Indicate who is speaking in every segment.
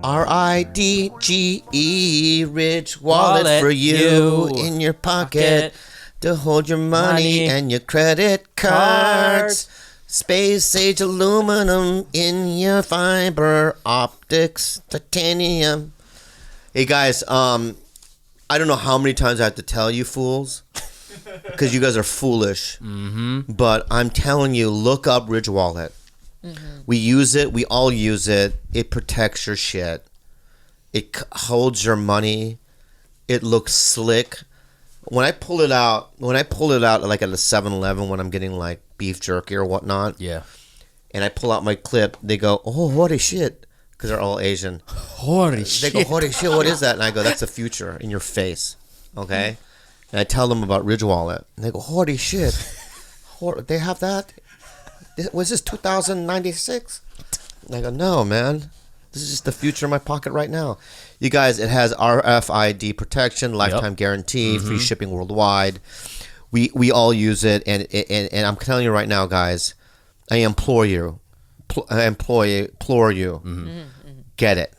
Speaker 1: RIDGE, rich wallet for you in your pocket to hold your money and your credit cards. Space age aluminum in your fiber optics titanium. Hey guys, I don't know how many times I have to tell you fools because you guys are foolish. But I'm telling you, look up Ridge Wallet. We use it. We all use it. It protects your shit. It holds your money. It looks slick. When I pull it out like at a 7-Eleven when I'm getting like beef jerky or whatnot. Yeah. And I pull out my clip, they go, "Oh, holy shit," because they're all Asian. Holy shit. They go, "Holy shit, what is that?" And I go, "That's the future in your face." Okay. And I tell them about Ridge Wallet, and they go, "Holy shit, they have that? Was this 2096? And I go, "No, man. This is just the future in my pocket right now." You guys, it has RFID protection, lifetime guarantee, free shipping worldwide. We all use it, and I'm telling you right now, guys, I implore you, get it.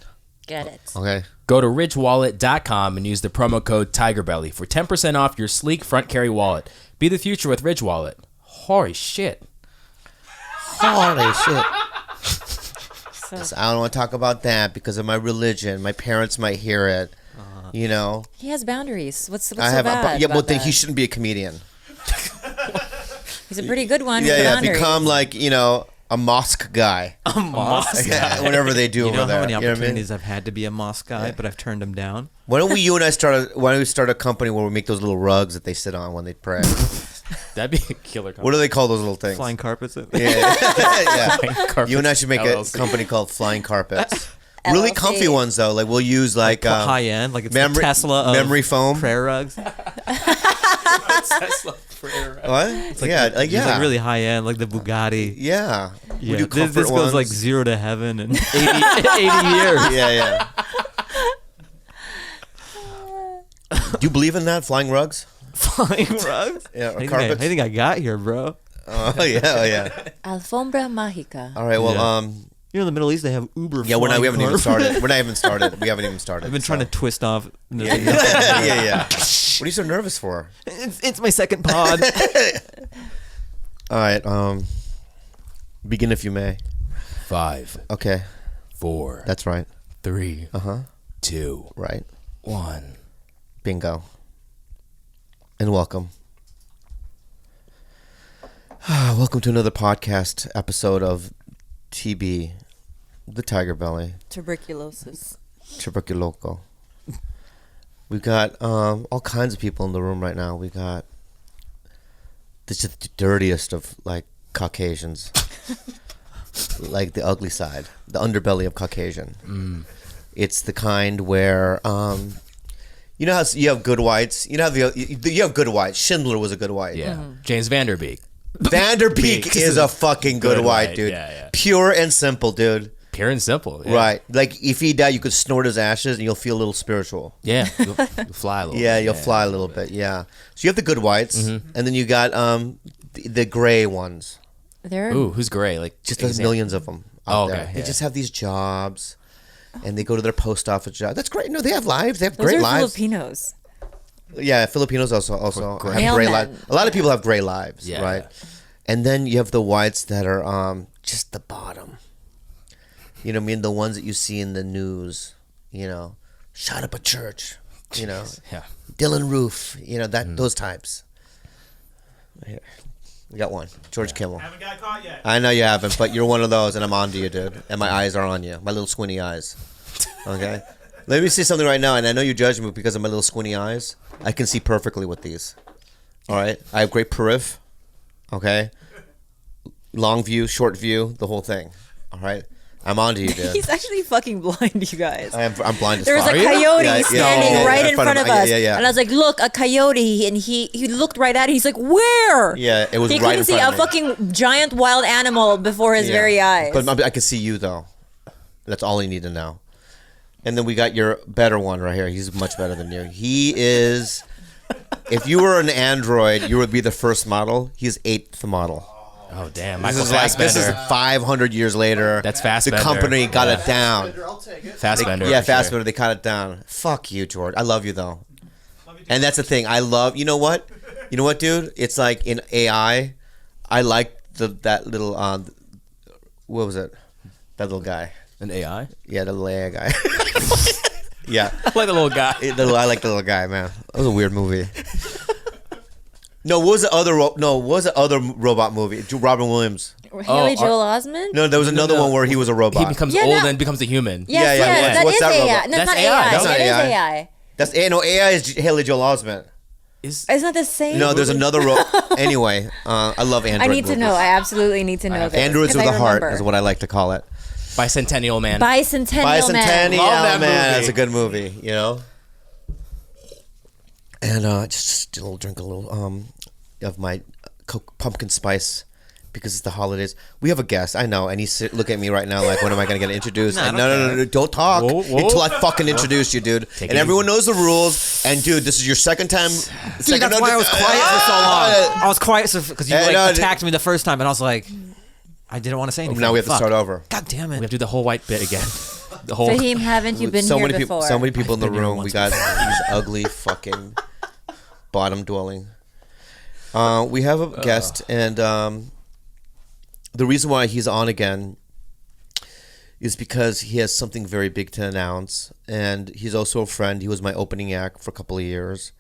Speaker 1: Get it. Okay.
Speaker 2: Go to ridgewallet.com and use the promo code TigerBelly for 10% off your sleek front carry wallet. Be the future with Ridge Wallet. Holy shit.
Speaker 1: Holy shit. I don't want to talk about that because of my religion. My parents might hear it. You know.
Speaker 3: He has boundaries. What's so bad?
Speaker 1: Yeah, but then he shouldn't be a comedian.
Speaker 3: He's a pretty good one.
Speaker 1: Yeah. Become like, a mosque guy.
Speaker 4: A mosque guy.
Speaker 1: Whatever they do over there.
Speaker 4: You know how many opportunities I've had to be a mosque guy, but I've turned them down?
Speaker 1: Why don't you and I start a company where we make those little rugs that they sit on when they pray?
Speaker 2: That'd be a killer company.
Speaker 1: What do they call those little things?
Speaker 4: Flying carpets?
Speaker 1: Yeah.
Speaker 2: Flying carpets.
Speaker 1: You and I should make
Speaker 2: LLC.
Speaker 1: a company called Flying Carpets. Really comfy ones though. Like we'll use like
Speaker 4: high end, like it's the Tesla of
Speaker 1: memory foam
Speaker 4: prayer rugs.
Speaker 2: Tesla prayer rugs.
Speaker 1: What? It's like
Speaker 4: really high end, like the Bugatti.
Speaker 1: Yeah.
Speaker 4: We
Speaker 1: do
Speaker 4: this goes
Speaker 1: ones.
Speaker 4: like 0 to heaven in 80 years.
Speaker 1: Yeah. Do you believe in that? Flying rugs?
Speaker 4: Flying rugs?
Speaker 1: Yeah. Or
Speaker 4: I
Speaker 1: carpets?
Speaker 4: think I got here, bro.
Speaker 1: Oh yeah.
Speaker 3: Alfombra mágica.
Speaker 1: All right. Well,
Speaker 4: in the Middle East, they have Uber.
Speaker 1: Yeah, we haven't even started. We haven't even started.
Speaker 4: I've been trying to twist off.
Speaker 1: Yeah. What are you so nervous for?
Speaker 4: It's my second pod.
Speaker 1: All right. Begin if you may.
Speaker 2: 5.
Speaker 1: Okay.
Speaker 2: 4.
Speaker 1: That's right.
Speaker 2: 3. 2.
Speaker 1: Right.
Speaker 2: 1.
Speaker 1: Bingo. And welcome. Welcome to another podcast episode of TB, the TigerBelly.
Speaker 3: Tuberculosis.
Speaker 1: Tuberculoco. We've got all kinds of people in the room right now. We got this is the dirtiest of like Caucasians, like the ugly side, the underbelly of Caucasian. It's the kind where you know how you have good whites. You know how you have good whites. Schindler was a good white.
Speaker 2: Yeah. James Vanderbeek.
Speaker 1: Vanderbeek is a fucking good white, dude.
Speaker 2: Yeah.
Speaker 1: Pure and simple, dude.
Speaker 2: Pure and simple. Yeah.
Speaker 1: Right. Like if he died, you could snort his ashes and you'll feel a little spiritual.
Speaker 2: Yeah. You'll fly a little
Speaker 1: Yeah,
Speaker 2: bit.
Speaker 1: you'll fly a little bit. Yeah. So you have the good whites, and then you got the gray ones.
Speaker 2: Ooh, who's gray? Like
Speaker 1: just there's millions of them out there. They just have these jobs, and they go to their post office job. That's great. No, they have lives. They have great lives.
Speaker 3: Filipinos.
Speaker 1: Yeah, Filipinos also have gray lives. A lot of people have gray lives, right? And then you have the whites that are just the bottom. You know what I mean? The ones that you see in the news, shot up a church, Dylan Roof, those types. Here. We got one. George Kimmel.
Speaker 5: Haven't got caught yet.
Speaker 1: I know you haven't, but you're one of those, and I'm on to you, dude. And my eyes are on you. My little squinty eyes. Okay? Let me see something right now, and I know you judge me because of my little squinty eyes. I can see perfectly with these. All right? I have great periph. Okay? Long view, short view, the whole thing. All right? I'm on to you, dude.
Speaker 3: He's actually fucking blind, you guys.
Speaker 1: I'm blind as fuck.
Speaker 3: There was a coyote standing right in front of us.
Speaker 1: Yeah.
Speaker 3: And I was like, look, a coyote. And he looked right at it. He's like, where?
Speaker 1: Yeah, it was
Speaker 3: he
Speaker 1: right in front of me.
Speaker 3: He couldn't see a fucking giant wild animal before his very eyes.
Speaker 1: But I can see you, though. That's all you need to know. And then we got your better one right here. He's much better than you. He is... If you were an android, you would be the first model. He's 8th model.
Speaker 2: Oh damn,
Speaker 1: This
Speaker 2: Michael
Speaker 1: is like this is
Speaker 2: Fassbender.
Speaker 1: 500 years later.
Speaker 2: That's
Speaker 1: The
Speaker 2: Fassbender.
Speaker 1: company got it down.
Speaker 2: Fassbender.
Speaker 1: Yeah,
Speaker 2: for sure.
Speaker 1: Fassbender. They cut it down. Fuck you, George. I love you though. And that's the thing. I love. You know what? You know what, dude? It's like in AI. I like that little. What was it? That little guy.
Speaker 2: An AI.
Speaker 1: Yeah, the little AI guy. Yeah.
Speaker 2: I like the little guy.
Speaker 1: I like the little guy, man. That was a weird movie. No, what was the other? What was the other robot movie? Robin Williams.
Speaker 3: Haley Joel Osment?
Speaker 1: No, there was another one where he was a robot.
Speaker 2: He becomes
Speaker 3: Yeah,
Speaker 2: old
Speaker 3: no.
Speaker 2: and becomes a human.
Speaker 3: Yes,
Speaker 1: yeah, what's
Speaker 3: that is
Speaker 1: that
Speaker 3: AI.
Speaker 1: robot?
Speaker 3: No, it's
Speaker 2: That's
Speaker 3: not
Speaker 2: AI.
Speaker 3: AI.
Speaker 1: That's not
Speaker 3: It is
Speaker 1: AI.
Speaker 3: AI.
Speaker 1: That's AI is Haley Joel Osment.
Speaker 2: Is
Speaker 3: It's not the same.
Speaker 1: No, there's another anyway, I love Android.
Speaker 3: I need to
Speaker 1: movies.
Speaker 3: know. I absolutely need to know this.
Speaker 1: Androids
Speaker 3: 'cause
Speaker 1: with
Speaker 3: I
Speaker 1: a heart
Speaker 3: remember.
Speaker 1: is what I like to call it.
Speaker 2: Bicentennial Man.
Speaker 3: Bicentennial Man.
Speaker 1: Bicentennial
Speaker 2: Love that
Speaker 1: Man.
Speaker 2: movie.
Speaker 1: That's a good movie, you know. And just still drink a little of my pumpkin spice because it's the holidays. We have a guest, I know, and he's looking at me right now like, when am I going to get introduced? And no, don't talk
Speaker 2: Whoa.
Speaker 1: until I fucking introduce you, dude.
Speaker 2: Take
Speaker 1: And
Speaker 2: it
Speaker 1: everyone knows the rules. And dude, this is your second time.
Speaker 4: Dude, that's why I was quiet for so long. I was quiet because you attacked me the first time, and I was like, I didn't want to say anything.
Speaker 1: Now we have to start over.
Speaker 4: God damn
Speaker 2: We
Speaker 4: it.
Speaker 2: have to do the whole white bit again. The whole.
Speaker 3: Fahim, haven't you been
Speaker 1: so
Speaker 3: here
Speaker 1: many
Speaker 3: before?
Speaker 1: people, so many people in the
Speaker 4: been here
Speaker 1: room. We
Speaker 4: once
Speaker 1: got these ugly fucking bottom dwelling. We have a guest, and the reason why he's on again is because he has something very big to announce, and he's also a friend. He was my opening act for a couple of years.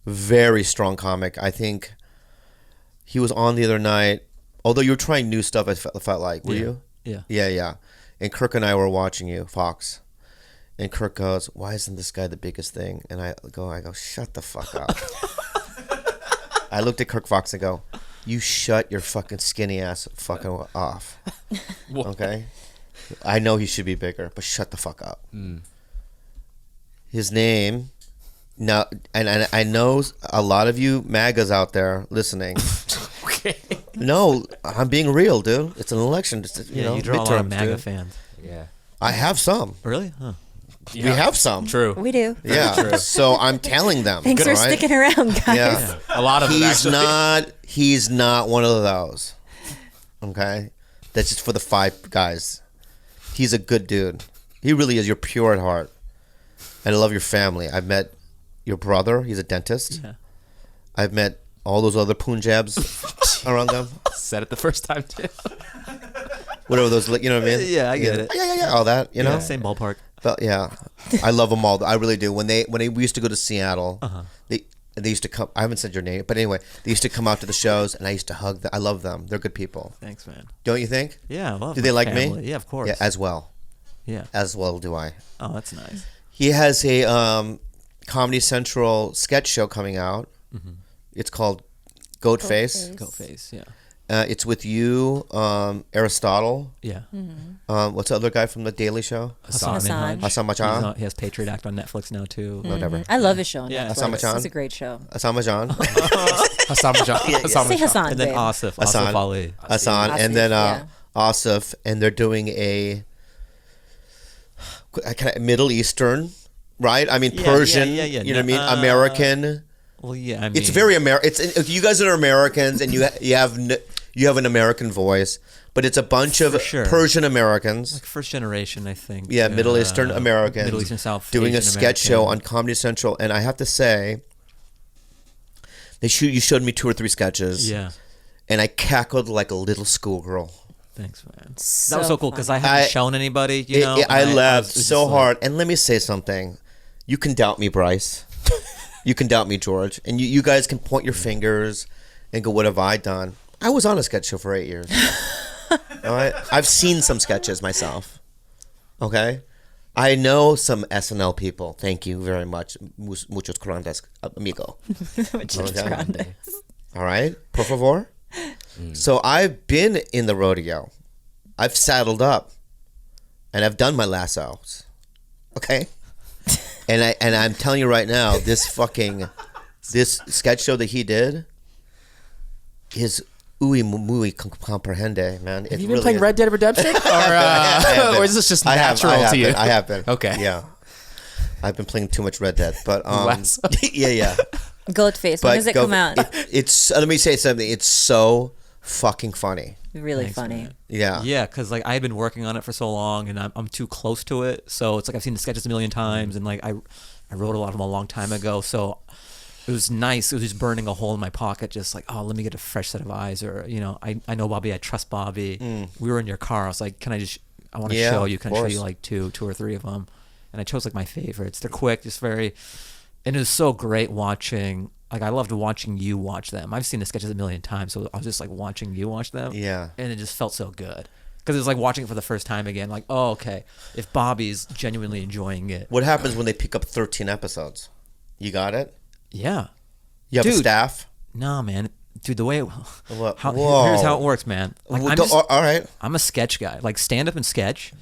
Speaker 1: Very strong comic. I think he was on the other night. Although you were trying new stuff, I felt like, were you?
Speaker 4: Yeah.
Speaker 1: Yeah. And Kirk and I were watching you, Fox. And Kirk goes, "Why isn't this guy the biggest thing?" And I go, "Shut the fuck up." I looked at Kirk Fox and go, "You shut your fucking skinny ass fucking off." Okay? I know he should be bigger, but shut the fuck up. His name, now, and I know a lot of you MAGAs out there listening.
Speaker 2: Okay.
Speaker 1: No, I'm being real, dude. It's an election. It's, you know,
Speaker 4: You draw a lot of
Speaker 1: midterms,
Speaker 4: MAGA
Speaker 1: dude.
Speaker 4: fans.
Speaker 2: Yeah.
Speaker 1: I have some.
Speaker 4: Really? Huh.
Speaker 1: We have some.
Speaker 2: True.
Speaker 3: We do.
Speaker 1: Yeah. So I'm telling them.
Speaker 3: Thanks for
Speaker 1: right?
Speaker 3: sticking around, guys.
Speaker 1: Yeah.
Speaker 2: A lot of them, actually.
Speaker 1: He's not one of those. Okay? That's just for the 5 guys. He's a good dude. He really is. You're pure at heart. And I love your family. I've met your brother. He's a dentist.
Speaker 4: Yeah.
Speaker 1: I've met all those other Punjabs around them.
Speaker 2: Said it the first time too.
Speaker 1: Whatever those, you know what I mean?
Speaker 4: Yeah, I get it.
Speaker 1: Yeah. All that, you know?
Speaker 4: Yeah, same ballpark.
Speaker 1: But yeah, I love them all. I really do. When we used to go to Seattle, they used to come. I haven't said your name, but anyway, they used to come out to the shows, and I used to hug them. I love them. They're good people.
Speaker 4: Thanks, man.
Speaker 1: Don't you think?
Speaker 4: Yeah, I love
Speaker 1: Do they
Speaker 4: my
Speaker 1: like
Speaker 4: family.
Speaker 1: me?
Speaker 4: Yeah, of course.
Speaker 1: Yeah, as well.
Speaker 4: Yeah.
Speaker 1: As well do I.
Speaker 4: Oh, that's nice.
Speaker 1: He has a Comedy Central sketch show coming out. It's called Goat Face.
Speaker 4: Go face. Yeah.
Speaker 1: It's with you, Aristotle.
Speaker 4: Yeah.
Speaker 1: What's the other guy from the Daily Show?
Speaker 3: Hassan.
Speaker 1: Hassan Machan.
Speaker 4: He has Patriot Act on Netflix now too.
Speaker 1: Whatever.
Speaker 3: I love his show on
Speaker 4: Yeah,
Speaker 3: Netflix.
Speaker 1: Hassan Machan.
Speaker 3: It's a great show.
Speaker 1: Hassan Machan.
Speaker 2: Hassan Majan. Hassan
Speaker 3: Say
Speaker 2: Majan.
Speaker 3: Hassan,
Speaker 4: And then
Speaker 3: babe.
Speaker 4: Asif
Speaker 1: Hassan.
Speaker 4: Ali.
Speaker 1: Hassan, and then
Speaker 3: yeah.
Speaker 1: Asif, and they're doing a kind of Middle Eastern, right? I mean,
Speaker 4: Yeah,
Speaker 1: Persian.
Speaker 4: yeah.
Speaker 1: You know what I mean? American.
Speaker 4: Well, yeah. I mean,
Speaker 1: It's very American. It's you guys are Americans, and you have an American voice, but it's a bunch of
Speaker 4: For sure.
Speaker 1: Persian Americans.
Speaker 4: like first generation, I think.
Speaker 1: Yeah, Middle Eastern Americans.
Speaker 4: Middle Eastern South
Speaker 1: doing a
Speaker 4: Asian
Speaker 1: sketch
Speaker 4: American.
Speaker 1: show on Comedy Central, and I have to say, you showed me 2 or 3 sketches.
Speaker 4: Yeah.
Speaker 1: And I cackled like a little schoolgirl.
Speaker 4: Thanks, man. That
Speaker 3: So
Speaker 4: was so cool because
Speaker 3: funny.
Speaker 4: I haven't shown anybody. You know,
Speaker 1: I
Speaker 4: and
Speaker 1: laughed
Speaker 4: was
Speaker 1: so
Speaker 4: just like-
Speaker 1: hard. And let me say something. You can doubt me, Bryce. You can doubt me, George. And you guys can point your fingers and go, what have I done? I was on a sketch show for 8 years. All right? I've seen some sketches myself. Okay? I know some SNL people. Thank you very much. Muchos grandes, amigo.
Speaker 3: Muchos
Speaker 1: Okay.
Speaker 3: grandes.
Speaker 1: All right? Por favor? So I've been in the rodeo. I've saddled up. And I've done my lassos. Okay? And I'm telling you right now, this sketch show that he did is muy comprehende, man.
Speaker 2: Have you been playing Red Dead Redemption? Or is this just natural to you?
Speaker 1: I have been.
Speaker 2: Okay.
Speaker 1: Yeah. I've been playing too much Red Dead, but
Speaker 2: Lasso.
Speaker 1: yeah.
Speaker 3: Goat Face. When does it come out?
Speaker 1: It's let me say something. It's so fucking funny.
Speaker 3: Really
Speaker 4: Thanks,
Speaker 3: funny.
Speaker 4: man.
Speaker 1: Yeah.
Speaker 4: Yeah, because like I had been working on it for so long, and I'm too close to it. So it's like I've seen the sketches a million times, and like I wrote a lot of them a long time ago. So it was nice. It was just burning a hole in my pocket, just like, oh, let me get a fresh set of eyes, or I know Bobby. I trust Bobby. We were in your car. I was like, I want to show you. Can I show you like two or three of them? And I chose like my favorites. They're quick, just very, and it was so great watching. Like I loved watching you watch them. I've seen the sketches a million times, so I was just like watching you watch them.
Speaker 1: Yeah.
Speaker 4: And it just felt so good because it was like watching it for the first time again. Like, oh, okay, if Bobby's genuinely enjoying it.
Speaker 1: What happens when they pick up 13 episodes? You got it?
Speaker 4: Yeah.
Speaker 1: You have a staff?
Speaker 4: Nah, man. Dude, the way
Speaker 1: Whoa.
Speaker 4: here's how it works, man. Like
Speaker 1: all right.
Speaker 4: I'm a sketch guy. Like stand up and sketch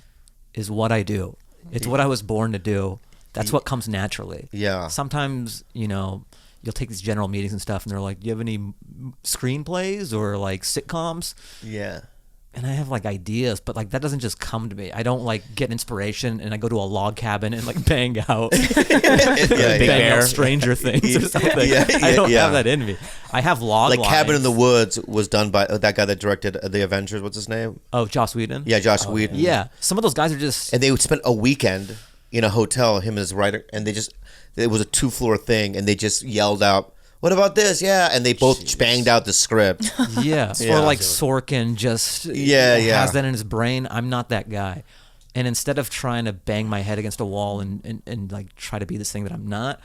Speaker 4: is what I do. It's what I was born to do. That's what comes naturally.
Speaker 1: Yeah.
Speaker 4: Sometimes, you'll take these general meetings and stuff, and they're like, "Do you have any screenplays or like sitcoms?"
Speaker 1: Yeah.
Speaker 4: And I have like ideas, but like that doesn't just come to me. I don't like get inspiration and I go to a log cabin and like bang out, bang out Stranger Things or something. I don't have that in me. I have log
Speaker 1: like
Speaker 4: lines.
Speaker 1: Cabin in the Woods was done by that guy that directed the Avengers. What's his name?
Speaker 4: Oh, Joss Whedon.
Speaker 1: Yeah, Joss Whedon.
Speaker 4: Yeah, some of those guys are just.
Speaker 1: And they would spend a weekend in a hotel, him and his writer, and it was a 2-floor thing, and they just yelled out, "What about this?" Yeah, and they both banged out the script.
Speaker 4: Yeah, or like Sorkin just has that in his brain. I'm not that guy. And instead of trying to bang my head against a wall and like try to be this thing that I'm not,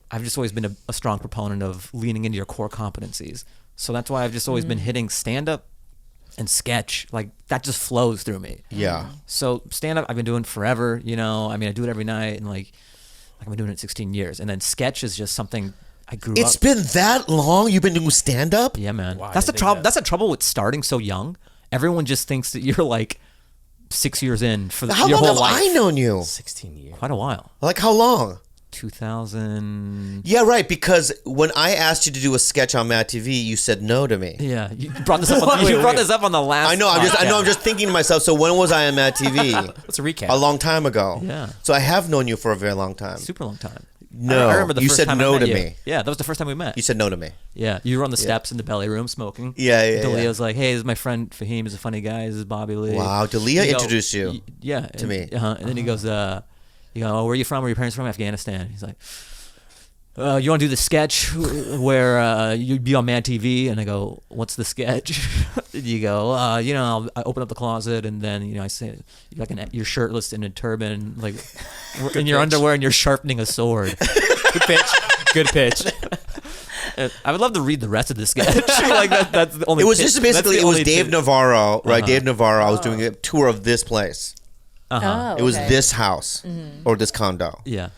Speaker 4: I've just always been a strong proponent of leaning into your core competencies. So that's why I've just always been hitting stand-up and sketch. Like that just flows through me.
Speaker 1: Yeah.
Speaker 4: So stand-up I've been doing forever, I mean, I do it every night, and like I've been doing it 16 years. And then sketch is just something I grew up.
Speaker 1: It's been that long you've been doing stand-up?
Speaker 4: Yeah, man.
Speaker 2: Wow,
Speaker 4: that's the trouble. That's the trouble with starting so young. Everyone just thinks that you're like 6 years in for
Speaker 1: How
Speaker 4: your
Speaker 1: long
Speaker 4: whole
Speaker 1: have
Speaker 4: life.
Speaker 1: I known you?
Speaker 2: 16 years.
Speaker 4: Quite a while.
Speaker 1: Like how long?
Speaker 4: 2000.
Speaker 1: Yeah, right. Because when I asked you to do a sketch on Mad TV, you said no to me.
Speaker 4: Yeah, you brought this up. This up on the last.
Speaker 1: I know. I'm just thinking to myself. So when was I on Mad TV?
Speaker 2: Let's recap.
Speaker 1: A long time ago.
Speaker 4: Yeah.
Speaker 1: So I have known you for a very long time.
Speaker 4: Super long time.
Speaker 1: No,
Speaker 4: I remember the
Speaker 1: you
Speaker 4: first
Speaker 1: said
Speaker 4: time
Speaker 1: no
Speaker 4: I met
Speaker 1: to
Speaker 4: you.
Speaker 1: me.
Speaker 4: Yeah, that was the first time we met.
Speaker 1: You said no to me.
Speaker 4: Yeah, you were on the steps in the belly room smoking.
Speaker 1: Yeah.
Speaker 4: Delia's like, "Hey, this is my friend Fahim. He's a funny guy. This is Bobby Lee."
Speaker 1: Wow, Delia introduced you.
Speaker 4: Yeah,
Speaker 1: to me.
Speaker 4: And then he goes, "Oh, where are you from? Where are your parents from?" Afghanistan. He's like, "You want to do the sketch where you'd be on Mad TV?" And I go, "What's the sketch?" You go, I open up the closet, and then I say, you're shirtless in a turban, like in your underwear, and you're sharpening a sword.
Speaker 2: Good pitch. Good pitch.
Speaker 4: I would love to read the rest of the sketch. Like that's the only.
Speaker 1: It was just basically Dave Navarro, right? Dave Navarro. I was doing a tour of this place.
Speaker 3: Oh,
Speaker 1: It was
Speaker 3: okay.
Speaker 1: this house or this condo.
Speaker 4: Yeah.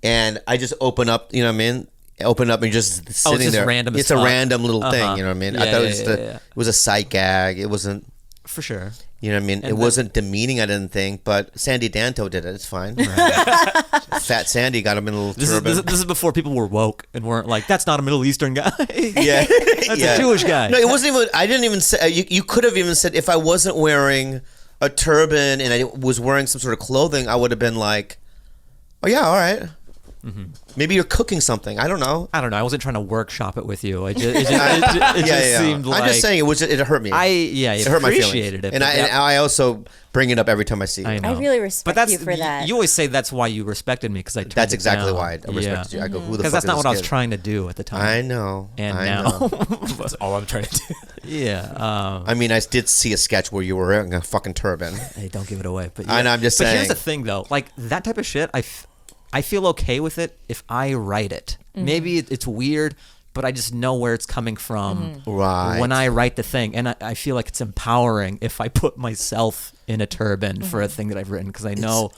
Speaker 1: And I just open up, you know what I mean? Open up and just sitting
Speaker 4: just
Speaker 1: there.
Speaker 4: random as
Speaker 1: It's a
Speaker 4: fuck.
Speaker 1: random little thing, you know what I mean? I
Speaker 4: Yeah,
Speaker 1: thought
Speaker 4: yeah,
Speaker 1: it was a sight gag. It wasn't,
Speaker 4: For sure.
Speaker 1: you know what I mean? It wasn't demeaning, I didn't think, but Sandy Danto did it. It's fine. Fat Sandy got him in a little turban.
Speaker 4: This is before people were woke and weren't like, that's not a Middle Eastern guy.
Speaker 1: Yeah.
Speaker 4: That's a Jewish guy.
Speaker 1: No, it wasn't even, I didn't even say, you could have even said, if I wasn't wearing a turban and I was wearing some sort of clothing, I would have been like, oh yeah, all right. Maybe you're cooking something. I don't know.
Speaker 4: I don't know. I wasn't trying to workshop it with you. It just seemed like...
Speaker 1: I'm just saying it hurt me.
Speaker 4: It
Speaker 1: hurt my feelings.
Speaker 4: appreciated it.
Speaker 1: And I also bring it up every time I see you.
Speaker 4: I know.
Speaker 3: I really respect you for that.
Speaker 4: You always say that's why you respected me, because I turned
Speaker 1: That's
Speaker 4: it
Speaker 1: exactly
Speaker 4: down.
Speaker 1: why I respected you. I go, who the fuck
Speaker 4: Because that's
Speaker 1: is
Speaker 4: not
Speaker 1: this
Speaker 4: what I was
Speaker 1: kid?
Speaker 4: trying to do at the time.
Speaker 1: I know.
Speaker 4: And
Speaker 1: I
Speaker 4: now.
Speaker 1: know.
Speaker 2: That's all I'm trying to do.
Speaker 4: Yeah.
Speaker 1: I mean, I did see a sketch where you were wearing a fucking turban.
Speaker 4: Hey, don't give it away. But
Speaker 1: I know, I'm just
Speaker 4: But
Speaker 1: saying.
Speaker 4: here's the thing, though. Like, that type of shit, I feel okay with it if I write it. Maybe it's weird, but I just know where it's coming from
Speaker 1: Right.
Speaker 4: when I write the thing. And I feel like it's empowering if I put myself in a turban for a thing that I've written, because I know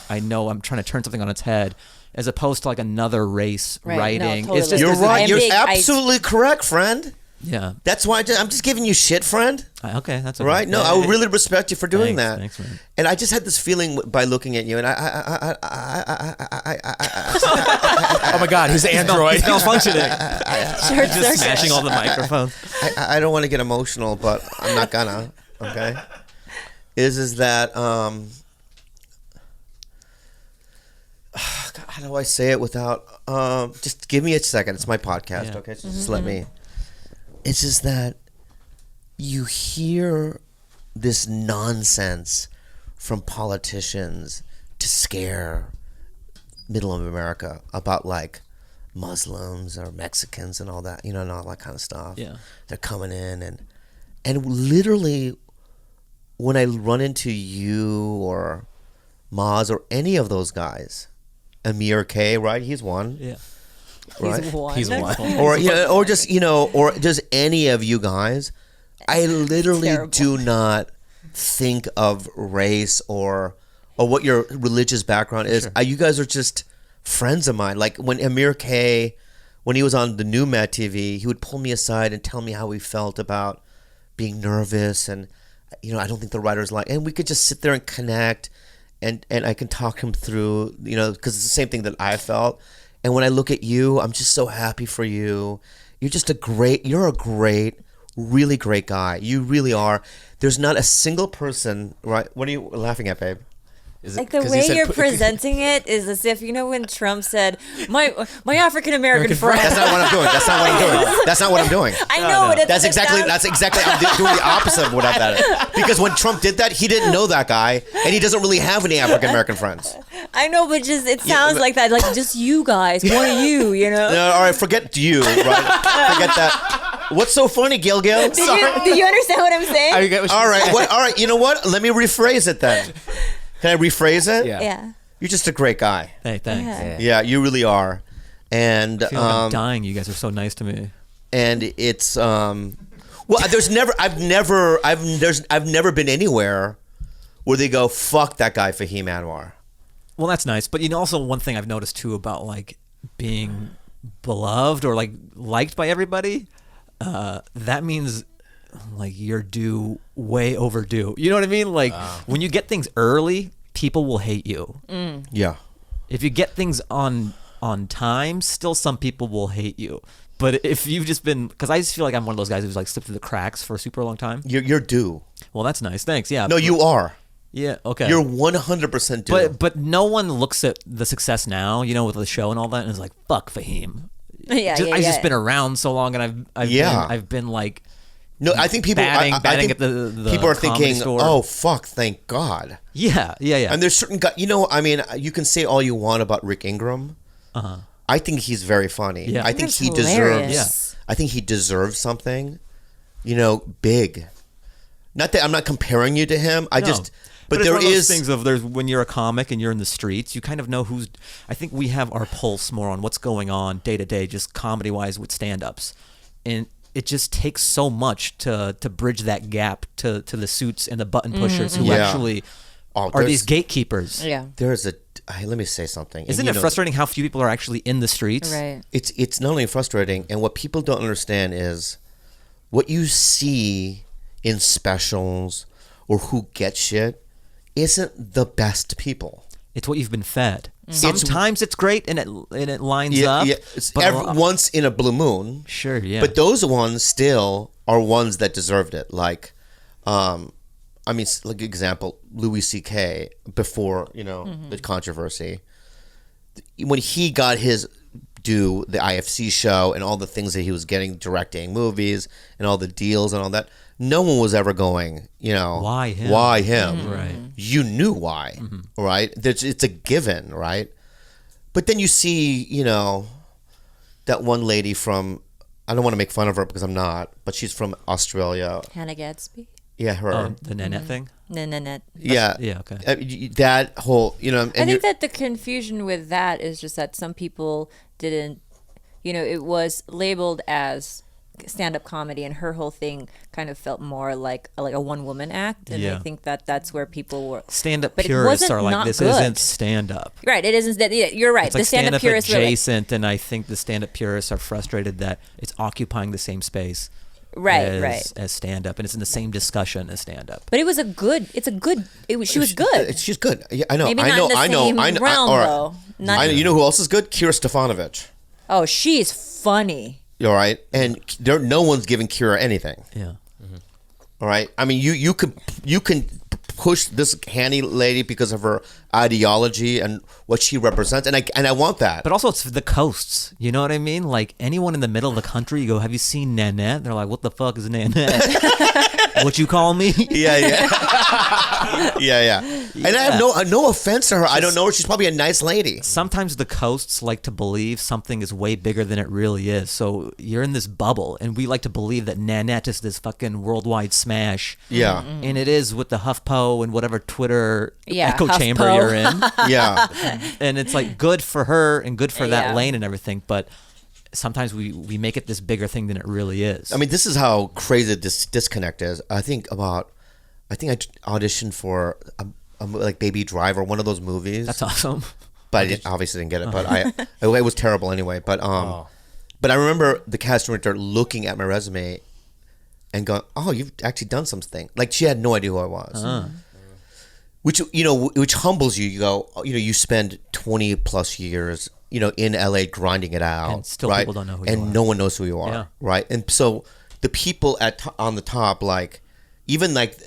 Speaker 4: I'm trying to turn something on its head, as opposed to like another race
Speaker 3: Right.
Speaker 4: writing.
Speaker 3: No,
Speaker 4: It's
Speaker 3: totally.
Speaker 4: just
Speaker 1: You're
Speaker 4: there's
Speaker 1: right.
Speaker 3: I'm
Speaker 1: You're
Speaker 3: big.
Speaker 1: absolutely correct, friend.
Speaker 4: Yeah.
Speaker 1: That's why I'm just giving you shit, friend.
Speaker 4: Okay, that's okay.
Speaker 1: Right? No, I really respect you for doing that.
Speaker 4: Thanks, man.
Speaker 1: And I just had this feeling by looking at you, and
Speaker 2: Oh my God, he's an android.
Speaker 4: He's malfunctioning.
Speaker 3: Short
Speaker 4: Just
Speaker 3: circuit.
Speaker 4: smashing all the microphones.
Speaker 1: I don't want to get emotional, but I'm not gonna. Okay, is that God, how do I say it without just give me a second. It's my podcast.
Speaker 4: Yeah.
Speaker 1: Okay, so just let me. It's just that you hear this nonsense from politicians to scare middle of America about like Muslims or Mexicans and all that, and all that kind of stuff.
Speaker 4: Yeah.
Speaker 1: They're coming in and literally when I run into you or Maz or any of those guys, Amir K, right? He's one.
Speaker 4: Yeah.
Speaker 1: Right?
Speaker 2: He's one.
Speaker 1: Or just or just any of you guys, I literally
Speaker 3: Terrible.
Speaker 1: do not think of race or what your religious background is. You guys are just friends of mine. Like when Amir K, when he was on the new Matt TV, he would pull me aside and tell me how he felt about being nervous and I don't think the writers and we could just sit there and connect and I can talk him through, because it's the same thing that I felt. And when I look at you, I'm just so happy for you. You're a great, really great guy. You really are. There's not a single person, right? What are you laughing at, babe?
Speaker 2: Is it
Speaker 3: Like the
Speaker 2: 'cause
Speaker 3: way
Speaker 2: said
Speaker 3: you're
Speaker 2: pu-
Speaker 3: presenting it is as if when Trump said my African American friend.
Speaker 1: That's not what I'm doing. That's not what I'm doing. That's not what I'm doing.
Speaker 3: I know it.
Speaker 1: That's exactly. I'm doing the opposite of what I've done. Because when Trump did that, he didn't know that guy, and he doesn't really have any African American friends.
Speaker 3: I know, but just it sounds like that. Like just you guys, one of you.
Speaker 1: No, all right, forget you. Right? Forget that. What's so funny, Gil?
Speaker 3: Do you understand what I'm saying?
Speaker 2: I get what
Speaker 1: All
Speaker 2: she's
Speaker 1: right.
Speaker 2: saying.
Speaker 1: All right. You know what? Let me rephrase it then. Can I rephrase it?
Speaker 2: Yeah.
Speaker 3: Yeah.
Speaker 1: You're just a great guy.
Speaker 4: Hey, thanks.
Speaker 3: Yeah.
Speaker 1: Yeah, you really are. And
Speaker 4: I feel like I'm dying. You guys are so nice to me.
Speaker 1: and it's well, I've never been anywhere where they go, fuck that guy Fahim Anwar.
Speaker 4: Well, that's nice. But also one thing I've noticed too about like being beloved or like liked by everybody, that means like you're due way overdue. You know what I mean? Like when you get things early, people will hate you.
Speaker 1: Yeah.
Speaker 4: If you get things on time, still some people will hate you. But if you've just been, because I just feel like I'm one of those guys who's like slipped through the cracks for a super long time.
Speaker 1: You're due.
Speaker 4: Well, that's nice. Thanks. Yeah.
Speaker 1: No, you are.
Speaker 4: Yeah. Okay.
Speaker 1: You're 100% due.
Speaker 4: But no one looks at the success now, with the show and all that, and is like, "Fuck Fahim." I've just been around so long, and I've been like,
Speaker 1: no, I think people
Speaker 4: batting
Speaker 1: I think
Speaker 4: at the
Speaker 1: people are
Speaker 4: comedy
Speaker 1: thinking,
Speaker 4: store.
Speaker 1: oh fuck, thank God.
Speaker 4: Yeah.
Speaker 1: And there's certain guys, you can say all you want about Rick Ingram. I think he's very funny.
Speaker 4: Yeah.
Speaker 1: I think
Speaker 3: He's
Speaker 1: he
Speaker 3: hilarious.
Speaker 1: deserves. I think he deserves something, big. Not that I'm not comparing you to him. But
Speaker 4: it's
Speaker 1: there
Speaker 4: one of those
Speaker 1: is
Speaker 4: things of when you're a comic and you're in the streets, you kind of know who's. I think we have our pulse more on what's going on day to day, just comedy wise with stand-ups, and it just takes so much to bridge that gap to the suits and the button pushers who
Speaker 1: Yeah.
Speaker 4: actually are
Speaker 1: there's-
Speaker 4: these gatekeepers.
Speaker 3: Yeah.
Speaker 1: let me say something.
Speaker 4: Isn't it frustrating how few people are actually in the streets?
Speaker 3: Right.
Speaker 1: It's not only frustrating, and what people don't understand is what you see in specials or who get shit isn't the best people.
Speaker 4: It's what you've been fed. Sometimes it's great and it lines up.
Speaker 1: Yeah, it's
Speaker 4: but
Speaker 1: once in a blue moon.
Speaker 4: Sure, yeah.
Speaker 1: But those ones still are ones that deserved it. Like, like example, Louis C.K. before the controversy, when he got his due, the IFC show and all the things that he was getting directing movies and all the deals and all that, no one was ever going,
Speaker 4: why him?
Speaker 1: Why him?
Speaker 4: Right.
Speaker 1: You knew why, right? It's a given, right? But then you see, that one lady from, I don't want to make fun of her because I'm not, but she's from Australia.
Speaker 3: Hannah Gadsby.
Speaker 1: Yeah, her.
Speaker 4: The Nanette thing?
Speaker 3: No.
Speaker 1: Yeah.
Speaker 4: Yeah, okay.
Speaker 1: That whole, and
Speaker 3: I think that the confusion with that is just that some people didn't, it was labeled as stand-up comedy, and her whole thing kind of felt more like a one-woman act, and I think that's where people were.
Speaker 4: Stand-up
Speaker 3: But it
Speaker 4: purists
Speaker 3: wasn't
Speaker 4: are like,
Speaker 3: not
Speaker 4: this
Speaker 3: good.
Speaker 4: isn't stand-up.
Speaker 3: Right, it isn't that. Yeah, you're right.
Speaker 4: It's
Speaker 3: The
Speaker 4: like
Speaker 3: stand-up
Speaker 4: stand-up
Speaker 3: purists were like,
Speaker 4: adjacent, and I think the stand-up purists are frustrated that it's occupying the same space.
Speaker 3: right.
Speaker 4: As stand-up, and it's in the same discussion as stand-up.
Speaker 3: But she was good.
Speaker 1: She's good. Yeah, I know.
Speaker 3: Maybe
Speaker 1: I
Speaker 3: not
Speaker 1: know.
Speaker 3: in the
Speaker 1: I know.
Speaker 3: same
Speaker 1: I know.
Speaker 3: realm,
Speaker 1: all right.
Speaker 3: though. Not-
Speaker 1: you know who else is good? Kira Stefanovic.
Speaker 3: Oh, she's funny.
Speaker 1: All right, and no one's giving Kira anything.
Speaker 4: Yeah.
Speaker 1: All right. I mean, you can push this Hanny lady because of her ideology and what she represents, and I want that.
Speaker 4: But also, it's the coasts. You know what I mean? Like, anyone in the middle of the country, you go, have you seen Nanette? They're like, what the fuck is Nanette? What you call me?
Speaker 1: Yeah. And I have no offense to her. I don't know her. She's probably a nice lady.
Speaker 4: Sometimes the coasts like to believe something is way bigger than it really is. So you're in this bubble, and we like to believe that Nanette is this fucking worldwide smash.
Speaker 1: Yeah.
Speaker 4: And it is with the HuffPo and whatever Twitter echo
Speaker 3: HuffPo.
Speaker 4: chamber you're in.
Speaker 1: Yeah.
Speaker 4: And it's like good for her and good for that
Speaker 3: Yeah.
Speaker 4: lane and everything, but sometimes we make it this bigger thing than it really is.
Speaker 1: I mean, this is how crazy this disconnect is. I think I auditioned for like Baby Driver, one of those movies.
Speaker 4: That's awesome.
Speaker 1: But I obviously didn't get it. But it was terrible anyway. But but I remember the casting director looking at my resume and going, "Oh, you've actually done something." Like, she had no idea who I was. Which humbles you. You go, you spend 20 plus years, in LA grinding it out,
Speaker 4: And still
Speaker 1: right?
Speaker 4: people don't know who you
Speaker 1: and
Speaker 4: are.
Speaker 1: no one knows who you are,
Speaker 4: Yeah.
Speaker 1: right? And so the people on the top, like, even like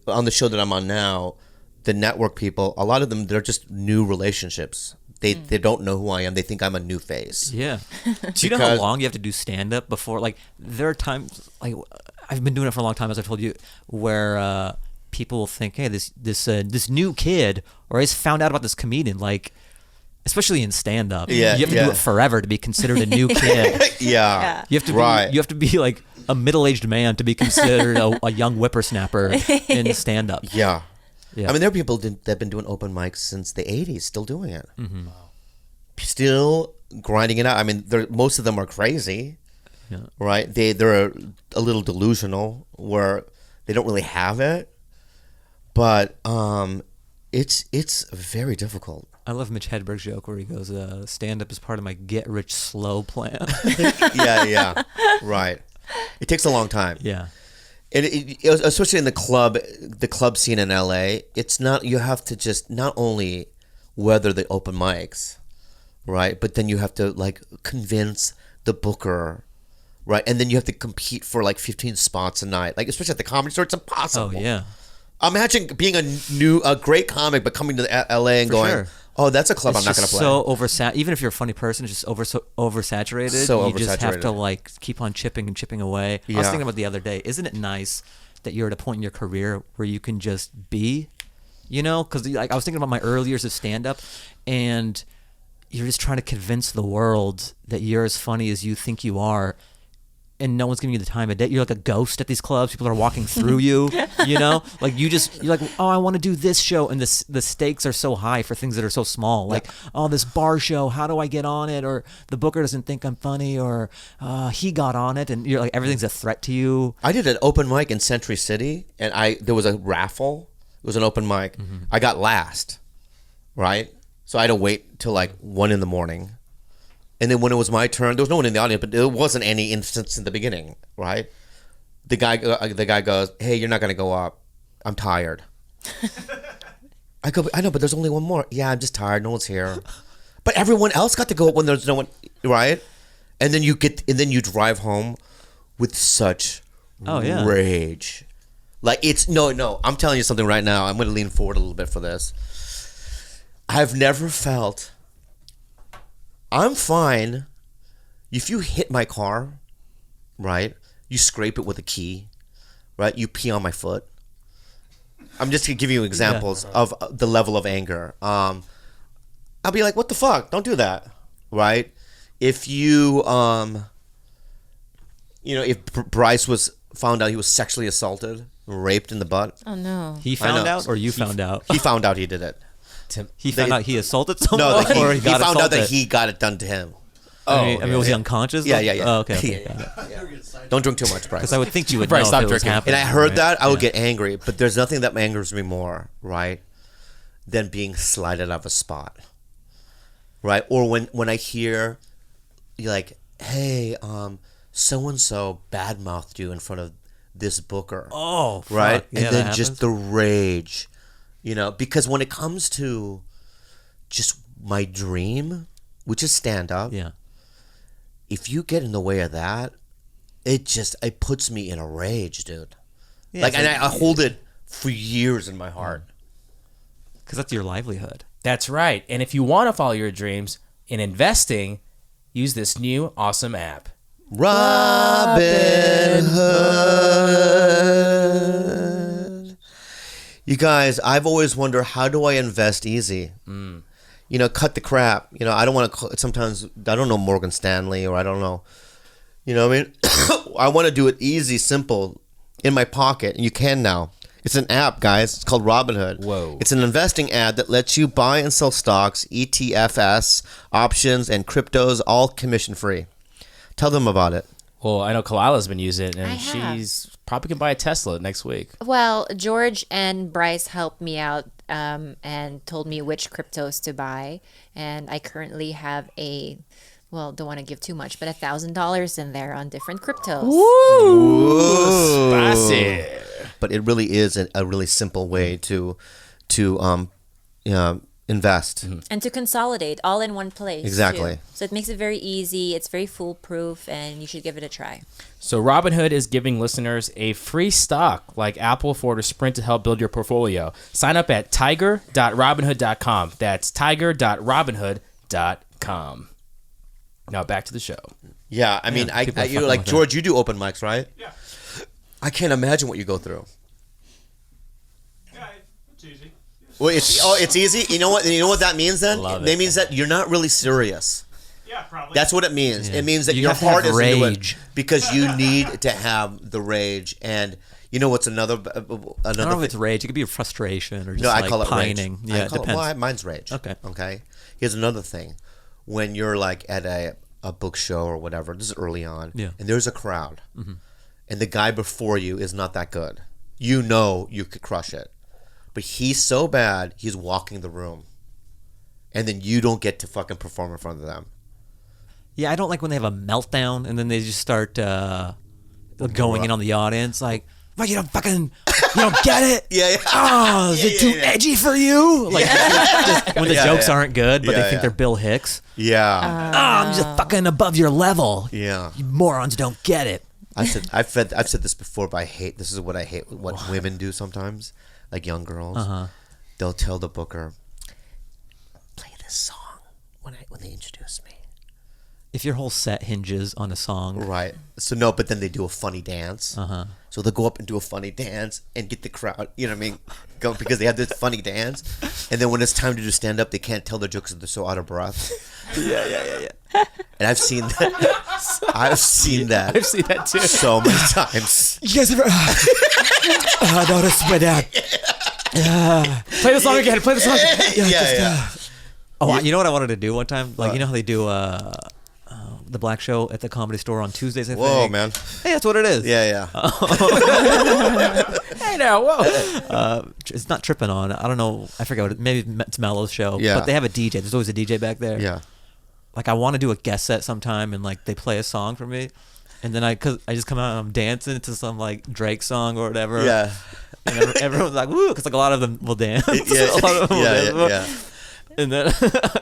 Speaker 1: on the show that I'm on now, the network people, a lot of them, they're just new relationships. They don't know who I am. They think I'm a new face.
Speaker 4: Yeah. Do you know how long you have to do stand up before? Like, there are times, like, I've been doing it for a long time, as I told you, where people will think, hey, this new kid, or I just found out about this comedian, like, especially in stand up.
Speaker 1: Yeah,
Speaker 4: you have to do it forever to be considered a new kid.
Speaker 1: Yeah.
Speaker 4: You have to be,
Speaker 1: Right.
Speaker 4: you have to be like a middle-aged man to be considered a young whippersnapper in stand up.
Speaker 1: Yeah.
Speaker 4: Yeah.
Speaker 1: I mean, there are people that have been doing open mics since the 80s, still doing it. Still grinding it out. I mean, most of them are crazy, right? They're a little delusional where they don't really have it. But it's very difficult.
Speaker 4: I love Mitch Hedberg's joke where he goes, stand-up is part of my get-rich-slow plan.
Speaker 1: Yeah. Right. It takes a long time.
Speaker 4: Yeah.
Speaker 1: And especially in the club scene in LA, it's not, you have to just not only weather the open mics, right? But then you have to like convince the booker, right? And then you have to compete for like 15 spots a night. Like, especially at the Comedy Store, it's impossible.
Speaker 4: Oh, yeah.
Speaker 1: Imagine being a great comic, but coming to LA and
Speaker 4: For
Speaker 1: going,
Speaker 4: sure.
Speaker 1: oh, that's a club
Speaker 4: It's
Speaker 1: I'm not going
Speaker 4: just
Speaker 1: to play.
Speaker 4: so even if you're a funny person, it's just oversaturated.
Speaker 1: So
Speaker 4: you just have to
Speaker 1: oversaturated.
Speaker 4: like keep on chipping away. I was
Speaker 1: Yeah.
Speaker 4: thinking about the other day. Isn't it nice that you're at a point in your career where you can just be, because like I was thinking about my early years of stand up, and you're just trying to convince the world that you're as funny as you think you are. And no one's giving you the time of day. You're like a ghost at these clubs. People are walking through you, Like, you're like, oh, I want to do this show. And the stakes are so high for things that are so small. Like, oh, this bar show, how do I get on it? Or the booker doesn't think I'm funny, or he got on it. And you're like, everything's a threat to you.
Speaker 1: I did an open mic in Century City, and there was a raffle. It was an open mic. I got last, right? So I had to wait till like 1 a.m. And then when it was my turn, there was no one in the audience, but there wasn't any instance in the beginning, right? The guy goes, "Hey, you're not going to go up. I'm tired." I go, "I know, but there's only one more." "Yeah, I'm just tired. No one's here." But everyone else got to go up when there's no one, right? And then you drive home with such rage. Like, it's no. I'm telling you something right now. I'm going to lean forward a little bit for this. I've never felt. I'm fine if you hit my car, right? You scrape it with a key, right? You pee on my foot. I'm just gonna give you examples of the level of anger. I'll be like, what the fuck? Don't do that, right? If you, if Bryce was found out he was sexually assaulted, raped in the butt.
Speaker 3: Oh no.
Speaker 4: He found out, or you found out?
Speaker 1: He found out he did it.
Speaker 4: He found out he assaulted someone,
Speaker 1: No,
Speaker 4: or
Speaker 1: he
Speaker 4: he got
Speaker 1: found out that
Speaker 4: assaulted?
Speaker 1: he got it done to him.
Speaker 4: I mean, was he unconscious?
Speaker 1: Yeah.
Speaker 4: Oh, okay.
Speaker 1: Yeah. Don't drink too much, Bryce.
Speaker 4: Because I would think you would
Speaker 2: Bryce,
Speaker 4: know
Speaker 2: stop
Speaker 4: if it was
Speaker 2: drinking.
Speaker 4: happening.
Speaker 1: And I heard
Speaker 4: right?
Speaker 1: that, I would get angry. But there's nothing that angers me more, right, than being slighted out of a spot, right? Or when I hear, like, hey, so-and-so badmouthed you in front of this booker.
Speaker 4: Oh, fuck.
Speaker 1: Right?
Speaker 4: Yeah,
Speaker 1: and
Speaker 4: that
Speaker 1: then
Speaker 4: happens.
Speaker 1: just the rage, because when it comes to just my dream, which is stand-up,
Speaker 4: Yeah.
Speaker 1: if you get in the way of that, it puts me in a rage, dude.
Speaker 4: Yeah,
Speaker 1: Like,
Speaker 4: it's
Speaker 1: and
Speaker 4: like-
Speaker 1: I hold it for years in my heart.
Speaker 4: Because that's your livelihood.
Speaker 2: That's right. And if you want to follow your dreams in investing, use this new awesome app.
Speaker 1: Robinhood. You guys, I've always wondered, how do I invest easy? You know, cut the crap. You know, I don't want to, sometimes, I don't know Morgan Stanley, or I don't know, you know what I mean? I want to do it easy, simple, in my pocket, and you can now. It's an app, guys. It's called Robinhood.
Speaker 2: Whoa.
Speaker 1: It's an investing app that lets you buy and sell stocks, ETFs, options, and cryptos, all commission-free. Tell them about it.
Speaker 2: Well, I know Khalyla's been using it,
Speaker 3: I
Speaker 2: and
Speaker 3: have.
Speaker 2: she's probably going to buy a Tesla next week.
Speaker 3: Well, George and Bryce helped me out and told me which cryptos to buy. And I currently have don't want to give too much, but $1,000 in there on different cryptos.
Speaker 1: Ooh.
Speaker 2: Spicy.
Speaker 1: But it really is a really simple way to invest.
Speaker 3: And to consolidate all in one place.
Speaker 1: Exactly.
Speaker 3: Too. So it makes it very easy. It's very foolproof, and you should give it a try.
Speaker 2: So Robinhood is giving listeners a free stock like Apple, Ford, or Sprint to help build your portfolio. Sign up at tiger.robinhood.com. That's tiger.robinhood.com. Now back to the show.
Speaker 1: Yeah, I mean,
Speaker 4: people are
Speaker 1: you
Speaker 4: fucking
Speaker 1: like
Speaker 4: with it.
Speaker 1: George, you do open mics, right? Yeah. I can't imagine what you go through.
Speaker 5: Yeah, it's easy.
Speaker 1: Well, it's easy. You know what? You know what that means then?
Speaker 2: Love
Speaker 1: That
Speaker 2: it.
Speaker 1: means that you're not really serious.
Speaker 5: Yeah, probably.
Speaker 1: That's what it means.
Speaker 4: Yeah.
Speaker 1: It means that
Speaker 4: You
Speaker 1: your
Speaker 4: have to have
Speaker 1: heart is into
Speaker 4: rage.
Speaker 1: it because you need to have the rage. And you know what's another?
Speaker 4: I don't know if it's rage. It could be a frustration or just
Speaker 1: No, I
Speaker 4: like
Speaker 1: call it
Speaker 4: pining.
Speaker 1: rage.
Speaker 4: Yeah,
Speaker 1: I
Speaker 4: it
Speaker 1: call
Speaker 4: depends.
Speaker 1: Well, mine's rage.
Speaker 4: Okay.
Speaker 1: Okay. Here's another thing. When you're like at a book show or whatever, this is early on,
Speaker 4: Yeah.
Speaker 1: and there's a crowd, and the guy before you is not that good. You know you could crush it, but he's so bad, he's walking the room, and then you don't get to fucking perform in front of them.
Speaker 4: Yeah, I don't like when they have a meltdown and then they just start going in on the audience like, "What, you don't get it?
Speaker 1: Yeah.
Speaker 4: Oh, is it too edgy for you?" Like just when the jokes aren't good, but
Speaker 1: Yeah,
Speaker 4: they think
Speaker 1: yeah.
Speaker 4: they're Bill Hicks.
Speaker 1: Yeah.
Speaker 4: Oh, I'm just fucking above your level.
Speaker 1: Yeah.
Speaker 4: You morons don't get it.
Speaker 1: I've said this before, but this is what I hate. What women do sometimes, like young girls, they'll tell the booker, "Play this song when they introduce me."
Speaker 4: If your whole set hinges on a song,
Speaker 1: Right. So no, but then they do a funny dance. So they'll go up and do a funny dance and get the crowd. You know what I mean? Go because they have this funny dance, and then when it's time to do stand up, they can't tell their jokes because they're so out of breath.
Speaker 4: yeah.
Speaker 1: And I've seen that. I've seen that.
Speaker 2: I've seen that too.
Speaker 1: So many times.
Speaker 4: You guys ever? I noticed with that.
Speaker 2: Play the song again. Play the song again.
Speaker 1: Yeah.
Speaker 4: Oh, you know what I wanted to do one time? Like, you know how they do the Black Show at the Comedy Store on Tuesdays, I think?
Speaker 1: Whoa, man.
Speaker 4: Hey, that's what it is.
Speaker 1: Yeah.
Speaker 2: Hey now, whoa.
Speaker 4: It's not tripping on. I don't know. I forget what maybe it's Mello's show.
Speaker 1: Yeah.
Speaker 4: But they have a DJ. There's always a DJ back there.
Speaker 1: Yeah.
Speaker 4: Like, I want to do a guest set sometime, and like they play a song for me, and then cause I just come out and I'm dancing to some like Drake song or whatever.
Speaker 1: Yeah.
Speaker 4: And everyone's like, "Woo!" Because like a lot of them will dance.
Speaker 1: Yeah.
Speaker 4: A lot of them will dance.
Speaker 1: Yeah.
Speaker 4: And then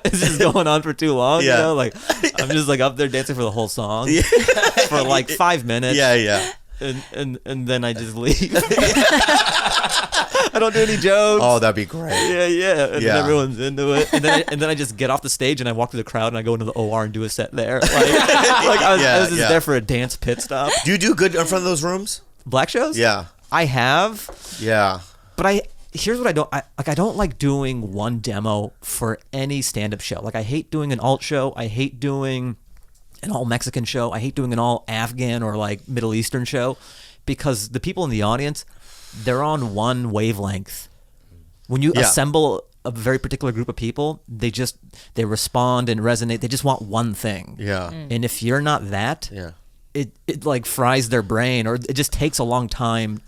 Speaker 4: it's just going on for too long.
Speaker 1: Yeah.
Speaker 4: You know, like I'm just like up there dancing for the whole song for like 5 minutes.
Speaker 1: Yeah.
Speaker 4: And then I just leave. I don't do any jokes.
Speaker 1: Oh, that'd be great.
Speaker 4: Yeah. And
Speaker 1: Yeah.
Speaker 4: then everyone's into it. And then I just get off the stage and I walk through the crowd and I go into the OR and do a set there. Like I was just there for a dance pit stop.
Speaker 1: Do you do good in front of those rooms?
Speaker 4: Black shows?
Speaker 1: Yeah.
Speaker 4: I have,
Speaker 1: Yeah.
Speaker 4: but here's what I don't like doing one demo for any stand-up show. Like I hate doing an alt show. I hate doing an all Mexican show. I hate doing an all Afghan or like Middle Eastern show because the people in the audience, they're on one wavelength. When you assemble a very particular group of people, they respond and resonate. They just want one thing.
Speaker 1: Yeah.
Speaker 4: And if you're not that,
Speaker 1: Yeah.
Speaker 4: it like fries their brain, or it just takes a long time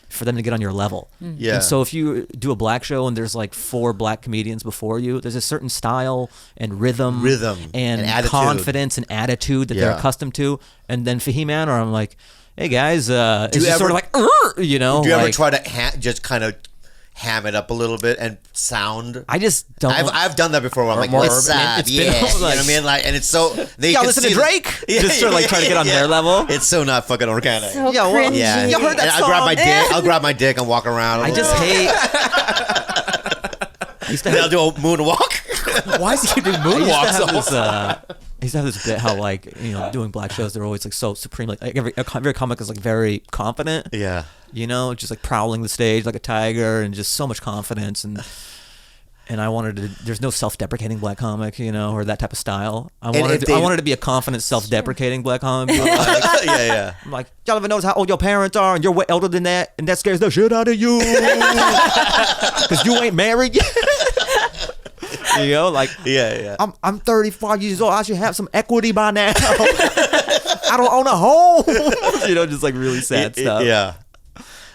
Speaker 4: for them to get on your level.
Speaker 1: Yeah.
Speaker 4: And so if you do a black show and there's like 4 black comedians before you, there's a certain style and rhythm and
Speaker 1: attitude.
Speaker 4: confidence and attitude that they're
Speaker 1: Yeah.
Speaker 4: accustomed to. And then Fahim Anwar, I'm like, hey guys, it's
Speaker 1: you
Speaker 4: just sort
Speaker 1: ever-
Speaker 4: of like, you know.
Speaker 1: Do you ever
Speaker 4: like,
Speaker 1: try to just kind of ham it up a little bit and sound?
Speaker 4: I just don't.
Speaker 1: I've done that before. Where I'm like,
Speaker 4: more
Speaker 1: what's
Speaker 4: urban.
Speaker 1: up?
Speaker 4: It's been
Speaker 1: Yeah, you know what
Speaker 4: like-
Speaker 1: I mean? Like, and it's so they
Speaker 4: Y'all
Speaker 1: can
Speaker 4: listen to
Speaker 1: see
Speaker 4: Drake? Just sort of like trying to get on their level.
Speaker 1: It's so not fucking organic.
Speaker 3: So
Speaker 4: Yeah, well,
Speaker 3: cringy.
Speaker 1: Yeah,
Speaker 4: You heard that
Speaker 1: And I'll grab
Speaker 4: song?
Speaker 1: my dick. I'll grab my dick and walk around.
Speaker 4: I just hate. used to
Speaker 1: Then I'll
Speaker 4: have,
Speaker 1: do a moonwalk.
Speaker 2: Why is he doing
Speaker 4: I
Speaker 2: moonwalks?
Speaker 4: used to have this bit how like doing black shows they're always like so supreme like every comic is like very confident.
Speaker 1: Yeah.
Speaker 4: Just like prowling the stage like a tiger and just so much confidence and I wanted to. There's no self-deprecating black comic, or that type of style. I wanted to be a confident, self-deprecating black comic.
Speaker 1: Yeah.
Speaker 4: I'm like, y'all ever notice how old your parents are, and you're way older than that, and that scares the shit out of you because you ain't married yet.
Speaker 1: Yeah.
Speaker 4: I'm 35 years old. I should have some equity by now. I don't own a home. Just like really sad stuff.
Speaker 1: Yeah.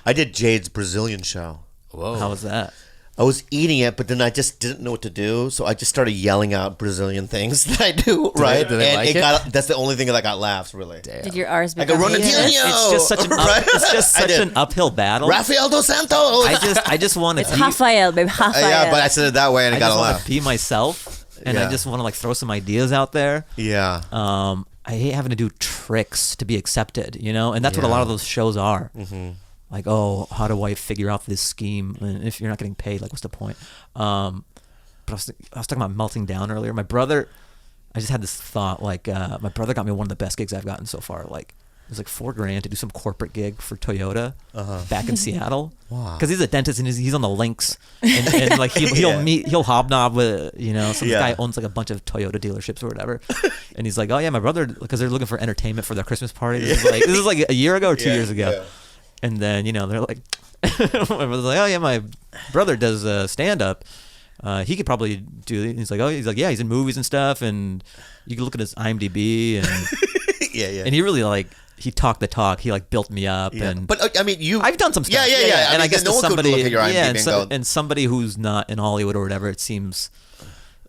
Speaker 1: I did Jade's Brazilian show.
Speaker 2: Whoa.
Speaker 4: How was that?
Speaker 1: I was eating it, but then I just didn't know what to do, so I just started yelling out Brazilian things that I do, right?
Speaker 2: Did they like it?
Speaker 1: That's the only thing that got laughs, really.
Speaker 2: Damn.
Speaker 3: Did your R's
Speaker 1: I go,
Speaker 3: become
Speaker 1: Ronaldinho!
Speaker 4: It's just such an
Speaker 1: Right?
Speaker 4: it's just
Speaker 1: I
Speaker 4: such
Speaker 1: did.
Speaker 4: an uphill battle.
Speaker 1: Rafael dos Santos!
Speaker 4: I just want to
Speaker 3: It's Rafael, baby. Rafael.
Speaker 1: yeah, but I said it that way and I
Speaker 4: I
Speaker 1: got
Speaker 4: just
Speaker 1: a
Speaker 4: want
Speaker 1: laugh.
Speaker 4: to be myself, and I
Speaker 1: Yeah.
Speaker 4: just want to like throw some ideas out there.
Speaker 1: Yeah.
Speaker 4: I hate having to do tricks to be accepted, and that's what a lot of those shows are.
Speaker 1: Mm-hmm.
Speaker 4: Like, oh, how do I figure out this scheme? And if you're not getting paid, like, what's the point? But I was talking about melting down earlier. My brother, I just had this thought, like, my brother got me one of the best gigs I've gotten so far. Like, it was like $4,000 to do some corporate gig for Toyota back in Seattle.
Speaker 1: Wow.
Speaker 4: Because he's a dentist and he's on the links, and like he'll hobnob with some guy owns like a bunch of Toyota dealerships or whatever, and he's like, oh yeah, my brother, because they're looking for entertainment for their Christmas party. This is like a year ago or 2 years ago.
Speaker 1: Yeah.
Speaker 4: And then, they're like, my brother's like, oh yeah, my brother does stand-up. He could probably do it. He's like, yeah, he's in movies and stuff. And you can look at his IMDb. And
Speaker 1: Yeah.
Speaker 4: and he really he talked the talk. He built me up.
Speaker 1: Yeah.
Speaker 4: And
Speaker 1: But I mean,
Speaker 4: I've done some stuff.
Speaker 1: Yeah.
Speaker 4: And I
Speaker 1: mean,
Speaker 4: guess
Speaker 1: no
Speaker 4: to
Speaker 1: one could
Speaker 4: somebody,
Speaker 1: look at your IMDb
Speaker 4: and,
Speaker 1: and go,
Speaker 4: and somebody who's not in Hollywood or whatever, it seems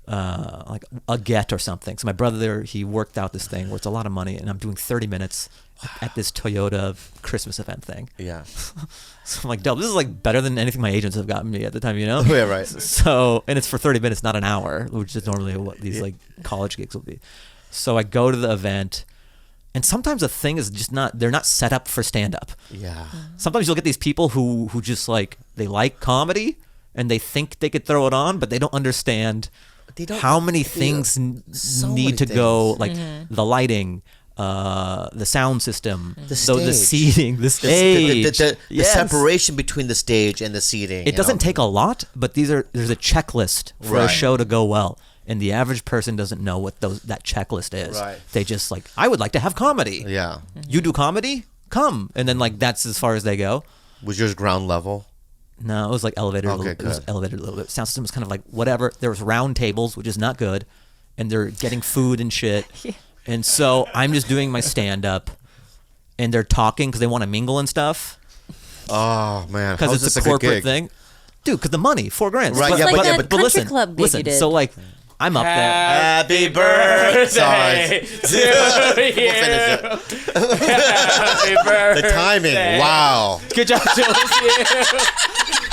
Speaker 4: like a get or something. So my brother, he worked out this thing where it's a lot of money, and I'm doing 30 minutes at this Toyota Christmas event thing.
Speaker 1: yeah.
Speaker 4: So I'm like, dope, this is better than anything my agents have gotten me at the time,
Speaker 1: Yeah, right.
Speaker 4: So, and it's for 30 minutes, not an hour, which is normally what these college gigs will be. So I go to the event, and sometimes the thing is just they're not set up for stand-up.
Speaker 1: Yeah.
Speaker 4: Sometimes you'll get these people who just they like comedy, and they think they could throw it on, but they don't understand how many things need to go, the lighting, the sound system, the seating, the stage,
Speaker 1: the separation between the stage and the seating.
Speaker 4: It doesn't take a lot, but there's a checklist for a show to go well, and the average person doesn't know what that checklist is.
Speaker 1: Right.
Speaker 4: They just I would like to have comedy.
Speaker 1: Yeah.
Speaker 4: You do comedy? Come. And then that's as far as they go.
Speaker 1: Was yours ground level?
Speaker 4: No, it was elevated.
Speaker 1: Okay,
Speaker 4: It was
Speaker 1: good.
Speaker 4: elevated a little bit. Sound system was kind of whatever. There was round tables, which is not good, and they're getting food and shit. And so I'm just doing my stand-up, and they're talking because they want to mingle and stuff.
Speaker 1: Oh man,
Speaker 4: Because it's a corporate thing. Dude, because the money, $4,000.
Speaker 1: Right,
Speaker 3: It's
Speaker 1: yeah,
Speaker 3: like
Speaker 1: but-
Speaker 3: that
Speaker 1: but
Speaker 3: country
Speaker 4: listen,
Speaker 3: club gig you did.
Speaker 4: So I'm up there.
Speaker 1: Happy birthday to you.
Speaker 2: Happy birthday.
Speaker 1: The timing, wow.
Speaker 2: Good job, Jules.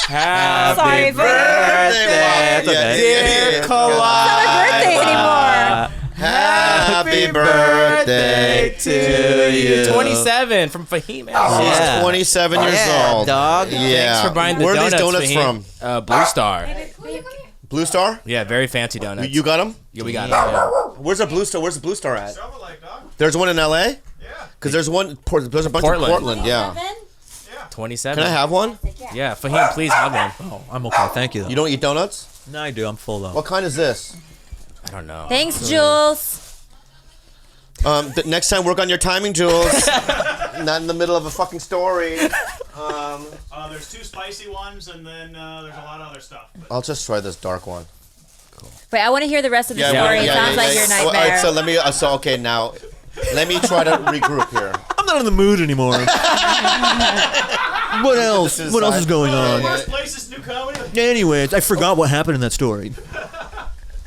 Speaker 2: Happy
Speaker 3: Sorry,
Speaker 1: Birthday,
Speaker 2: dear Khalyla.
Speaker 3: birthday anymore.
Speaker 1: Happy birthday to you.
Speaker 2: 27 from Fahim Anwar.
Speaker 4: Yeah.
Speaker 1: 27 years
Speaker 4: Yeah,
Speaker 1: old.
Speaker 4: dog.
Speaker 1: Yeah.
Speaker 2: Thanks for buying the
Speaker 1: Where are
Speaker 2: donuts,
Speaker 1: these donuts
Speaker 2: Fahim.
Speaker 1: from?
Speaker 2: Blue Star.
Speaker 1: Blue Star?
Speaker 2: Yeah, very fancy donuts.
Speaker 1: You got them?
Speaker 2: Yeah, we got it. Yeah.
Speaker 1: Where's the Blue Star? Where's the Blue Star at?
Speaker 5: Silver Lake, dog.
Speaker 1: There's one in LA?
Speaker 5: Yeah.
Speaker 1: Because there's a bunch
Speaker 2: Portland.
Speaker 1: in Portland, yeah.
Speaker 2: 27.
Speaker 1: Can I have one?
Speaker 2: Yeah, Fahim, please have one.
Speaker 4: Oh, I'm okay. Thank you, though.
Speaker 1: You don't eat donuts?
Speaker 4: No, I do. I'm full, though.
Speaker 1: What kind is this?
Speaker 2: I don't know.
Speaker 3: Thanks, Jules.
Speaker 1: Next time, work on your timing, Jules. Not in the middle of a fucking story.
Speaker 5: There's 2 spicy ones, and then there's a lot of other stuff. But
Speaker 1: I'll just try this dark one.
Speaker 3: Wait, I want to hear the rest of the story. It sounds like your
Speaker 1: All
Speaker 3: nightmare.
Speaker 1: right, so let me. Okay, now let me try to regroup here.
Speaker 4: I'm not in the mood anymore. What else? What else is going on?
Speaker 5: worst places to do comedy.
Speaker 4: Anyways, I forgot what happened in that story.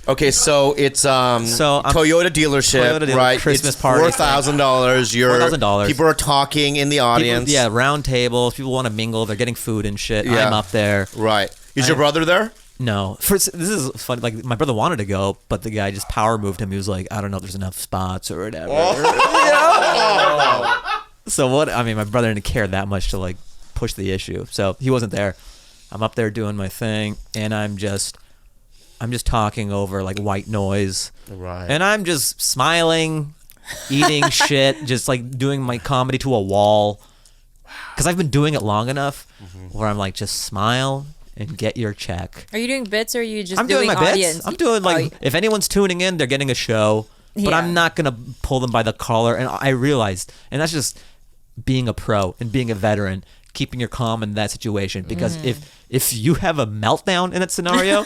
Speaker 1: Okay, so it's Toyota dealership,
Speaker 4: Toyota dealer-
Speaker 1: right?
Speaker 4: Christmas
Speaker 1: it's
Speaker 4: party.
Speaker 1: $4,000.
Speaker 4: $4,000.
Speaker 1: People are talking in the audience.
Speaker 4: People, round tables. People want to mingle. They're getting food and shit.
Speaker 1: Yeah.
Speaker 4: I'm up there.
Speaker 1: Right. Is your brother there?
Speaker 4: No. This is funny. My brother wanted to go, but the guy just power moved him. He was like, I don't know if there's enough spots or whatever. So what? I mean, my brother didn't care that much to push the issue. So he wasn't there. I'm up there doing my thing, and I'm just I'm just talking over like white noise.
Speaker 1: Right.
Speaker 4: And I'm just smiling, eating shit, just like doing my comedy to a wall. Because I've been doing it long enough where I'm like, just smile and get your check.
Speaker 3: Are you doing bits or are you just
Speaker 4: I'm doing my
Speaker 3: audience?
Speaker 4: bits. I'm doing like, if anyone's tuning in, they're getting a show. But
Speaker 3: Yeah.
Speaker 4: I'm not going to pull them by the collar. And I realized, and that's just being a pro and being a veteran, keeping your calm in that situation. Because if you have a meltdown in that scenario,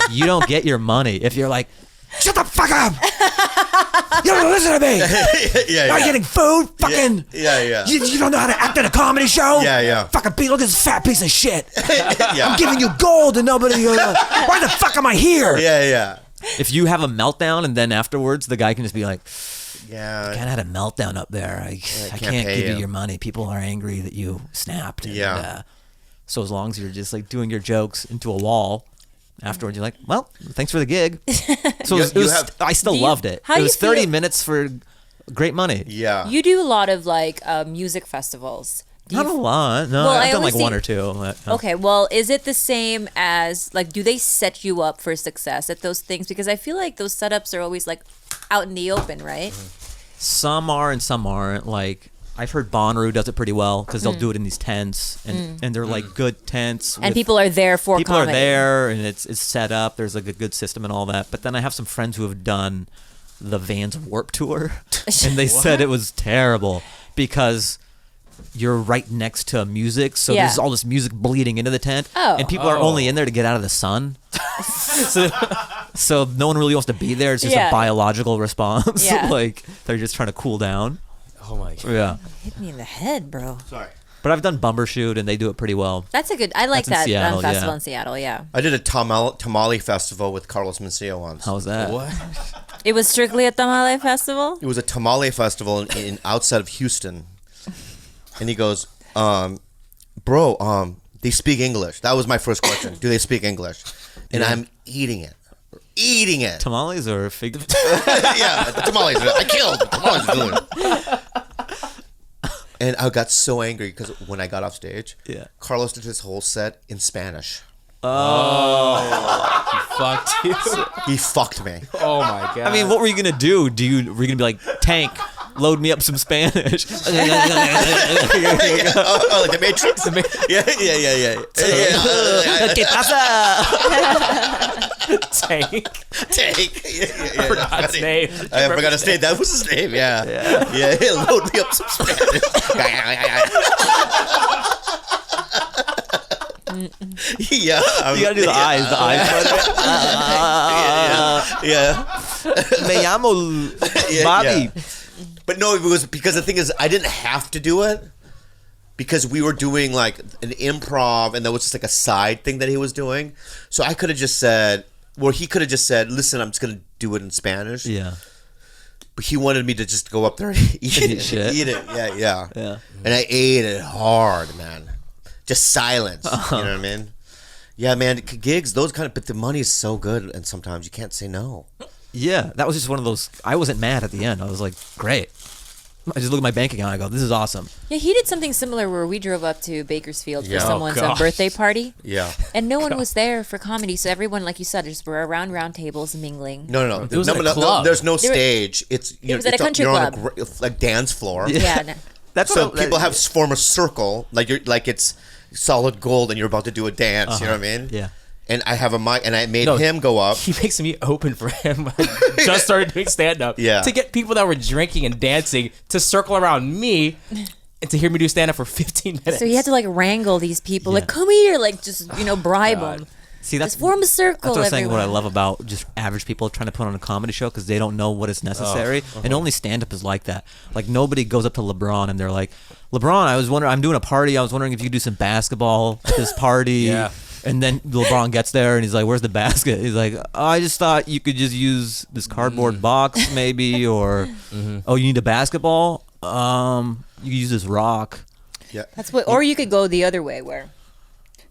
Speaker 4: you don't get your money. If you're like, shut the fuck up! You don't listen to me!
Speaker 1: yeah.
Speaker 4: Not getting food? Fucking...
Speaker 1: Yeah.
Speaker 4: You don't know how to act in a comedy show?
Speaker 1: Yeah.
Speaker 4: Fucking look at this fat piece of shit.
Speaker 1: Yeah.
Speaker 4: I'm giving you gold and nobody... why the fuck am I here?
Speaker 1: Yeah.
Speaker 4: If you have a meltdown and then afterwards the guy can just be like,
Speaker 1: Yeah.
Speaker 4: I kind of had a meltdown up there. I
Speaker 1: can't
Speaker 4: can't
Speaker 1: pay
Speaker 4: give you
Speaker 1: you.
Speaker 4: your money. People are angry that you snapped. And,
Speaker 1: Yeah.
Speaker 4: so as long as you're just like doing your jokes into a wall, afterwards you're like, well, thanks for the gig. So I still loved it.
Speaker 3: how
Speaker 4: It
Speaker 3: do
Speaker 4: was
Speaker 3: you
Speaker 4: 30
Speaker 3: feel-
Speaker 4: minutes for great money.
Speaker 1: Yeah.
Speaker 3: You do a lot of like music festivals. Do
Speaker 4: Not
Speaker 3: you
Speaker 4: a lot. No,
Speaker 3: Well, I
Speaker 4: I've done
Speaker 3: always
Speaker 4: like one
Speaker 3: see-
Speaker 4: or two. But,
Speaker 3: Okay, well, is it the same as like do they set you up for success at those things? Because I feel like those setups are always like out in the open, right?
Speaker 4: Some are and some aren't. Like I've heard Bonnaroo does it pretty well because they'll do it in these tents and they're like good tents.
Speaker 3: And
Speaker 4: with-
Speaker 3: people are there for
Speaker 4: people
Speaker 3: comedy.
Speaker 4: are there and it's set up. There's like a good system and all that. But then I have some friends who have done the Vans Warp Tour, and they said it was terrible because you're right next to music, so
Speaker 3: Yeah.
Speaker 4: there's all this music bleeding into the tent,
Speaker 3: Oh.
Speaker 4: and people are only in there to get out of the sun. so no one really wants to be there. It's just
Speaker 3: Yeah.
Speaker 4: a biological response.
Speaker 3: Yeah.
Speaker 4: Like they're just trying to cool down.
Speaker 2: Oh my god.
Speaker 4: Yeah.
Speaker 3: Hit me in the head, bro.
Speaker 1: Sorry.
Speaker 4: But I've done Bumbershoot, and they do it pretty well.
Speaker 3: That's a good. I like
Speaker 4: That's in
Speaker 3: that
Speaker 4: Seattle,
Speaker 3: festival
Speaker 4: yeah.
Speaker 3: in Seattle. Yeah,
Speaker 1: I did a tamale festival with Carlos Mencia once.
Speaker 4: How was that?
Speaker 2: What?
Speaker 3: it was strictly a tamale festival.
Speaker 1: It was a tamale festival in outside of Houston. And he goes, bro, they speak English. That was my first question. Do they speak English? And I'm eating it. Eating it.
Speaker 4: Tamales or fig?
Speaker 1: Yeah, the tamales. I killed. The tamales are doing. And I got so angry because when I got off stage,
Speaker 4: Yeah.
Speaker 1: Carlos did his whole set in Spanish.
Speaker 2: Fucked you.
Speaker 1: He fucked me.
Speaker 2: Oh my god.
Speaker 4: I mean, what were you gonna do? Were you gonna be like, Tank, load me up some Spanish?
Speaker 1: Oh, like the Matrix? Yeah.
Speaker 4: ¿Qué pasa?
Speaker 2: Tank.
Speaker 1: Take.
Speaker 2: I forgot his name.
Speaker 1: I forgot his name. That was his name. Yeah. Load me up some Spanish. Yeah.
Speaker 4: You gotta do the eyes. The eyes.
Speaker 1: Yeah.
Speaker 4: Me llamo Bobby.
Speaker 1: Yeah. But no, it was because the thing is, I didn't have to do it because we were doing like an improv, and that was just like a side thing that he was doing. So I could have just said, well, he could have just said, "Listen, I'm just gonna do it in Spanish."
Speaker 4: Yeah.
Speaker 1: But he wanted me to just go up there and eat it.
Speaker 4: shit.
Speaker 1: Eat it. Yeah.
Speaker 4: Yeah.
Speaker 1: And I ate it hard, man. Just silence. You know what I mean? Yeah, man. Gigs, those kind of, but the money is so good, and sometimes you can't say no.
Speaker 4: Yeah, that was just one of those. I wasn't mad at the end. I was like, great. I just look at my bank account. I go, this is awesome.
Speaker 3: Yeah, he did something similar where we drove up to Bakersfield
Speaker 1: Yeah.
Speaker 3: for
Speaker 1: Oh,
Speaker 3: someone's
Speaker 2: gosh.
Speaker 3: birthday party,
Speaker 1: Yeah.
Speaker 3: and no one was there for comedy. So everyone, like you said, just were around round tables mingling.
Speaker 1: No.
Speaker 2: It was at a club.
Speaker 1: There's no
Speaker 3: They were-
Speaker 1: stage. It's
Speaker 3: It was at a
Speaker 1: it's
Speaker 3: country
Speaker 1: you're
Speaker 3: club.
Speaker 1: on a like dance floor.
Speaker 3: Yeah. No.
Speaker 4: That's
Speaker 1: So
Speaker 4: what I-
Speaker 1: people form a circle, like you're like it's solid gold, and you're about to do a dance. You know what I mean?
Speaker 4: Yeah.
Speaker 1: And I have a mic, and I made
Speaker 2: No.
Speaker 1: him go up.
Speaker 2: He makes me open for him. I just started doing stand up.
Speaker 1: Yeah.
Speaker 2: To get people that were drinking and dancing to circle around me and to hear me do stand up for 15 minutes.
Speaker 3: So he had to like wrangle these people, like come here, like just bribe
Speaker 2: God.
Speaker 3: them.
Speaker 4: See, that's
Speaker 3: Just form a circle.
Speaker 4: That's what I'm saying. What I
Speaker 3: everyone.
Speaker 4: love about just average people trying to put on a comedy show because they don't know what is necessary, and only stand up is like that. Like nobody goes up to LeBron and they're like, LeBron, I'm doing a party. I was wondering if you could do some basketball at this party.
Speaker 2: Yeah.
Speaker 4: And then LeBron gets there and he's like, "Where's the basket?" He's like, "Oh, I just thought you could just use this cardboard box, maybe, or oh, you need a basketball. You could use this rock."
Speaker 1: Yeah.
Speaker 3: That's what, or you could go the other way, where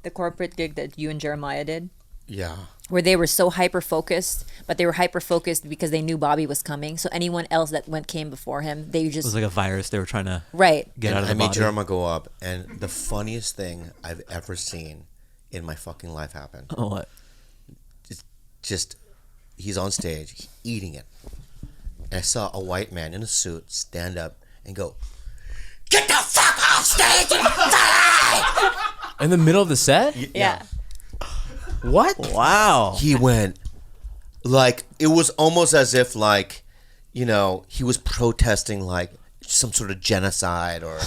Speaker 3: the corporate gig that you and Jeremiah did,
Speaker 1: Yeah.
Speaker 3: where they were so hyper focused, but they were hyper focused because they knew Bobby was coming. So anyone else that came before him, they
Speaker 4: It
Speaker 3: just
Speaker 4: was like a virus they were trying to
Speaker 3: right.
Speaker 4: get out of
Speaker 1: I
Speaker 4: the
Speaker 1: made
Speaker 4: body.
Speaker 1: Jeremiah go up, and the funniest thing I've ever seen in my fucking life happened.
Speaker 4: Oh, what?
Speaker 1: he's on stage eating it. And I saw a white man in a suit stand up and go, "Get the fuck off stage and die!"
Speaker 2: In the middle of the set?
Speaker 3: Yeah.
Speaker 2: What?
Speaker 4: Wow.
Speaker 1: He went like, it was almost as if like, he was protesting like some sort of genocide or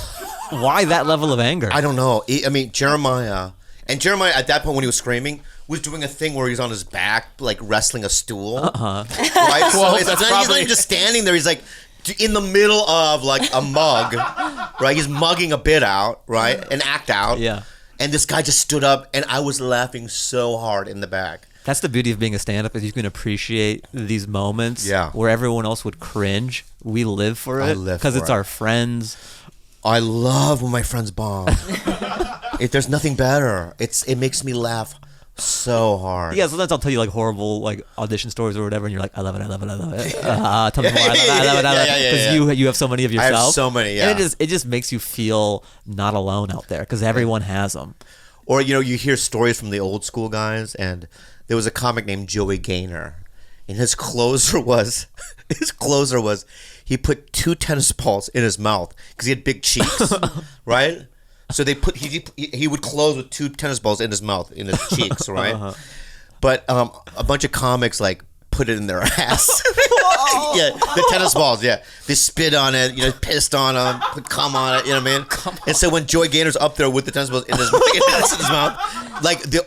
Speaker 4: Why that level of anger?
Speaker 1: I don't know. I mean, Jeremiah at that point when he was screaming was doing a thing where he's on his back like wrestling a stool. Right? So he's not even just standing there. He's like in the middle of like a mug, right? He's mugging a bit out, right? An act out.
Speaker 4: Yeah.
Speaker 1: And this guy just stood up, and I was laughing so hard in the back.
Speaker 4: That's the beauty of being a stand-up is you can appreciate these moments
Speaker 1: Yeah.
Speaker 4: where everyone else would cringe. We live for
Speaker 1: I
Speaker 4: it
Speaker 1: live
Speaker 4: because
Speaker 1: for
Speaker 4: it's
Speaker 1: it.
Speaker 4: our friends.
Speaker 1: I love when my friends bomb. There's nothing better. It makes me laugh so hard.
Speaker 4: Yeah, sometimes I'll tell you like horrible like audition stories or whatever, and you're like, I love it. Tell me more. I love it. Because you have so many of yourself.
Speaker 1: I have so many. Yeah.
Speaker 4: And it just makes you feel not alone out there because everyone has them.
Speaker 1: Or you hear stories from the old school guys, and there was a comic named Joey Gaynor, and his closer was he put 2 tennis balls in his mouth because he had big cheeks, right? So he would close with 2 tennis balls in his mouth, in his cheeks, right? But a bunch of comics like put it in their ass. Yeah, the tennis balls. Yeah, they spit on it. Pissed on them, put cum on it. You know what I mean? And so when Joey Gaynor's up there with the tennis balls in his mouth, like the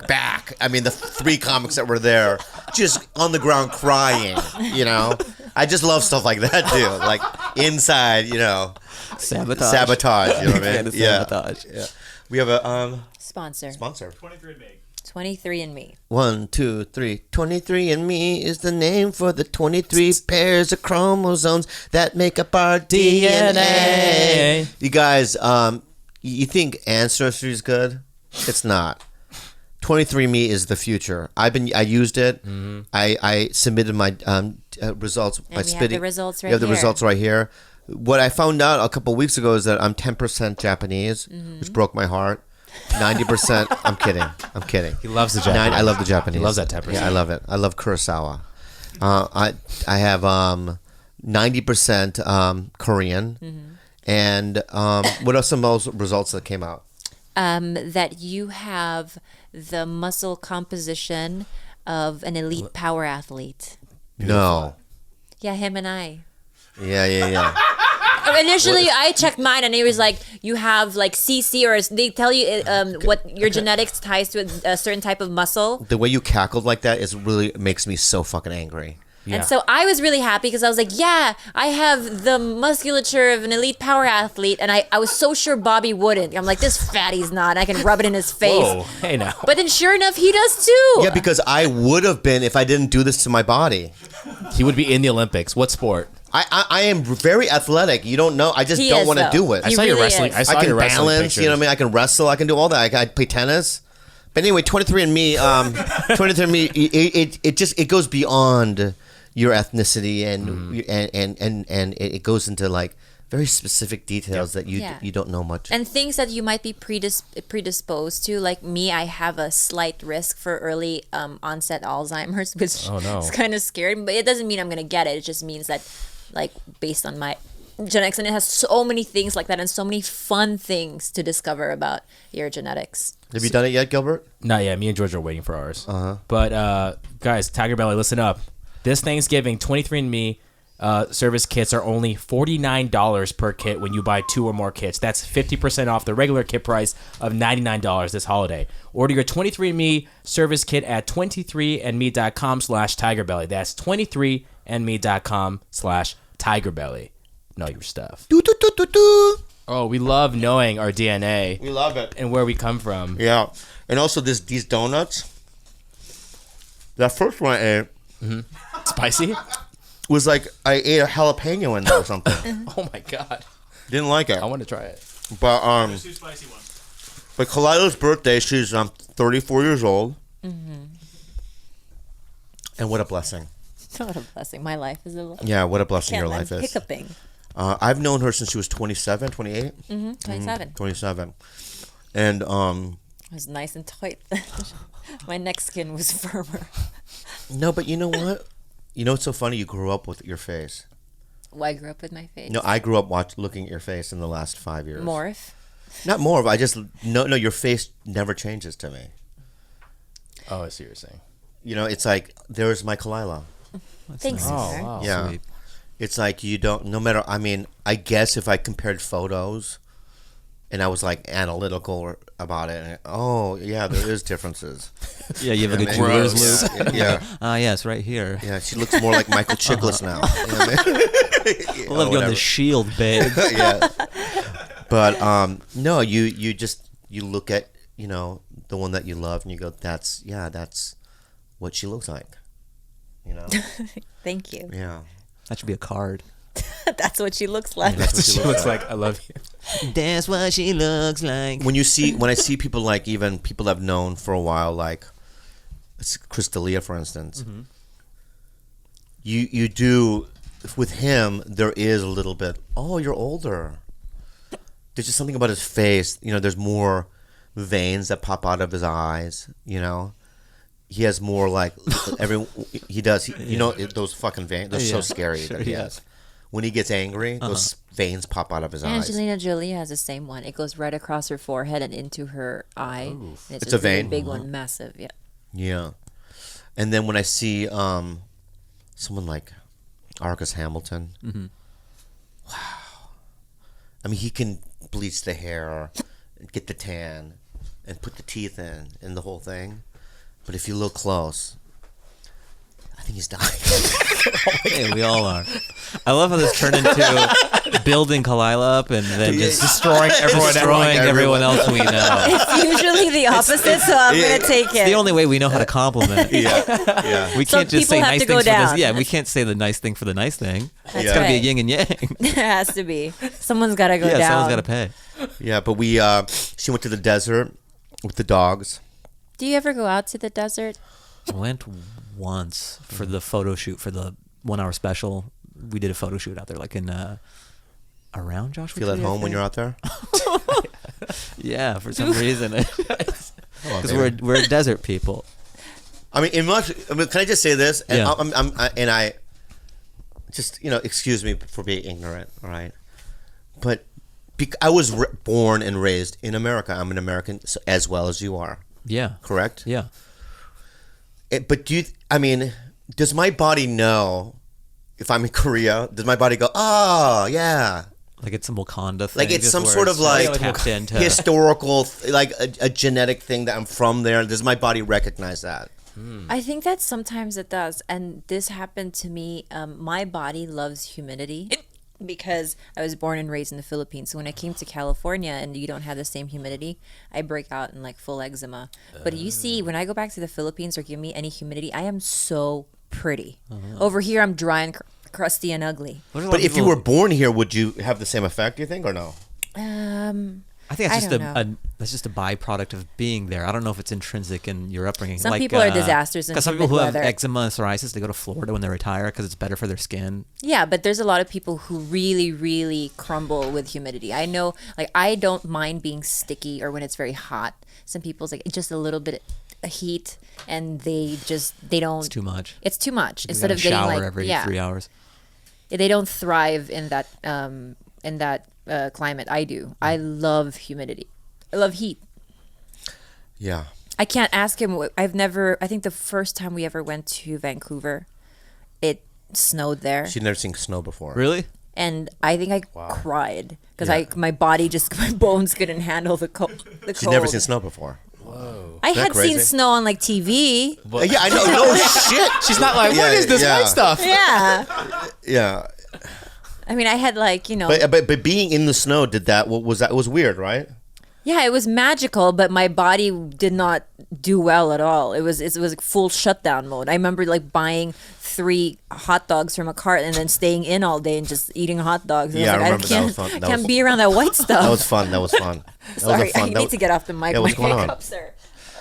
Speaker 1: back. I mean, the 3 comics that were there just on the ground crying. I just love stuff like that too. Like inside, sabotage. You know what I mean?
Speaker 4: Sabotage.
Speaker 1: Yeah. We have a
Speaker 3: Sponsor.
Speaker 5: 23andMe.
Speaker 3: 23andMe.
Speaker 1: 1, 2, 3. 23andMe is the name for the 23 pairs of chromosomes that make up our DNA. You guys, you think ancestry is good? It's not. 23andMe is the future. I used it. Mm-hmm. I submitted my results by spitting.
Speaker 3: Have the results right
Speaker 1: You have the
Speaker 3: here.
Speaker 1: results right here. What I found out a couple weeks ago is that I'm 10% Japanese, which broke my heart. 90%. I'm kidding.
Speaker 2: He loves the Japanese.
Speaker 1: I love the Japanese.
Speaker 2: He loves that 10%.
Speaker 1: Yeah, I love it. I love Kurosawa. I have 90% Korean. And what are some of those results that came out?
Speaker 3: That you have the muscle composition of an elite power athlete.
Speaker 1: No.
Speaker 3: Yeah, him and I.
Speaker 1: Yeah.
Speaker 3: Initially, I checked mine, and it was like you have like CC, or they tell you what your genetics ties to a certain type of muscle.
Speaker 1: The way you cackled like that really makes me so fucking angry.
Speaker 2: Yeah.
Speaker 3: And so I was really happy because I was like, yeah, I have the musculature of an elite power athlete, and I was so sure Bobby wouldn't. I'm like, this fatty's not. I can rub it in his face.
Speaker 2: Whoa, hey now.
Speaker 3: But then sure enough, he does too.
Speaker 1: Yeah, because I would have been if I didn't do this to my body.
Speaker 2: He would be in the Olympics. What sport?
Speaker 1: I am very athletic. You don't know. I just
Speaker 3: He
Speaker 1: don't
Speaker 3: is,
Speaker 1: want to
Speaker 3: though.
Speaker 1: do it.
Speaker 2: I
Speaker 3: He
Speaker 2: saw your
Speaker 3: really
Speaker 2: wrestling.
Speaker 3: is.
Speaker 2: I saw
Speaker 1: I can
Speaker 2: your wrestling
Speaker 1: balance,
Speaker 2: pictures.
Speaker 1: you know what I mean? I can wrestle, I can do all that. I play tennis. But anyway, 23andMe, 23andMe, it goes beyond your ethnicity and it goes into like very specific details that you don't know much.
Speaker 3: And things that you might be predisposed to, like me, I have a slight risk for early onset Alzheimer's, which is kind of scary. But it doesn't mean I'm gonna get it. It just means that, like, based on my genetics, and it has so many things like that, and so many fun things to discover about your genetics.
Speaker 1: Have you done it yet, Gilbert?
Speaker 2: Not yet. Me and George are waiting for ours. But guys, TigerBelly, listen up. This Thanksgiving, 23andMe service kits are only $49 per kit when you buy 2 or more kits. That's 50% off the regular kit price of $99 this holiday. Order your 23andMe service kit at 23andme.com/TigerBelly. That's 23andme.com/TigerBelly. Know your stuff. Oh, we love knowing our DNA.
Speaker 1: We love it.
Speaker 2: And where we come from.
Speaker 1: Yeah. And also these donuts. That first one I ate
Speaker 2: Spicy?
Speaker 1: was like I ate a jalapeno in there or something.
Speaker 2: Oh my god.
Speaker 1: Didn't like it.
Speaker 2: I want to try it.
Speaker 1: But
Speaker 5: There's 2 spicy ones.
Speaker 1: but Khalyla's birthday, she's 34 years old. And what a blessing.
Speaker 3: What a blessing. My life is a blessing.
Speaker 1: Yeah, what a blessing
Speaker 3: Can't
Speaker 1: your
Speaker 3: let
Speaker 1: life is.
Speaker 3: hiccuping.
Speaker 1: I've known her since she was 27, 28?
Speaker 3: 27.
Speaker 1: 27. And
Speaker 3: It was nice and tight. My neck skin was firmer.
Speaker 1: No, but you know what? You know what's so funny? You grew up with your face.
Speaker 3: Well, I grew up with my face.
Speaker 1: No, I grew up looking at your face in the last 5 years.
Speaker 3: Morph.
Speaker 1: Not more. I just no. Your face never changes to me.
Speaker 2: Oh, I see what you're saying.
Speaker 1: You know, it's like there's my Khalyla.
Speaker 3: Thanks, sir.
Speaker 2: Oh, wow.
Speaker 1: Yeah,
Speaker 4: Sweet.
Speaker 1: it's like you don't. No matter. I mean, I guess if I compared photos, and I was like analytical about it, and, oh yeah, there is differences.
Speaker 4: Yeah, you have like a
Speaker 1: I mean,
Speaker 4: jeweler's loop.
Speaker 1: Yeah.
Speaker 4: Yes, right here.
Speaker 1: Yeah, she looks more like Michael Chiklis now. You know what I mean?
Speaker 4: I love you on the shield, babe.
Speaker 1: Yeah. But no, you just look at, you know, the one that you love and you go, that's what she looks like. You know?
Speaker 3: Thank you.
Speaker 1: Yeah.
Speaker 4: That should be a card.
Speaker 3: That's what she looks like.
Speaker 1: That's what
Speaker 2: She looks like I love you.
Speaker 4: That's what she looks like.
Speaker 1: When I see people, like even people I've known for a while, like Chris D'Elia, for instance, you do, with him, there is a little bit, oh, you're older. There's just something about his face, you know, there's more veins that pop out of his eyes, you know. He has more like you know, those fucking veins, they're so scary that he has. When he gets angry, those veins pop out of his eyes.
Speaker 3: Angelina Jolie has the same one. It goes right across her forehead and into her eye. And
Speaker 1: It's a vein?
Speaker 3: big one, massive. Yeah.
Speaker 1: Yeah. And then when I see someone like Arcus Hamilton, wow. I mean, he can bleach the hair, get the tan, and put the teeth in, and the whole thing. But if you look close, I think he's dying.
Speaker 4: Hey, we all are. I love how this turned into building Khalyla up and then just destroying everyone else we know.
Speaker 3: It's usually the opposite, so I'm going to take it.
Speaker 4: It's the only way we know how to compliment.
Speaker 1: Yeah.
Speaker 4: We
Speaker 3: So
Speaker 4: can't just say
Speaker 3: people have
Speaker 4: nice
Speaker 3: to go
Speaker 4: things for
Speaker 3: down.
Speaker 4: this. Yeah, we can't say the nice thing for the nice thing.
Speaker 3: That's
Speaker 1: Yeah.
Speaker 4: It's gotta be a
Speaker 3: right.
Speaker 4: yin and yang.
Speaker 3: It has to be. Someone's got to go
Speaker 4: Yeah,
Speaker 3: down.
Speaker 4: someone's gotta pay.
Speaker 1: Yeah, but she went to the desert with the dogs.
Speaker 3: Do you ever go out to the desert?
Speaker 4: I went once for the photo shoot for the 1 hour special. We did a photo shoot out there, like in around Joshua.
Speaker 1: Feel at
Speaker 4: Tree, I
Speaker 1: home when
Speaker 4: think.
Speaker 1: you're out there?
Speaker 4: Yeah, for some reason,
Speaker 1: Oh,
Speaker 4: because
Speaker 1: baby.
Speaker 4: we're desert people.
Speaker 1: I mean, can I just say this? And
Speaker 4: Yeah.
Speaker 1: I just, you know, excuse me for being ignorant, all right? But I was born and raised in America. I'm an American as well as you are.
Speaker 4: Yeah.
Speaker 1: Correct?
Speaker 4: Yeah.
Speaker 1: But does my body know if I'm in Korea? Does my body go, oh, yeah?
Speaker 4: Like it's some Wakanda thing.
Speaker 1: Like it's
Speaker 4: just
Speaker 1: some
Speaker 4: where
Speaker 1: sort of like
Speaker 4: hooked into
Speaker 1: historical, like a genetic thing that I'm from there. Does my body recognize that?
Speaker 3: I think that sometimes it does. And this happened to me. My body loves humidity because I was born and raised in the Philippines. So when I came to California and you don't have the same humidity, I break out in like full eczema. But you see, when I go back to the Philippines or give me any humidity, I am so pretty. Over here, I'm dry and crusty and ugly.
Speaker 1: But if you were born here, would you have the same effect, do you think, or no?
Speaker 4: I think
Speaker 3: I
Speaker 4: that's
Speaker 3: don't
Speaker 4: that's just a byproduct of being there. I don't know if it's intrinsic in your upbringing.
Speaker 3: Some
Speaker 4: like,
Speaker 3: people are disasters in
Speaker 4: Because some people
Speaker 3: humid
Speaker 4: who have
Speaker 3: weather.
Speaker 4: eczema and psoriasis, they go to Florida when they retire because it's better for their skin.
Speaker 3: Yeah, but there's a lot of people who really, really crumble with humidity. I know, like, I don't mind being sticky or when it's very hot. Some people's like just a little bit of heat, and they don't.
Speaker 4: It's too much.
Speaker 3: It's too much.
Speaker 4: You
Speaker 3: Instead
Speaker 4: gotta
Speaker 3: of getting
Speaker 4: shower
Speaker 3: like
Speaker 4: every 3 hours.
Speaker 3: they don't thrive in that climate. I do. I love humidity. I love heat.
Speaker 1: Yeah.
Speaker 3: I can't ask him. I think the first time we ever went to Vancouver, it snowed there.
Speaker 1: She'd never seen snow before.
Speaker 4: Really?
Speaker 3: And I think I cried because my bones couldn't handle the cold.
Speaker 1: She'd never seen snow before.
Speaker 3: I
Speaker 1: that
Speaker 3: had seen
Speaker 1: crazy?
Speaker 3: snow on like TV.
Speaker 1: Yeah, I know. No shit.
Speaker 2: She's not like, what is this white stuff?
Speaker 3: Yeah.
Speaker 1: Yeah.
Speaker 3: I mean, I had like,
Speaker 1: But being in the snow, what was that? It was weird, right?
Speaker 3: yeah, it was magical, but my body did not do well at all. It was like full shutdown mode. I remember like buying 3 hot dogs from a cart and then staying in all day and just eating hot dogs. And
Speaker 1: Yeah, I
Speaker 3: I
Speaker 1: remember
Speaker 3: was
Speaker 1: that
Speaker 3: like,
Speaker 1: was fun.
Speaker 3: I
Speaker 1: That
Speaker 3: can't
Speaker 1: was-
Speaker 3: be around that white stuff.
Speaker 1: That was fun. That was fun. That
Speaker 3: Sorry,
Speaker 1: was a fun.
Speaker 3: I need to get off the mic.
Speaker 1: Yeah, what's
Speaker 3: My
Speaker 1: going on?
Speaker 3: hiccups are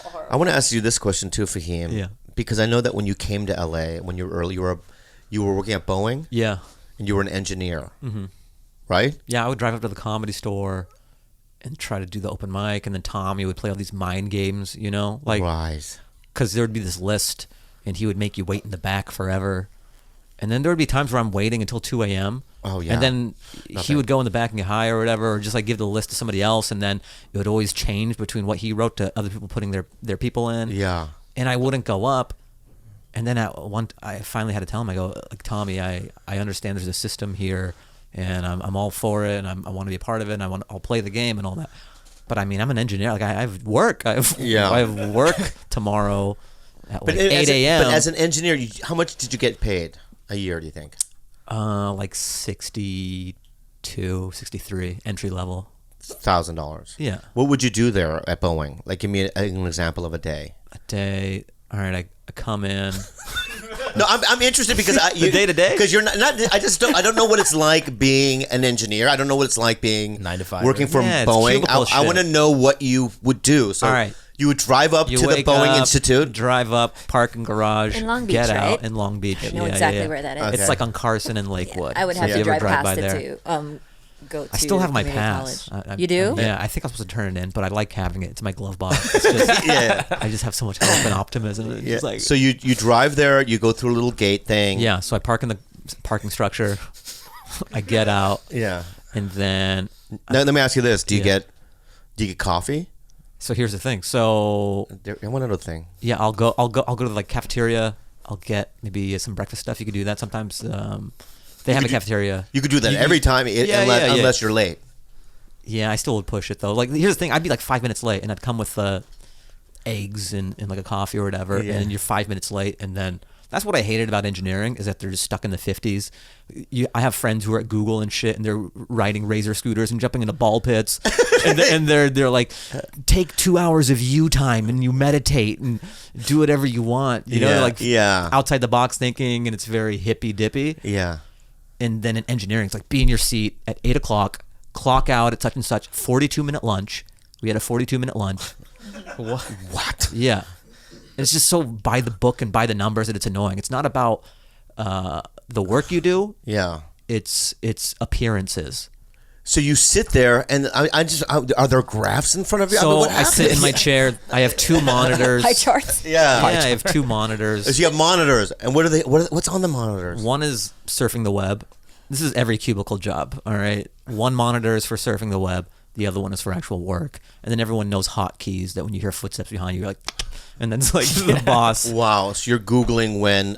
Speaker 3: horrible.
Speaker 1: I want to ask you this question too, Fahim.
Speaker 4: Yeah.
Speaker 1: Because I know that when you came to LA, when you were early, you were working at Boeing
Speaker 4: Yeah.
Speaker 1: and you were an engineer, right?
Speaker 4: Yeah, I would drive up to the Comedy Store and try to do the open mic, and then Tommy would play all these mind games, like
Speaker 1: Right.
Speaker 4: because there would be this list, and he would make you wait in the back forever. And then there would be times where I'm waiting until 2 a.m.
Speaker 1: Oh, yeah.
Speaker 4: And then he would go in the back and get high or whatever, or just like give the list to somebody else, and then it would always change between what he wrote to other people putting their people in.
Speaker 1: Yeah.
Speaker 4: And I wouldn't go up. And then I finally had to tell him, I go, like, Tommy, I understand there's a system here, and I'm all for it, and I want to be a part of it, and I'll play the game and all that. But I mean, I'm an engineer. Like I have work. I have work tomorrow at like 8 a.m.
Speaker 1: But as an engineer, how much did you get paid a year, do you think?
Speaker 4: Like 62, 63 entry level.
Speaker 1: $1,000.
Speaker 4: Yeah.
Speaker 1: What would you do there at Boeing? Like, give me an example of a day.
Speaker 4: A day. All right, I come in.
Speaker 1: No, I'm interested because
Speaker 4: the day to day.
Speaker 1: Because you're not. I don't know what it's like being an engineer. I don't know what it's like being
Speaker 2: 9 to 5,
Speaker 1: working for Boeing. I want to know what you would do. So,
Speaker 4: all right.
Speaker 1: You would drive up to the Boeing Institute.
Speaker 4: Drive up, park in garage,
Speaker 3: in Long Beach,
Speaker 4: get out
Speaker 3: right?
Speaker 4: in Long Beach.
Speaker 3: I know exactly where that is.
Speaker 1: Okay.
Speaker 4: It's like on Carson and Lakewood.
Speaker 3: I would have
Speaker 4: So
Speaker 3: to
Speaker 4: if you ever
Speaker 3: drive past
Speaker 4: by
Speaker 3: it
Speaker 4: there.
Speaker 3: to go to
Speaker 4: I still have my
Speaker 3: community
Speaker 4: pass.
Speaker 3: college. You do?
Speaker 4: Yeah, I think I'm supposed to turn it in, but I like having it. It's my glove box. It's just,
Speaker 1: Yeah.
Speaker 4: I just have so much hope and optimism. It's just like,
Speaker 1: So you drive there. You go through a little gate thing.
Speaker 4: yeah, so I park in the parking structure. I get out,
Speaker 1: Yeah.
Speaker 4: and then
Speaker 1: Now, let me ask you this: Do you
Speaker 4: Yeah.
Speaker 1: get coffee?
Speaker 4: so here's the thing. So
Speaker 1: One other thing.
Speaker 4: yeah, I'll go to the like cafeteria. I'll get maybe some breakfast stuff. You could do that sometimes. They have a cafeteria.
Speaker 1: You could do that every time, unless you're late.
Speaker 4: Yeah, I still would push it though. Like, here's the thing: I'd be like 5 minutes late, and I'd come with eggs and like a coffee or whatever,
Speaker 1: Yeah.
Speaker 4: and you're 5 minutes late, and then that's what I hated about engineering is that they're just stuck in the 50s. I have friends who are at Google and shit, and they're riding razor scooters and jumping into ball pits, and they're like, take 2 hours of you time, and you meditate and do whatever you want, you know,
Speaker 1: Yeah,
Speaker 4: like
Speaker 1: yeah.
Speaker 4: outside the box thinking, and it's very hippy dippy.
Speaker 1: Yeah.
Speaker 4: And then in engineering, it's like be in your seat at 8 o'clock, clock out at such and such, 42-minute lunch. We had a 42-minute lunch.
Speaker 1: What?
Speaker 4: Yeah. And it's just so by the book and by the numbers that it's annoying. It's not about the work you do.
Speaker 1: Yeah.
Speaker 4: It's appearances.
Speaker 1: So you sit there, and are there graphs in front of you?
Speaker 4: So
Speaker 1: what
Speaker 4: I sit in my chair. I have 2 monitors.
Speaker 3: Pie charts.
Speaker 1: Yeah.
Speaker 4: Yeah, I have 2 monitors.
Speaker 1: So you have monitors, and what are they? What's on the monitors?
Speaker 4: One is surfing the web. This is every cubicle job, all right? One monitor is for surfing the web. The other one is for actual work. And then everyone knows hotkeys that when you hear footsteps behind you, you're like, and then it's like the boss.
Speaker 1: Wow. So you're Googling when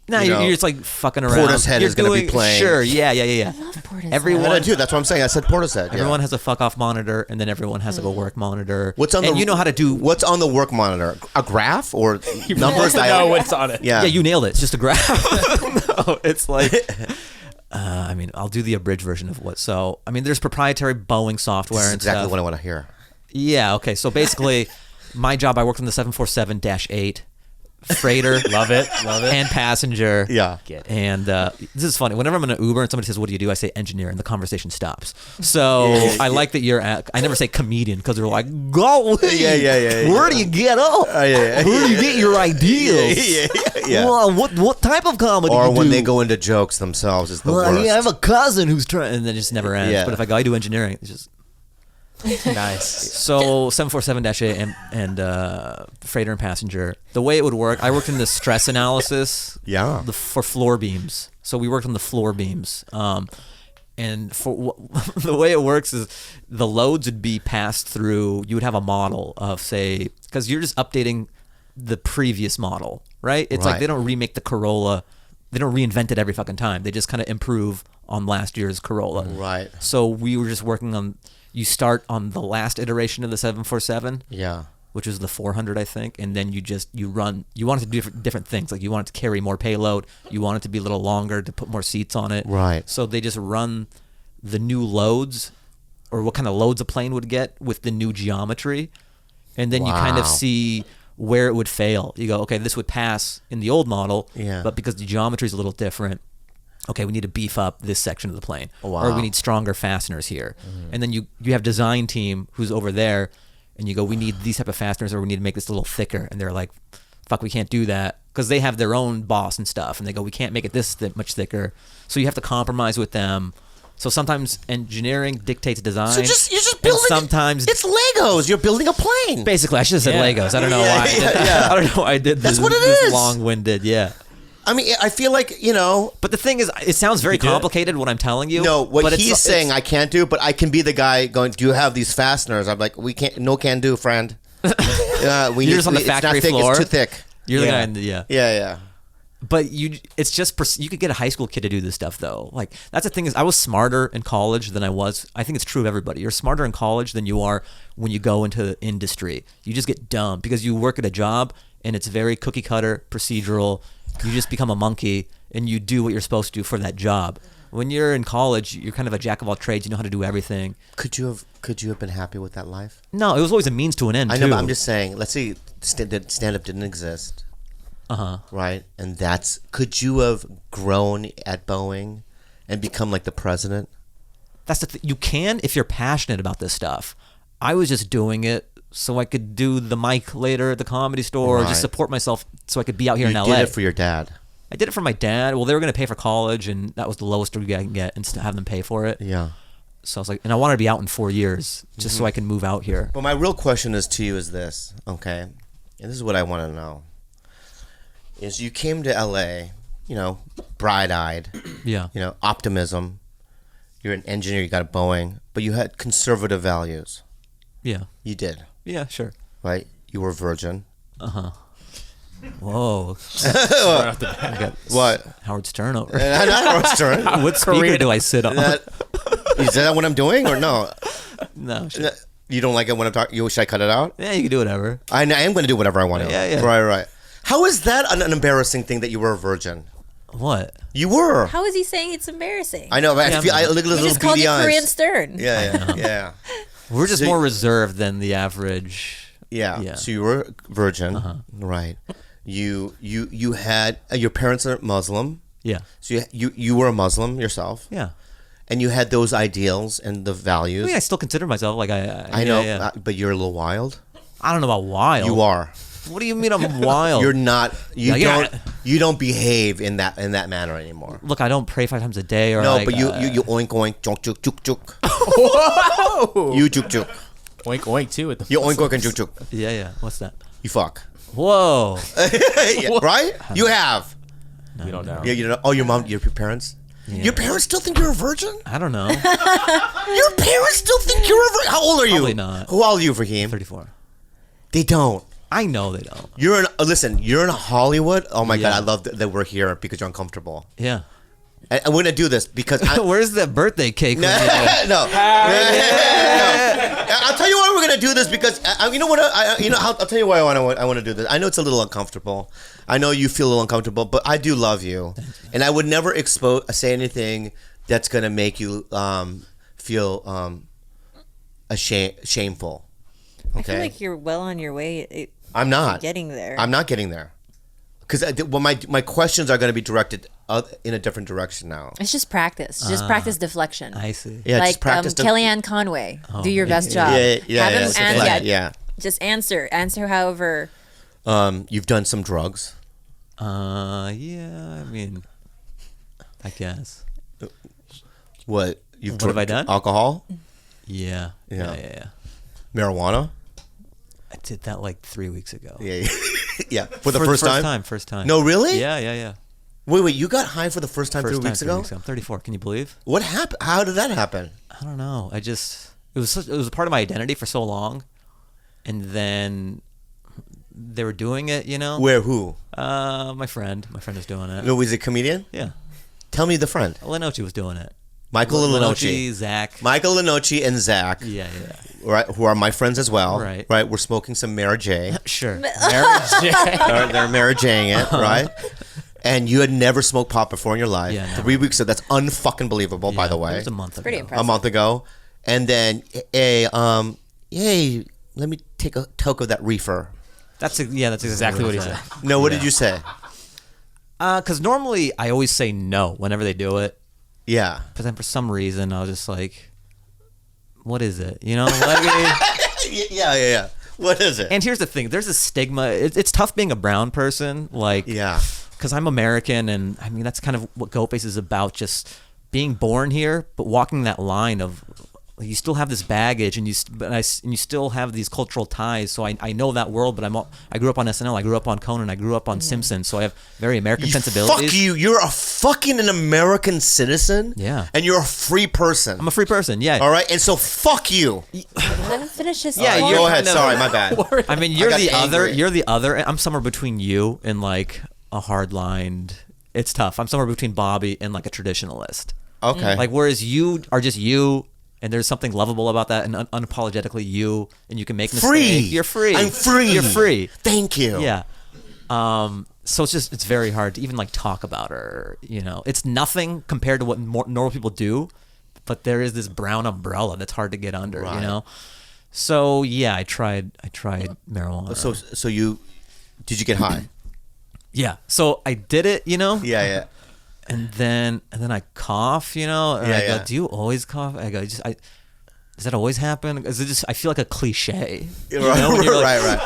Speaker 4: No, you're just like fucking around.
Speaker 1: Portishead is going to be playing.
Speaker 4: Sure, yeah.
Speaker 3: I love Portishead.
Speaker 4: Everyone,
Speaker 1: I do. That's what I'm saying. I said Portishead. Yeah.
Speaker 4: everyone has a fuck off monitor, and then everyone has like a work monitor.
Speaker 1: What's on
Speaker 4: and you know how to do.
Speaker 1: What's on the work monitor? A graph or numbers?
Speaker 2: know what's on it.
Speaker 1: Yeah.
Speaker 4: Yeah, you nailed it. It's just a graph. No, it's like. I mean, I'll do the abridged version of what. So, I mean, there's proprietary Boeing software
Speaker 1: This is
Speaker 4: and
Speaker 1: exactly
Speaker 4: stuff.
Speaker 1: what I want to hear.
Speaker 4: Yeah. Okay. So basically, my job, I worked on the 747-8 freighter,
Speaker 2: Love it.
Speaker 4: and passenger.
Speaker 1: Yeah.
Speaker 4: And this is funny. Whenever I'm in an Uber and somebody says, "What do you do?" I say engineer, and the conversation stops. So I like that you're at. I never say comedian because they're like, "Go,
Speaker 1: Yeah.
Speaker 4: Where do you get up?
Speaker 1: yeah.
Speaker 4: Where do you get your ideas?
Speaker 1: Yeah.
Speaker 4: Well, what type of comedy?
Speaker 1: Or
Speaker 4: you
Speaker 1: when
Speaker 4: do?
Speaker 1: they go into jokes themselves is the
Speaker 4: Well,
Speaker 1: worst.
Speaker 4: yeah, I have a cousin who's trying, and then it just never ends.
Speaker 1: Yeah.
Speaker 4: But if I go, I do engineering. It's just.
Speaker 2: Nice.
Speaker 4: So 747-8 and freighter and passenger. The way it would work, I worked in the stress analysis.
Speaker 1: Yeah.
Speaker 4: For floor beams. So we worked on the floor beams. And for the way it works is the loads would be passed through. You would have a model of, say, because you're just updating the previous model, right? It's like
Speaker 1: Right.
Speaker 4: they don't remake the Corolla. They don't reinvent it every fucking time. They just kind of improve on last year's Corolla.
Speaker 1: Right.
Speaker 4: So we were just working on. You start on the last iteration of the 747,
Speaker 1: Yeah.
Speaker 4: which is the 400, I think, and then you run. You want it to do different things. Like you want it to carry more payload. You want it to be a little longer to put more seats on it.
Speaker 1: Right.
Speaker 4: So they just run the new loads, or what kind of loads a plane would get with the new geometry, and then you kind of
Speaker 1: Wow.
Speaker 4: see where it would fail. You go, okay, this would pass in the old model,
Speaker 1: Yeah.
Speaker 4: but because the geometry is a little different. Okay, we need to beef up this section of the plane,
Speaker 1: Wow.
Speaker 4: or we need stronger fasteners here. And then you have design team who's over there, and you go, we need these type of fasteners, or we need to make this a little thicker. And they're like, fuck, we can't do that, because they have their own boss and stuff. And they go, we can't make it this much thicker. So you have to compromise with them. So sometimes engineering dictates design.
Speaker 1: So you're just building.
Speaker 4: Sometimes
Speaker 1: it's Legos. You're building a plane.
Speaker 4: Basically, I should have said Legos. I don't know why. I don't know why I did this.
Speaker 1: That's what it
Speaker 4: this
Speaker 1: is.
Speaker 4: Long-winded. Yeah.
Speaker 1: I mean, I feel like,
Speaker 4: But the thing is, it sounds very complicated what I'm telling you.
Speaker 1: No, what
Speaker 4: but
Speaker 1: he's saying I can't do, but I can be the guy going, do you have these fasteners? I'm like, we can't, no can do, friend.
Speaker 4: You're just on the factory floor.
Speaker 1: It's too thick.
Speaker 4: You're the guy in the,
Speaker 1: Yeah.
Speaker 4: But it's just, you could get a high school kid to do this stuff though. Like, that's the thing is, I was smarter in college than I was. I think it's true of everybody. You're smarter in college than you are when you go into the industry. You just get dumb because you work at a job and it's very cookie cutter, procedural. You just become a monkey and you do what you're supposed to do for that job. When you're in college, you're kind of a jack of all trades. You know how to do everything.
Speaker 1: Could you have been happy with that life?
Speaker 4: No, it was always a means to an end.
Speaker 1: I know, but I'm just saying. Let's say stand-up didn't exist. Right, and could you have grown at Boeing and become like the president?
Speaker 4: That's the thing. You can if you're passionate about this stuff. I was just doing it so I could do the mic later at the Comedy Store, or just support myself so I could be out here in LA.
Speaker 1: You did it for your dad.
Speaker 4: I did it for my dad. Well, they were going to pay for college, and that was the lowest degree I can get, and have them pay for it.
Speaker 1: Yeah.
Speaker 4: So I was like, and I wanted to be out in 4 years just so I can move out here.
Speaker 1: But my real question is to you is this, okay? And this is what I want to know. Is you came to LA, bright-eyed, optimism. You're an engineer, you got a Boeing, but you had conservative values.
Speaker 4: Yeah.
Speaker 1: You did.
Speaker 4: Yeah, sure.
Speaker 1: Right? You were a virgin.
Speaker 4: Whoa.
Speaker 2: Right off the bat.
Speaker 4: I got
Speaker 1: What?
Speaker 4: Howard Stern over.
Speaker 1: Not Howard Stern.
Speaker 4: What speaker do I sit on?
Speaker 1: Is that what I'm doing or no?
Speaker 4: No, sure.
Speaker 1: You don't like it when I'm talking? Should I cut it out?
Speaker 4: Yeah, you can do whatever.
Speaker 1: I am going to do whatever I want to.
Speaker 4: Yeah.
Speaker 1: Right. How is that an embarrassing thing that you were a virgin?
Speaker 4: What?
Speaker 1: You were.
Speaker 3: How is he saying it's embarrassing?
Speaker 1: I know, but I look at his
Speaker 3: He
Speaker 1: little
Speaker 3: just called
Speaker 1: beady
Speaker 3: it
Speaker 1: eyes.
Speaker 3: Korean Stern.
Speaker 1: Yeah.
Speaker 4: We're just
Speaker 1: So
Speaker 4: more reserved than the average.
Speaker 1: Yeah. So you were a virgin, right? You had your parents are Muslim.
Speaker 4: Yeah.
Speaker 1: So you were a Muslim yourself.
Speaker 4: Yeah.
Speaker 1: And you had those ideals and the values.
Speaker 4: I mean, I still consider myself like
Speaker 1: I know, but you're a little wild.
Speaker 4: I don't know about wild.
Speaker 1: You are.
Speaker 4: What do you mean I'm wild?
Speaker 1: You're not.
Speaker 4: Yeah.
Speaker 1: You don't behave in that manner anymore.
Speaker 4: Look, I don't pray 5 times a day or
Speaker 1: No,
Speaker 4: like,
Speaker 1: but you oink oink juk juk juk juk. Whoa! You juk juk.
Speaker 2: Oink oink too with the
Speaker 1: You oink oink and juk juk.
Speaker 4: Yeah. What's that?
Speaker 1: You fuck.
Speaker 4: Whoa.
Speaker 1: Yeah, right? You have.
Speaker 2: We don't know.
Speaker 1: Yeah, you know. Oh, your mom, your parents.
Speaker 4: Yeah.
Speaker 1: Your parents still think you're a virgin?
Speaker 4: I don't know.
Speaker 1: Your parents still think you're a virgin? How old are you?
Speaker 4: Probably not.
Speaker 1: How old are you, Fahim?
Speaker 4: 34.
Speaker 1: They don't.
Speaker 4: I know they don't.
Speaker 1: Listen, you're in Hollywood. Oh my
Speaker 4: Yeah.
Speaker 1: God, I love that we're here because you're uncomfortable.
Speaker 4: Yeah.
Speaker 1: And we're going to do this because
Speaker 4: Where's the birthday cake?
Speaker 1: No. I'll tell you why we're gonna do this because you know what? I'll tell you why I want to do this. I know it's a little uncomfortable. I know you feel a little uncomfortable, but I do love you, and I would never say anything that's gonna make you feel shameful. Okay.
Speaker 3: I feel like you're well on your way.
Speaker 1: I'm not
Speaker 3: getting there.
Speaker 1: I'm not getting there because my questions are going to be directed in a different direction now.
Speaker 3: It's just practice. Just practice deflection.
Speaker 4: I see.
Speaker 1: Yeah,
Speaker 3: like
Speaker 1: just practice.
Speaker 3: Kellyanne Conway. Do your best job. Have him just answer. Answer however.
Speaker 1: You've done some drugs.
Speaker 4: Yeah. I mean, I guess.
Speaker 1: What
Speaker 4: have I done?
Speaker 1: Alcohol.
Speaker 4: Yeah.
Speaker 1: Marijuana.
Speaker 4: I did that like 3 weeks ago.
Speaker 1: Yeah. For the first time?
Speaker 4: First time.
Speaker 1: No, really?
Speaker 4: Yeah.
Speaker 1: Wait, you got high for the first time 3 weeks ago?
Speaker 4: I'm 34. Can you believe?
Speaker 1: What happened? How did that happen?
Speaker 4: I don't know. It was a part of my identity for so long, and then they were doing it.
Speaker 1: Where? Who?
Speaker 4: My friend. My friend was doing it.
Speaker 1: No, was it a comedian?
Speaker 4: Yeah.
Speaker 1: Tell me the friend.
Speaker 4: Lenoci was doing it.
Speaker 1: Michael Lenoci.
Speaker 4: Zach.
Speaker 1: Michael Lenoci and Zach.
Speaker 4: Yeah.
Speaker 1: Right, who are my friends as well.
Speaker 4: Right.
Speaker 1: We're smoking some Mary J.
Speaker 4: Sure.
Speaker 2: Mary J.
Speaker 1: They're Mary J-ing it, right? And you had never smoked pot before in your life.
Speaker 4: Yeah, never.
Speaker 1: 3 weeks ago. That's unfucking believable, by the way.
Speaker 4: It was a month ago.
Speaker 3: Pretty impressive.
Speaker 1: A month ago. And then, hey, let me take a toke of that reefer.
Speaker 4: That's exactly what he said.
Speaker 1: No, what did you say?
Speaker 4: Because normally I always say no whenever they do it.
Speaker 1: Yeah.
Speaker 4: But then for some reason I was just like, what is it?
Speaker 1: Yeah. What is it?
Speaker 4: And here's the thing. There's a stigma. It's tough being a brown person. Like,
Speaker 1: Yeah.
Speaker 4: because I'm American, and I mean, that's kind of what Goatface is about. Just being born here, but walking that line of you still have this baggage, and you still have these cultural ties. So I know that world, but I grew up on SNL, I grew up on Conan, I grew up on Simpsons, so I have very American sensibilities.
Speaker 1: Fuck you! You're a fucking an American citizen.
Speaker 4: Yeah.
Speaker 1: And you're a free person.
Speaker 4: I'm a free person. Yeah.
Speaker 1: All right, and so fuck you.
Speaker 3: Let him finish his
Speaker 4: Yeah,
Speaker 3: point.
Speaker 1: Go ahead.
Speaker 4: kind of-
Speaker 1: Sorry, my bad.
Speaker 4: I mean, you're
Speaker 1: got
Speaker 4: the other.
Speaker 1: angry.
Speaker 4: You're the other. I'm somewhere between you and like a hard-lined. It's tough. I'm somewhere between Bobby and like a traditionalist.
Speaker 1: Okay.
Speaker 4: Like, whereas you are just you, and there's something lovable about that, and unapologetically you, and you can make mistakes.
Speaker 1: Free.
Speaker 4: You're free.
Speaker 1: I'm free.
Speaker 4: You're free.
Speaker 1: Thank you.
Speaker 4: Yeah. So it's very hard to even like talk about her. You know, it's nothing compared to what normal people do, but there is this brown umbrella that's hard to get under.
Speaker 1: Right.
Speaker 4: You know. So yeah, I tried marijuana.
Speaker 1: So you did you get high?
Speaker 4: Yeah. So I did it. You know.
Speaker 1: Yeah.
Speaker 4: And then I cough, you know, and I go,
Speaker 1: Yeah.
Speaker 4: do you always cough? I go, does that always happen? Is it just? I feel like a cliche. You know, when you're like,
Speaker 1: Right.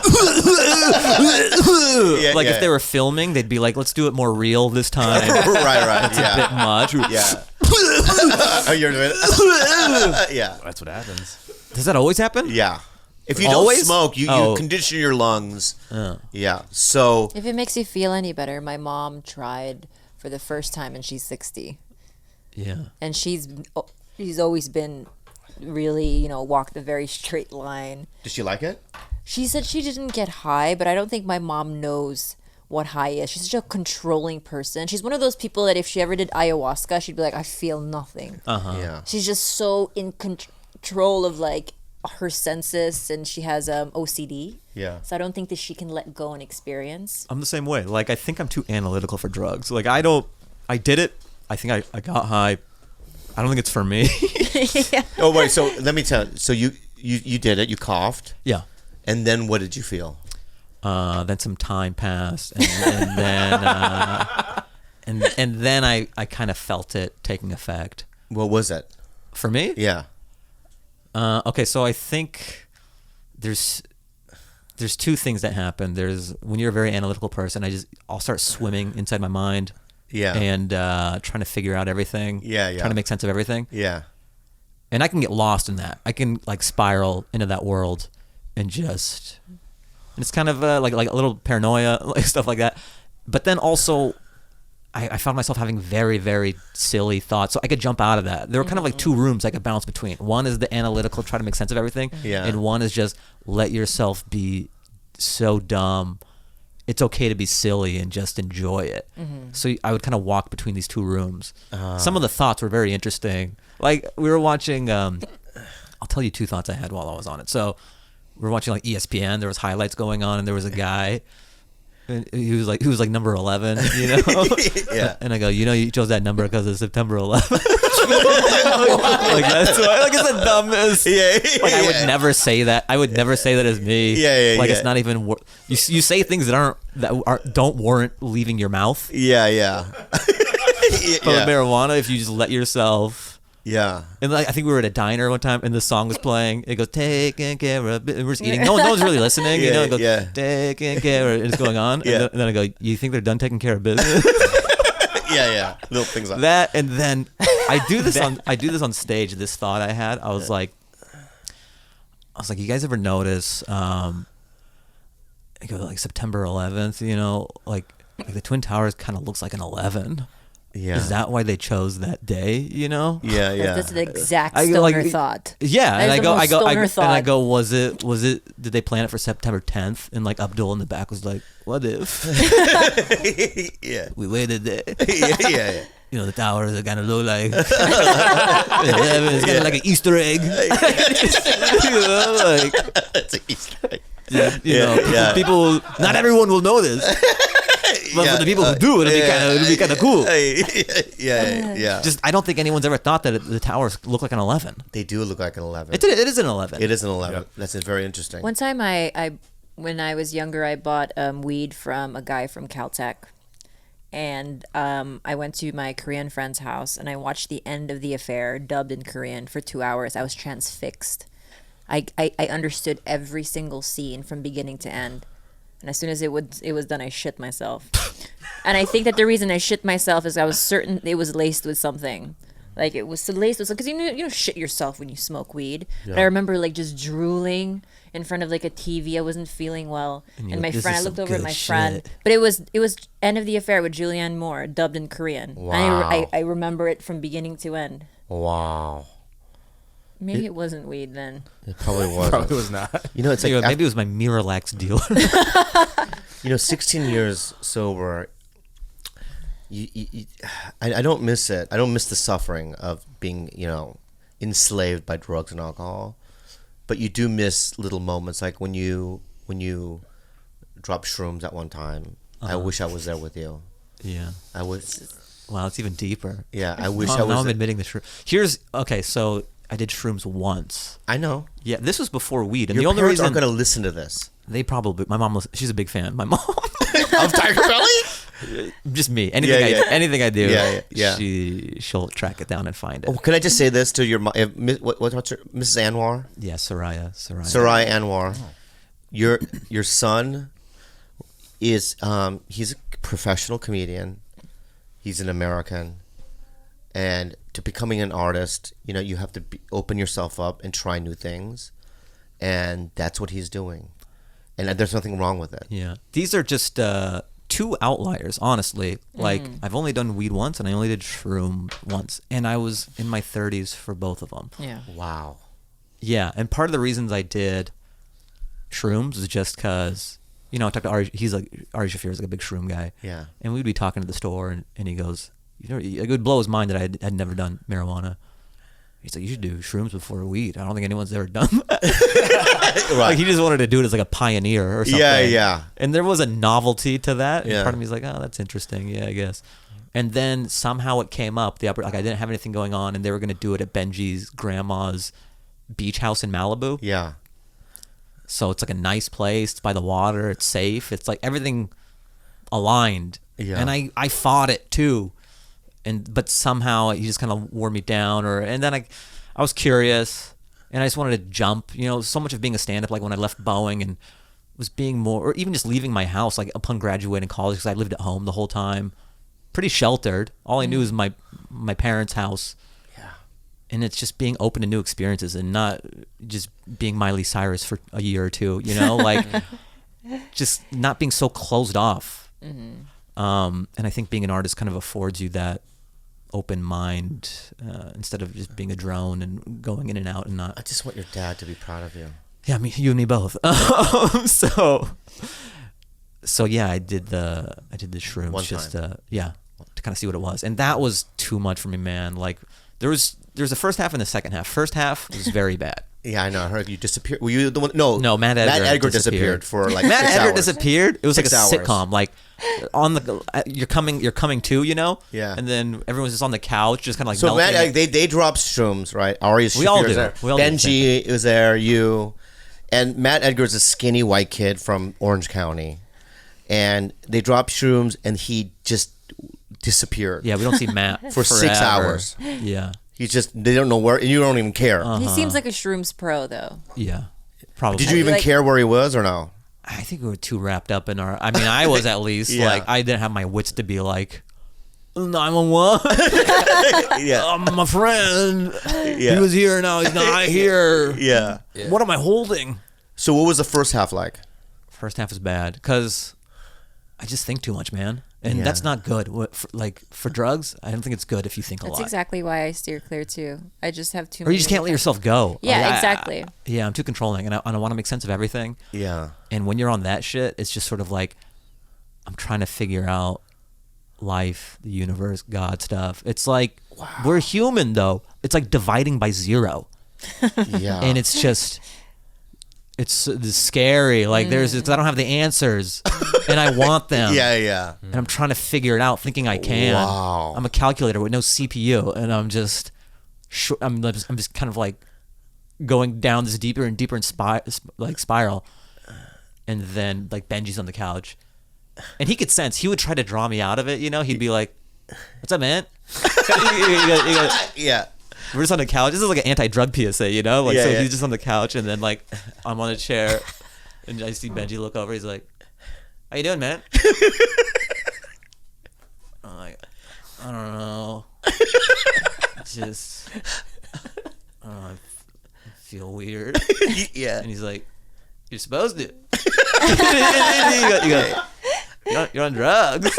Speaker 4: like if they were filming, they'd be like, let's do it more real this time.
Speaker 1: right.
Speaker 4: It's a bit much.
Speaker 1: Yeah. Oh, you're doing it. Yeah.
Speaker 2: That's what happens.
Speaker 4: Does that always happen?
Speaker 1: Yeah. If you
Speaker 4: Always?
Speaker 1: don't smoke, you
Speaker 4: Oh.
Speaker 1: condition your lungs.
Speaker 4: Oh.
Speaker 1: Yeah. So
Speaker 3: If it makes you feel any better, my mom tried for the first time, and she's 60,
Speaker 4: Yeah.
Speaker 3: and she's always been really, walked a very straight line.
Speaker 1: does she like it?
Speaker 3: She said she didn't get high, but I don't think my mom knows what high is. She's such a controlling person. She's one of those people that if she ever did ayahuasca, she'd be like, I feel nothing.
Speaker 1: Yeah.
Speaker 3: She's just so in control of like her senses, and she has OCD.
Speaker 1: Yeah.
Speaker 3: So I don't think that she can let go and experience.
Speaker 4: I'm the same way. Like, I think I'm too analytical for drugs. Like, I did it. I think I got high. I don't think it's for me.
Speaker 1: Oh wait. So let me tell you. So you did it. You coughed.
Speaker 4: Yeah.
Speaker 1: And then what did you feel?
Speaker 4: Then some time passed, and then and then I kind of felt it taking effect.
Speaker 1: What was it?
Speaker 4: For me?
Speaker 1: Yeah.
Speaker 4: Okay, so I think there's two things that happen. There's when you're a very analytical person, I'll start swimming inside my mind.
Speaker 1: Yeah.
Speaker 4: And trying to figure out everything.
Speaker 1: Yeah.
Speaker 4: Trying to make sense of everything.
Speaker 1: Yeah.
Speaker 4: And I can get lost in that. I can like spiral into that world and it's kind of like a little paranoia, like stuff like that. But then also I found myself having very, very silly thoughts. So I could jump out of that. There were kind of like two rooms I could bounce between. One is the analytical, try to make sense of everything.
Speaker 1: Yeah.
Speaker 4: And one is just let yourself be so dumb. It's okay to be silly and just enjoy it. So I would kind of walk between these two rooms. Some of the thoughts were very interesting. Like we were watching, I'll tell you two thoughts I had while I was on it. So we were watching like ESPN. There was highlights going on, and there was a guy. And he was like number 11, you know.
Speaker 1: Yeah.
Speaker 4: And I go, you chose that number because of September 11th. Like that's why. Like it's the dumbest.
Speaker 1: Yeah.
Speaker 4: Like I would never say that. I would never say that as me.
Speaker 1: Yeah.
Speaker 4: Like it's not even. You say things that don't warrant leaving your mouth.
Speaker 1: Yeah.
Speaker 4: But with marijuana, if you just let yourself.
Speaker 1: Yeah.
Speaker 4: And like I think we were at a diner one time, and the song was playing. It goes, "Taking care of," and we're just eating. No one's really listening. You know, it goes, "Taking care of," and it's going on.
Speaker 1: Yeah.
Speaker 4: And then I go, "You think they're done taking care of business?"
Speaker 1: Yeah. Little things like
Speaker 4: That, and then I do this on stage. This thought I had, I was like, you guys ever notice? I go like September 11th. You know, like the Twin Towers kind of looks like an 11.
Speaker 1: Yeah.
Speaker 4: Is that why they chose that day? You know?
Speaker 1: Yeah.
Speaker 3: That's the exact
Speaker 4: I
Speaker 3: stoner
Speaker 4: like-
Speaker 3: thought.
Speaker 4: Yeah,
Speaker 3: That
Speaker 4: and
Speaker 3: is
Speaker 4: I
Speaker 3: the
Speaker 4: go,
Speaker 3: most
Speaker 4: I go,
Speaker 3: stoner
Speaker 4: and I
Speaker 3: thought.
Speaker 4: go. Was it? Did they plan it for September 10th? And like Abdul in the back was like, "What if
Speaker 1: Yeah.
Speaker 4: we waited there?
Speaker 1: Yeah.
Speaker 4: You know, the towers are gonna look like 11. It's kind of like an Easter egg. You know, like
Speaker 1: It's an Easter egg.
Speaker 4: you know, people. Not everyone will know this, but for the people who do, it'll be kind of cool.
Speaker 1: Yeah.
Speaker 4: Just, I don't think anyone's ever thought that the towers look like an 11.
Speaker 1: They do look like an 11.
Speaker 4: It is an 11.
Speaker 1: It is an 11. That's very interesting.
Speaker 3: One time when I was younger, I bought weed from a guy from Caltech. And I went to my Korean friend's house, and I watched the end of the affair dubbed in Korean for 2 hours. I was transfixed. I understood every single scene from beginning to end. And as soon as it was done, I shit myself. And I think that the reason I shit myself is I was certain it was laced with something. Like it was so laced because you don't shit yourself when you smoke weed. But I remember like just drooling in front of like a TV. I wasn't feeling well, and my friend. I looked over at my friend, but it was End of the Affair with Julianne Moore, dubbed in Korean.
Speaker 1: Wow.
Speaker 3: And I remember it from beginning to end.
Speaker 1: Wow.
Speaker 3: Maybe it wasn't weed then.
Speaker 1: It probably wasn't.
Speaker 2: Probably was not.
Speaker 1: You know, it's like
Speaker 4: Maybe it was my Miralax dealer.
Speaker 1: 16 years sober. I don't miss it. I don't miss the suffering of being, enslaved by drugs and alcohol. But you do miss little moments, like when you dropped shrooms at one time. I wish I was there with you.
Speaker 4: Yeah.
Speaker 1: I was.
Speaker 4: Wow, it's even deeper.
Speaker 1: Yeah, I wish I was.
Speaker 4: Now I'm admitting the shroom. So I did shrooms once.
Speaker 1: I know.
Speaker 4: Yeah, this was before weed, and
Speaker 1: Your
Speaker 4: the only
Speaker 1: parents
Speaker 4: reason
Speaker 1: aren't going to listen to this.
Speaker 4: they probably my mom she's a big fan. My mom.
Speaker 1: Of TigerBelly?
Speaker 4: Just me. Anything I do,
Speaker 1: Yeah.
Speaker 4: she'll track it down and find it.
Speaker 1: Oh, can I just say this to your mom? What's her, Mrs. Anwar?
Speaker 4: Yeah, Soraya.
Speaker 1: Sarai Anwar. Your son is he's a professional comedian. He's an American, and to becoming an artist, you have to open yourself up and try new things, and that's what he's doing, and there's nothing wrong with it.
Speaker 4: Yeah, these are just two outliers, honestly. Like I've only done weed once, and I only did shroom once, and I was in my 30s for both of them.
Speaker 3: Yeah.
Speaker 1: Wow.
Speaker 4: Yeah, and part of the reasons I did shrooms is just because, I talked to Ari. He's like, Ari Shafir is like a big shroom guy.
Speaker 1: Yeah.
Speaker 4: And we'd be talking to the store, and he goes, it would blow his mind that I had never done marijuana. He's like, you should do shrooms before weed. I don't think anyone's ever done that.
Speaker 1: Right.
Speaker 4: Like he just wanted to do it as like a pioneer or something.
Speaker 1: Yeah.
Speaker 4: And there was a novelty to that. And
Speaker 1: Yeah.
Speaker 4: part of me is like, oh, that's interesting. Yeah, I guess. And then somehow it came up. I didn't have anything going on, and they were going to do it at Benji's grandma's beach house in Malibu.
Speaker 1: Yeah.
Speaker 4: So it's like a nice place. It's by the water. It's safe. It's like everything aligned.
Speaker 1: Yeah.
Speaker 4: And I fought it too. But somehow he just kind of wore me down. And then I was curious, and I just wanted to jump. So much of being a stand-up, like when I left Boeing and was being more, or even just leaving my house, like upon graduating college, because I lived at home the whole time, pretty sheltered. All I knew was my parents' house. And it's just being open to new experiences and not just being Miley Cyrus for a year or two, like just not being so closed off. And I think being an artist kind of affords you that open mind instead of just being a drone and going in and out and not.
Speaker 1: I just want your dad to be proud of you.
Speaker 4: Yeah, you and me both. So yeah, I did the shrooms
Speaker 1: One
Speaker 4: just
Speaker 1: time.
Speaker 4: to kind of see what it was, and that was too much for me, man. Like there's the first half and the second half. First half was very bad.
Speaker 1: Yeah, I know. I heard you disappeared. Were you the one? No,
Speaker 4: Matt Edgar
Speaker 1: disappeared for like
Speaker 4: Matt
Speaker 1: 6
Speaker 4: Edgar
Speaker 1: hours.
Speaker 4: disappeared. It was
Speaker 1: 6
Speaker 4: like a
Speaker 1: hours.
Speaker 4: sitcom. Like on the you're coming too,
Speaker 1: Yeah.
Speaker 4: And then everyone's just on the couch, just kind of like
Speaker 1: So
Speaker 4: melting.
Speaker 1: Matt, they dropped shrooms, right? Ari
Speaker 4: We all
Speaker 1: Shafir was
Speaker 4: do.
Speaker 1: there.
Speaker 4: We all do the same
Speaker 1: Benji was there. You and Matt Edgar's a skinny white kid from Orange County, and they dropped shrooms, and he just disappeared.
Speaker 4: Yeah, we don't see Matt
Speaker 1: For 6
Speaker 4: forever.
Speaker 1: hours.
Speaker 4: Yeah,
Speaker 1: They don't know where, and you don't even care.
Speaker 3: He seems like a shrooms pro, though.
Speaker 4: yeah, probably.
Speaker 1: Did you even
Speaker 3: Like-
Speaker 1: care where he was or no?
Speaker 4: I think we were too wrapped up in our. I mean, I was at least
Speaker 1: Yeah.
Speaker 4: like I didn't have my wits to be like 911.
Speaker 1: Yeah.
Speaker 4: My friend,
Speaker 1: Yeah.
Speaker 4: he was here, now he's not here.
Speaker 1: Yeah.
Speaker 4: What am I holding?
Speaker 1: So what was the first half like?
Speaker 4: First half is bad because I just think too much, man, and
Speaker 1: Yeah.
Speaker 4: that's not good. For drugs, I don't think it's good if you think a
Speaker 3: That's
Speaker 4: lot.
Speaker 3: exactly why I steer clear too. I just have too.
Speaker 4: Or you just can't let yourself go.
Speaker 3: Yeah,
Speaker 4: Like,
Speaker 3: exactly.
Speaker 4: Yeah, I'm too controlling, and I want to make sense of everything.
Speaker 1: Yeah.
Speaker 4: And when you're on that shit, it's just sort of like I'm trying to figure out life, the universe, God stuff. It's like we're human though. It's like dividing by zero,
Speaker 1: Yeah.
Speaker 4: and it's just it's scary. Like there's I don't have the answers, and I want them.
Speaker 1: yeah.
Speaker 4: And I'm trying to figure it out, thinking I can.
Speaker 1: Wow.
Speaker 4: I'm a calculator with no CPU, and I'm just I'm just kind of like going down this deeper and deeper spiral. And then like Benji's on the couch, and he could sense. He would try to draw me out of it. He'd be like, "What's up, man?"
Speaker 1: Yeah.
Speaker 4: We're just on the couch. This is like an anti-drug PSA, Like
Speaker 1: Yeah,
Speaker 4: so
Speaker 1: yeah.
Speaker 4: he's just on the couch, and then like I'm on a chair, and I see Benji look over. He's like, "How you doing, man?" I'm like, "I don't know." just, I feel weird.
Speaker 1: Yeah.
Speaker 4: And he's like, you're supposed to. You're on drugs.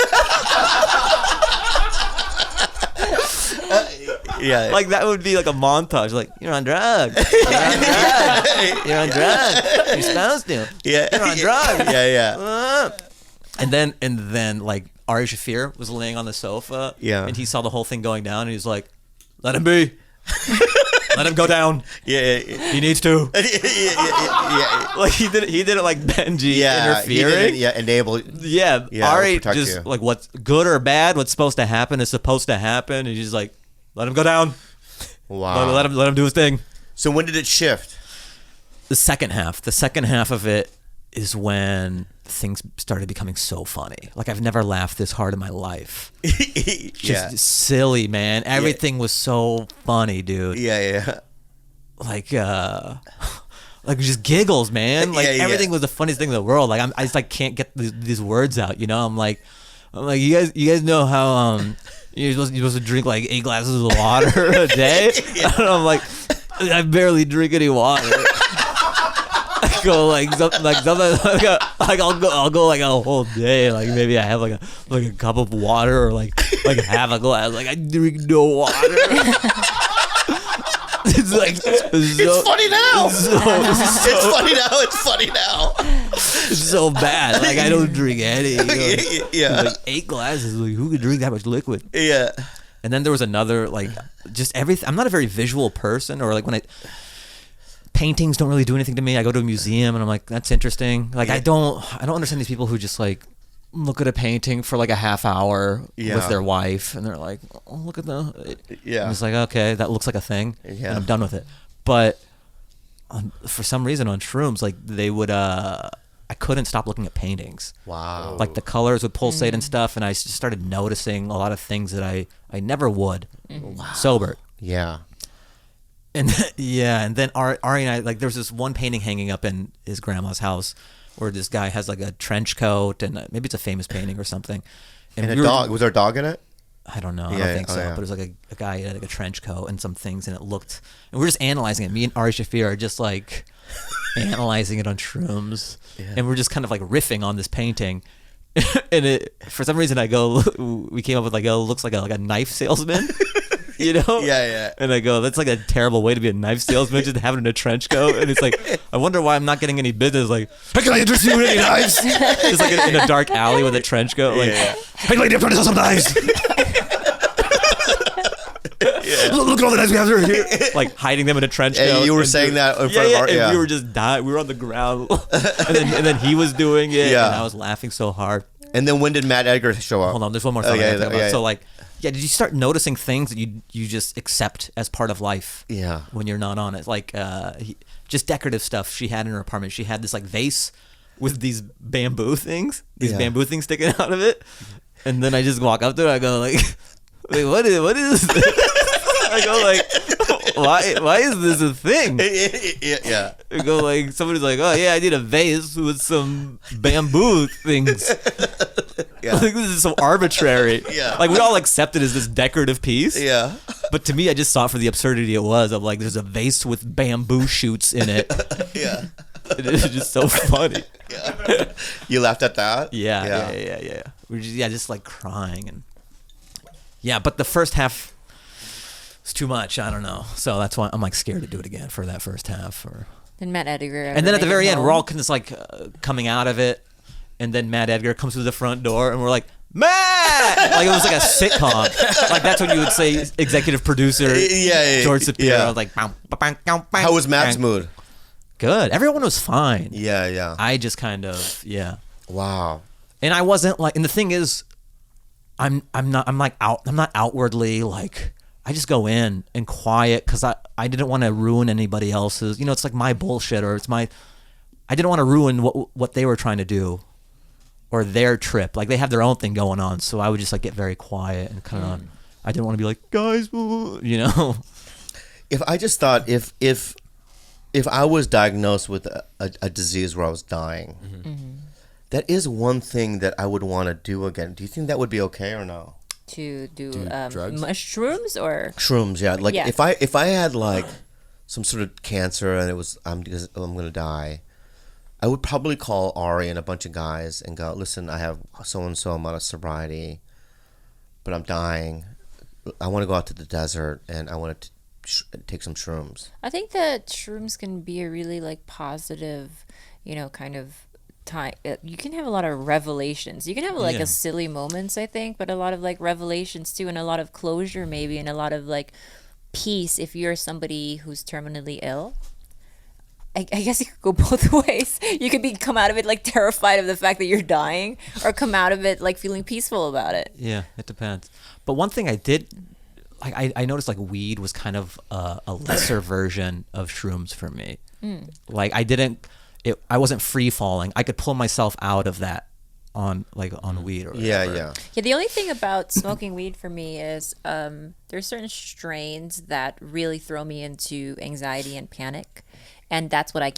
Speaker 1: Yeah.
Speaker 4: Like that would be like a montage. Like, you're on drugs. You're on drugs. You're on drugs. You're supposed to.
Speaker 1: Yeah.
Speaker 4: You're on drugs.
Speaker 1: Yeah.
Speaker 4: And then like Ari Shaffir was laying on the sofa.
Speaker 1: Yeah.
Speaker 4: And he saw the whole thing going down, and he's like, let him be. Let him go down.
Speaker 1: Yeah.
Speaker 4: He needs to.
Speaker 1: Yeah.
Speaker 4: Like he did it like Benji interfering.
Speaker 1: Enable.
Speaker 4: Yeah, Ari just
Speaker 1: you.
Speaker 4: like what's good or bad, what's supposed to happen is supposed to happen, and he's just like, let him go down.
Speaker 1: Wow.
Speaker 4: Let him do his thing.
Speaker 1: So when did it shift?
Speaker 4: The second half of it is when things started becoming so funny. Like I've never laughed this hard in my life. Just silly, man. Everything was so funny, dude.
Speaker 1: Yeah.
Speaker 4: Like just giggles, man. Like everything was the funniest thing in the world. Like I just like can't get these words out. You know, I'm like you guys know how you're supposed to drink like 8 glasses of water a day. And I'm like, I barely drink any water. I go I'll go like a whole day. Like maybe I have like a cup of water or like half a glass. Like I drink no water. It's like
Speaker 1: it's funny now. It's funny now.
Speaker 4: It's so bad. Like I don't drink any. You know?
Speaker 1: Yeah.
Speaker 4: Like 8 glasses. Like who could drink that much liquid?
Speaker 1: Yeah.
Speaker 4: And then there was another like just everything. I'm not a very visual person, or like when paintings don't really do anything to me. I go to a museum and I'm like, that's interesting. Like I don't understand these people who just like look at a painting for like a half hour with their wife and they're like, oh, look at the and it's like, okay, that looks like a thing, and I'm done with it. But for some reason on shrooms, like they would I couldn't stop looking at paintings.
Speaker 1: Wow.
Speaker 4: Like the colors would pulsate and stuff, and I just started noticing a lot of things that I never would sober.
Speaker 1: Yeah.
Speaker 4: And and then Ari and I, like, there's this one painting hanging up in his grandma's house where this guy has like a trench coat, and maybe it's a famous painting or something.
Speaker 1: And a dog. Was there a dog in it?
Speaker 4: I don't know. I don't think so. But it was like a guy in like a trench coat and some things, and it looked. And we're just analyzing it. Me and Ari Shaffir are just like analyzing it on shrooms, and we're just kind of like riffing on this painting. And it, for some reason, we came up with like, oh, it looks like a knife salesman. You know?
Speaker 1: Yeah.
Speaker 4: And I go, that's like a terrible way to be a knife salesman, just having a trench coat. And it's like, I wonder why I'm not getting any business. Like, hey, can I interest you in any knives? Just like in a dark alley with a trench coat. Like, hey, lady, I'm trying to sell some knives. Look at all the knives we have here. Like hiding them in a trench coat.
Speaker 1: And you were saying that in front of Art.
Speaker 4: And we were just dying. We were on the ground. and then he was doing it.
Speaker 1: Yeah.
Speaker 4: And I was laughing so hard.
Speaker 1: And then when did Matt Edgar show up?
Speaker 4: Hold on, there's one more thing I gotta talk about. So like, did you start noticing things that you just accept as part of life?
Speaker 1: Yeah.
Speaker 4: When you're not on it, like just decorative stuff she had in her apartment. She had this like vase with these bamboo things, sticking out of it. And then I just walk up to it. I go like, wait, what is this? I go like, why is this a thing?
Speaker 1: Yeah.
Speaker 4: I go like, somebody's like, oh yeah, I need a vase with some bamboo things.
Speaker 1: Yeah.
Speaker 4: Like this is so arbitrary.
Speaker 1: Yeah.
Speaker 4: Like we all accept it as this decorative piece.
Speaker 1: Yeah.
Speaker 4: But to me, I just saw it for the absurdity it was. Of like, there's a vase with bamboo shoots in it.
Speaker 1: Yeah.
Speaker 4: It is just so funny.
Speaker 1: Yeah. You laughed at that?
Speaker 4: Yeah. We're just like crying and but the first half was too much. I don't know. So that's why I'm like scared to do it again for that first half.
Speaker 3: Then Matt Edgar.
Speaker 4: And then at the very end, we're all just like coming out of it. And then Matt Edgar comes through the front door, and we're like, Matt! Like it was like a sitcom. Like that's what you would say, executive producer George Sapiro.
Speaker 1: Yeah.
Speaker 4: I was like, bang, bang, bang, bang,
Speaker 1: How was Matt's
Speaker 4: bang.
Speaker 1: mood?
Speaker 4: Good. Everyone was fine.
Speaker 1: Yeah.
Speaker 4: I just kind of
Speaker 1: Wow.
Speaker 4: And I wasn't like, and the thing is, I'm not outwardly like, I just go in and quiet because I didn't want to ruin anybody else's. You know, it's like my bullshit, or I didn't want to ruin what they were trying to do. Or their trip, like they have their own thing going on, so I would just like get very quiet and kind of. I didn't want to be like, guys, you know.
Speaker 1: If I just thought if I was diagnosed with a disease where I was dying, that is one thing that I would want to do again. Do you think that would be okay or no?
Speaker 3: to do
Speaker 2: drugs?
Speaker 3: mushrooms or
Speaker 1: Shrooms, yeah. Like
Speaker 3: Yeah.
Speaker 1: if I had like some sort of cancer and it was I'm gonna die, I would probably call Ari and a bunch of guys and go, listen, I have so and so amount of sobriety, but I'm dying. I want to go out to the desert and I want to take some shrooms.
Speaker 3: I think that shrooms can be a really like positive, kind of time. You can have a lot of revelations. You can have like
Speaker 4: Yeah.
Speaker 3: a silly moments, I think, but a lot of like revelations too, and a lot of closure maybe, and a lot of like peace if you're somebody who's terminally ill. I guess it could go both ways. You could come out of it like terrified of the fact that you're dying, or come out of it like feeling peaceful about it.
Speaker 4: Yeah, it depends. But one thing I did, I noticed like weed was kind of a lesser version of shrooms for me. Like I wasn't free falling. I could pull myself out of that on weed or whatever.
Speaker 1: Yeah.
Speaker 3: Yeah, the only thing about smoking weed for me is there's certain strains that really throw me into anxiety and panic, and that's what I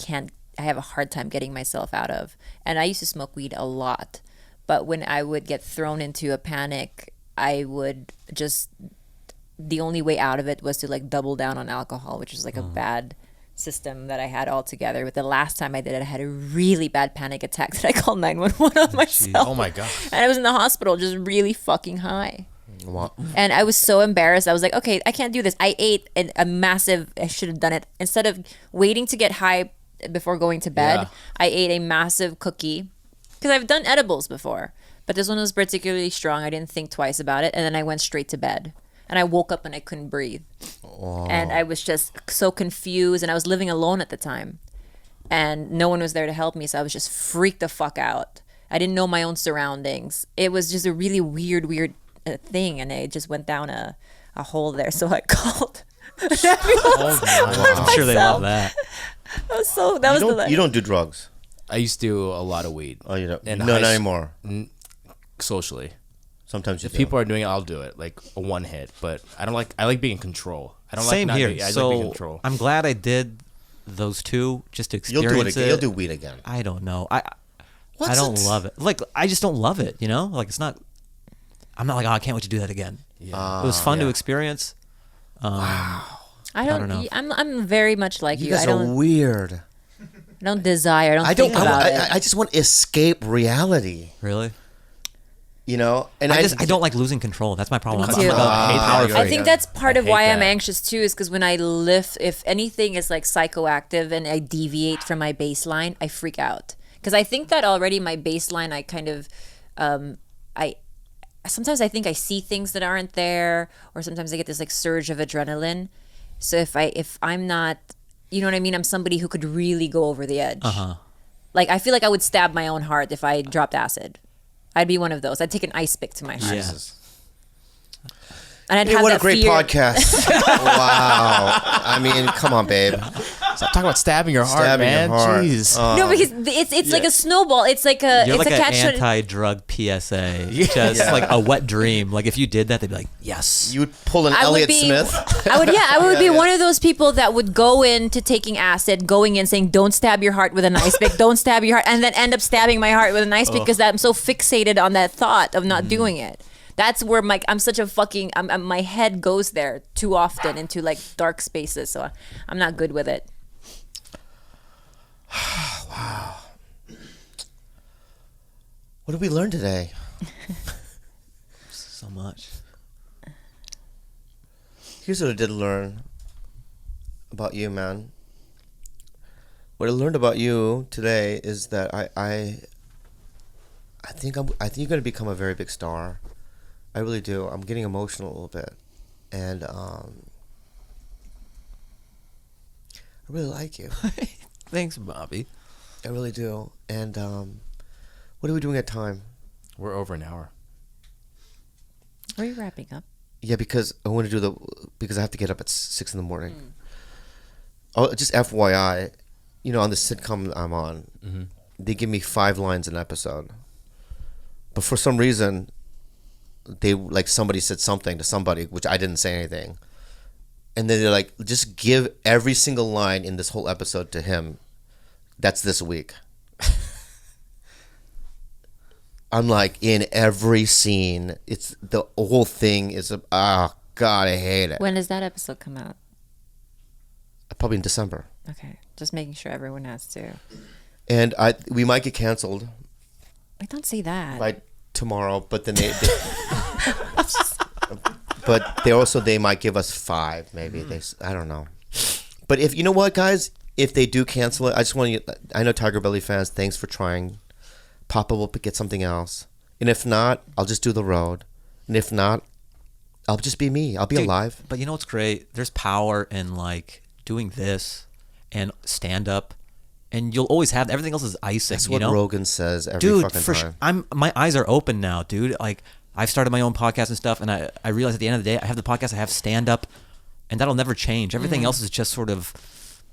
Speaker 3: have a hard time getting myself out of. And I used to smoke weed a lot, but when I would get thrown into a panic, I would just, the only way out of it was to like double down on alcohol, which is like a bad system that I had altogether. But the last time I did it, I had a really bad panic attack that I called 911 on myself.
Speaker 2: Oh my god.
Speaker 3: And I was in the hospital just really fucking high.
Speaker 1: Wow.
Speaker 3: And I was so embarrassed. I was like, okay, I can't do this. I ate a massive, I should have done it. Instead of waiting to get high before going to bed,
Speaker 2: Yeah.
Speaker 3: I ate a massive cookie. Because I've done edibles before. But this one was particularly strong. I didn't think twice about it. And then I went straight to bed. And I woke up and I couldn't breathe. And I was just so confused. And I was living alone at the time. And no one was there to help me. So I was just freaked the fuck out. I didn't know my own surroundings. It was just a really weird thing. And it just went down a hole there. So I called.
Speaker 4: I'm sure they love that.
Speaker 1: You don't do drugs.
Speaker 2: I used to do a lot of weed.
Speaker 1: Oh, you don't.
Speaker 2: In
Speaker 1: No,
Speaker 2: high
Speaker 1: not
Speaker 2: s-
Speaker 1: anymore.
Speaker 2: Socially.
Speaker 1: Sometimes you
Speaker 2: If
Speaker 1: do.
Speaker 2: people are doing it, I'll do it. Like a one hit. But I like being in control. I don't
Speaker 4: Same
Speaker 2: like not
Speaker 4: here.
Speaker 2: being, I like being in
Speaker 4: So
Speaker 2: control.
Speaker 4: I'm glad I did those two just to
Speaker 1: You'll
Speaker 4: experience
Speaker 1: do it again. You'll do weed again.
Speaker 4: I don't know. I
Speaker 1: What's
Speaker 4: don't
Speaker 1: it?
Speaker 4: love it. Like I just don't love it. Like it's not. I'm not like, oh, I can't wait to do that again. It was fun to experience.
Speaker 3: I
Speaker 4: don't know.
Speaker 3: I'm very much like
Speaker 1: You
Speaker 3: you.
Speaker 1: guys
Speaker 3: I
Speaker 1: are
Speaker 3: don't
Speaker 1: weird.
Speaker 3: desire. I don't think about it.
Speaker 1: I just want to escape reality.
Speaker 4: Really?
Speaker 1: And
Speaker 4: I don't like losing control. That's my problem.
Speaker 3: Me
Speaker 4: I'm
Speaker 3: too.
Speaker 4: a power
Speaker 2: I
Speaker 3: I
Speaker 4: freak.
Speaker 3: think that's part
Speaker 2: I
Speaker 3: of
Speaker 2: hate
Speaker 3: why I'm
Speaker 2: that.
Speaker 3: anxious too, is because when I lift, if anything is like psychoactive and I deviate from my baseline, I freak out. Because I think that already my baseline, I kind of, sometimes I think I see things that aren't there, or sometimes I get this like surge of adrenaline. So if I'm not, you know what I mean? I'm somebody who could really go over the edge. Like I feel like I would stab my own heart if I dropped acid. I'd be one of those. I'd take an ice pick to my heart.
Speaker 4: Yeah.
Speaker 3: And I'd
Speaker 1: Hey,
Speaker 3: have
Speaker 1: what
Speaker 3: that
Speaker 1: a great
Speaker 3: fear.
Speaker 1: podcast. Wow. I mean, come on, babe.
Speaker 2: Stop talking about stabbing your heart,
Speaker 1: Stabbing your
Speaker 2: man.
Speaker 1: heart.
Speaker 2: Jeez.
Speaker 3: No, because it's like a snowball. It's like a
Speaker 4: You're
Speaker 3: it's
Speaker 4: like
Speaker 3: a
Speaker 4: an
Speaker 3: catch.
Speaker 4: anti-drug PSA. Just like a wet dream. Like if you did that, they'd be like, yes.
Speaker 1: You would pull an
Speaker 3: I would
Speaker 1: Elliott
Speaker 3: be.
Speaker 1: Smith.
Speaker 3: I would be one of those people that would go into taking acid, going in saying, "Don't stab your heart with an ice pick. Don't stab your heart," and then end up stabbing my heart with an ice pick because I'm so fixated on that thought of not doing it. That's where I'm such a fucking. My head goes there too often into like dark spaces, so I'm not good with it.
Speaker 1: Wow. What did we learn today?
Speaker 4: So much.
Speaker 1: Here's what I did learn about you, man. What I learned about you today is that I think you're gonna become a very big star. I really do. I'm getting emotional a little bit, and I really like you.
Speaker 4: Thanks, Bobby.
Speaker 1: I really do. And what are we doing at time?
Speaker 2: We're over an hour.
Speaker 3: Are you wrapping up?
Speaker 1: Yeah, because I want to do because I have to get up at 6 a.m. Oh, just FYI, on the sitcom I'm on, they give me 5 lines an episode. But for some reason, somebody said something to somebody, which I didn't say anything. And then they're like, just give every single line in this whole episode to him. That's this week. I'm like in every scene. It's the whole thing is oh God, I hate it.
Speaker 3: When does that episode come out?
Speaker 1: Probably in December.
Speaker 3: Okay, just making sure everyone has to.
Speaker 1: And we might get canceled
Speaker 3: Wait, don't say that.
Speaker 1: by tomorrow, but then they might give us 5 maybe. I don't know. But if you know what, guys, if they do cancel it, I just want you. I know TigerBelly fans. Thanks for trying. Papa will get something else, and if not, I'll just do the road. And if not, I'll just be me. I'll be alive.
Speaker 4: But you know what's great? There's power in like doing this and stand up, and you'll always have everything else is icing.
Speaker 1: That's what Rogan says every
Speaker 4: dude,
Speaker 1: fucking
Speaker 4: for
Speaker 1: time.
Speaker 4: my eyes are open now, dude. Like I've started my own podcast and stuff, and I realize at the end of the day, I have the podcast, I have stand up, and that'll never change. Everything else is just sort of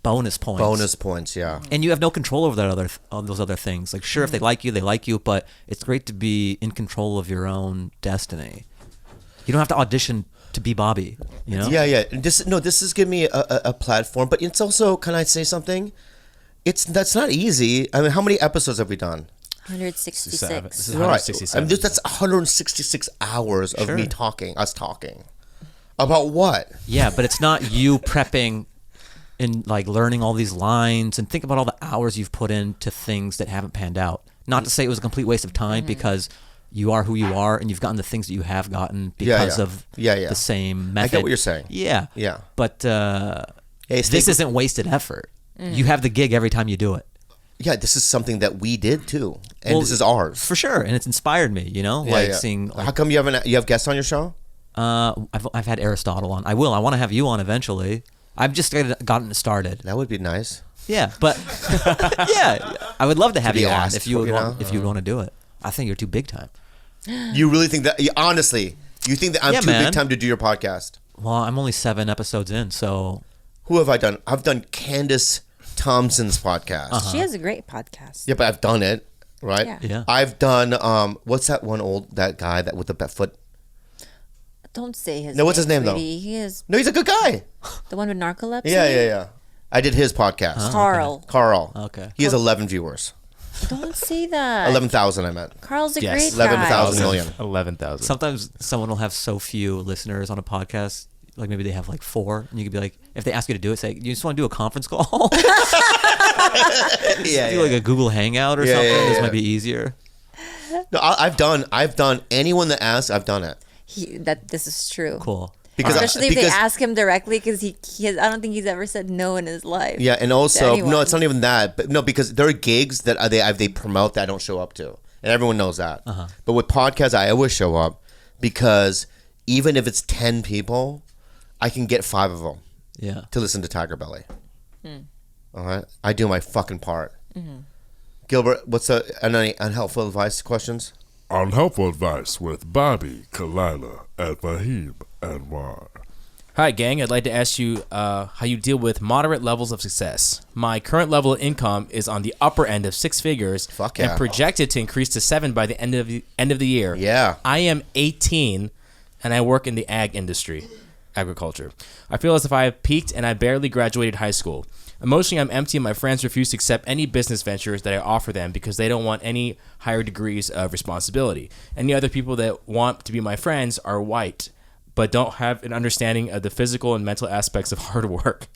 Speaker 4: bonus points.
Speaker 1: Bonus points, yeah.
Speaker 4: And you have no control over those other things. Like, sure, if they like you, they like you, but it's great to be in control of your own destiny. You don't have to audition to be Bobby, you know?
Speaker 1: Yeah. This is giving me a platform, but it's also, can I say something? That's not easy. I mean, how many episodes have we done?
Speaker 3: 166.
Speaker 2: This is
Speaker 1: Right.
Speaker 2: 167.
Speaker 1: I mean, that's 166 hours of
Speaker 4: Sure.
Speaker 1: us talking. About what?
Speaker 4: Yeah, but it's not you prepping and like learning all these lines, and think about all the hours you've put into things that haven't panned out. Not to say it was a complete waste of time, because you are who you are, and you've gotten the things that you have gotten because of the same method.
Speaker 1: I get what you're saying.
Speaker 4: Yeah.
Speaker 1: Yeah.
Speaker 4: But
Speaker 1: Hey,
Speaker 4: this isn't wasted effort. You have the gig every time you do it.
Speaker 1: Yeah, this is something that we did too, and
Speaker 4: Well,
Speaker 1: this is ours.
Speaker 4: For sure, and it's inspired me, you know? Seeing like,
Speaker 1: How come you have guests on your show?
Speaker 4: I've had Aristotle on. I want to have you on eventually. I've just gotten it started.
Speaker 1: That would be nice.
Speaker 4: Yeah, but yeah, I would love to have
Speaker 1: be
Speaker 4: you on
Speaker 1: asked
Speaker 4: if you
Speaker 1: for,
Speaker 4: would
Speaker 1: you
Speaker 4: want,
Speaker 1: know?
Speaker 4: if you would want to do it. I think you're too big time.
Speaker 1: You really think that? Honestly, you think that I'm
Speaker 4: Yeah,
Speaker 1: too
Speaker 4: man.
Speaker 1: big time to do your podcast?
Speaker 4: Well, I'm only 7 episodes in, so
Speaker 1: Who have I done? I've done Candace Thompson's podcast.
Speaker 3: She has a great podcast.
Speaker 1: Yeah, but I've done it, right?
Speaker 4: Yeah.
Speaker 1: I've done what's that guy that with the foot?
Speaker 3: Don't say his
Speaker 1: No, what's his name, though?
Speaker 3: sweetie. He is
Speaker 1: No, he's a good guy.
Speaker 3: the one with narcolepsy.
Speaker 1: Yeah. I did his podcast.
Speaker 3: Carl.
Speaker 1: Carl.
Speaker 4: Okay.
Speaker 1: He has 11 viewers.
Speaker 3: Don't say that.
Speaker 1: 11,000 I meant.
Speaker 3: Carl's a
Speaker 2: Yes.
Speaker 3: great guy.
Speaker 1: 11,000 million.
Speaker 2: 11,000.
Speaker 4: sometimes someone will have so few listeners on a podcast. Like maybe they have like 4, and you could be like, if they ask you to do it, say, you just want to do a conference call?
Speaker 1: Yeah.
Speaker 4: Do like a Google Hangout or something.
Speaker 1: yeah,
Speaker 4: This
Speaker 1: yeah.
Speaker 4: might be easier.
Speaker 1: No, I've done anyone that asks, I've done it.
Speaker 3: This is true.
Speaker 4: Cool.
Speaker 1: Because
Speaker 3: Especially if they ask him directly, because he has, I don't think he's ever said no in his life.
Speaker 1: Yeah, and also
Speaker 3: anyone.
Speaker 1: no, it's not even that. But no, because there are gigs that they promote that I don't show up to, and everyone knows that. But with podcasts, I always show up because even if it's 10 people, I can get 5 of them
Speaker 4: Yeah.
Speaker 1: to listen to TigerBelly. All right, I do my fucking part. Gilbert, what's any unhelpful advice questions?
Speaker 6: Unhelpful advice with Bobby, Khalyla, and Fahim Anwar.
Speaker 2: Hi, gang. I'd like to ask you how you deal with moderate levels of success. My current level of income is on the upper end of 6 figures
Speaker 1: Fuck yeah.
Speaker 2: and projected to increase to 7 by the end of the year.
Speaker 1: Yeah.
Speaker 2: I am 18 and I work in the agriculture. I feel as if I have peaked and I barely graduated high school. Emotionally, I'm empty and my friends refuse to accept any business ventures that I offer them because they don't want any higher degrees of responsibility. Any other people that want to be my friends are white, but don't have an understanding of the physical and mental aspects of hard work.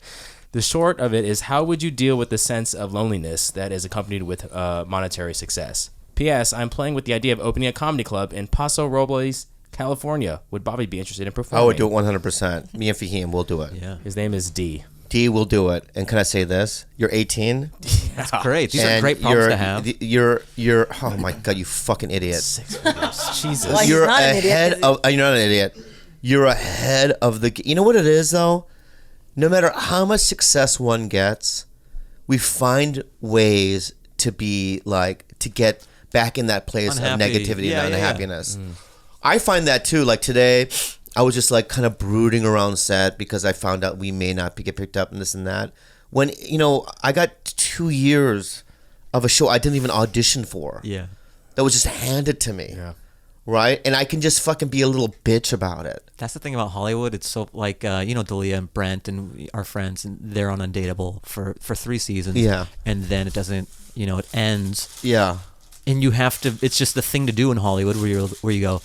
Speaker 2: The short of it is, how would you deal with the sense of loneliness that is accompanied with monetary success? P.S. I'm playing with the idea of opening a comedy club in Paso Robles, California. Would Bobby be interested in performing?
Speaker 1: I would do it 100%. Me and Fahim will do it.
Speaker 4: Yeah.
Speaker 2: His name is D.
Speaker 1: D will do it. And can I say this? You're 18.
Speaker 4: That's great. These are
Speaker 1: and
Speaker 4: great problems to have.
Speaker 1: You're oh my god, you fucking idiot.
Speaker 2: 6 figures. Jesus.
Speaker 3: Well, he's
Speaker 1: You're
Speaker 3: not an idiot,
Speaker 1: ahead
Speaker 3: is he?
Speaker 1: of you're not an idiot. You're ahead of the you know what it is though? No matter how much success one gets, we find ways to be like to get back in that place
Speaker 4: Unhappy.
Speaker 1: of negativity
Speaker 4: Yeah,
Speaker 1: and
Speaker 4: yeah, yeah.
Speaker 1: unhappiness. I find that too. Like today, I was just like kind of brooding around set because I found out we may not get picked up and this and that. When I got 2 years of a show I didn't even audition for.
Speaker 4: Yeah.
Speaker 1: That was just handed to me.
Speaker 2: Yeah.
Speaker 1: Right? And I can just fucking be a little bitch about it.
Speaker 4: That's the thing about Hollywood. It's so like Dalia and Brent and our friends, and they're on Undateable for 3 seasons.
Speaker 1: Yeah.
Speaker 4: And then it doesn't. It ends.
Speaker 1: Yeah.
Speaker 4: and you have to. It's just the thing to do in Hollywood where you go,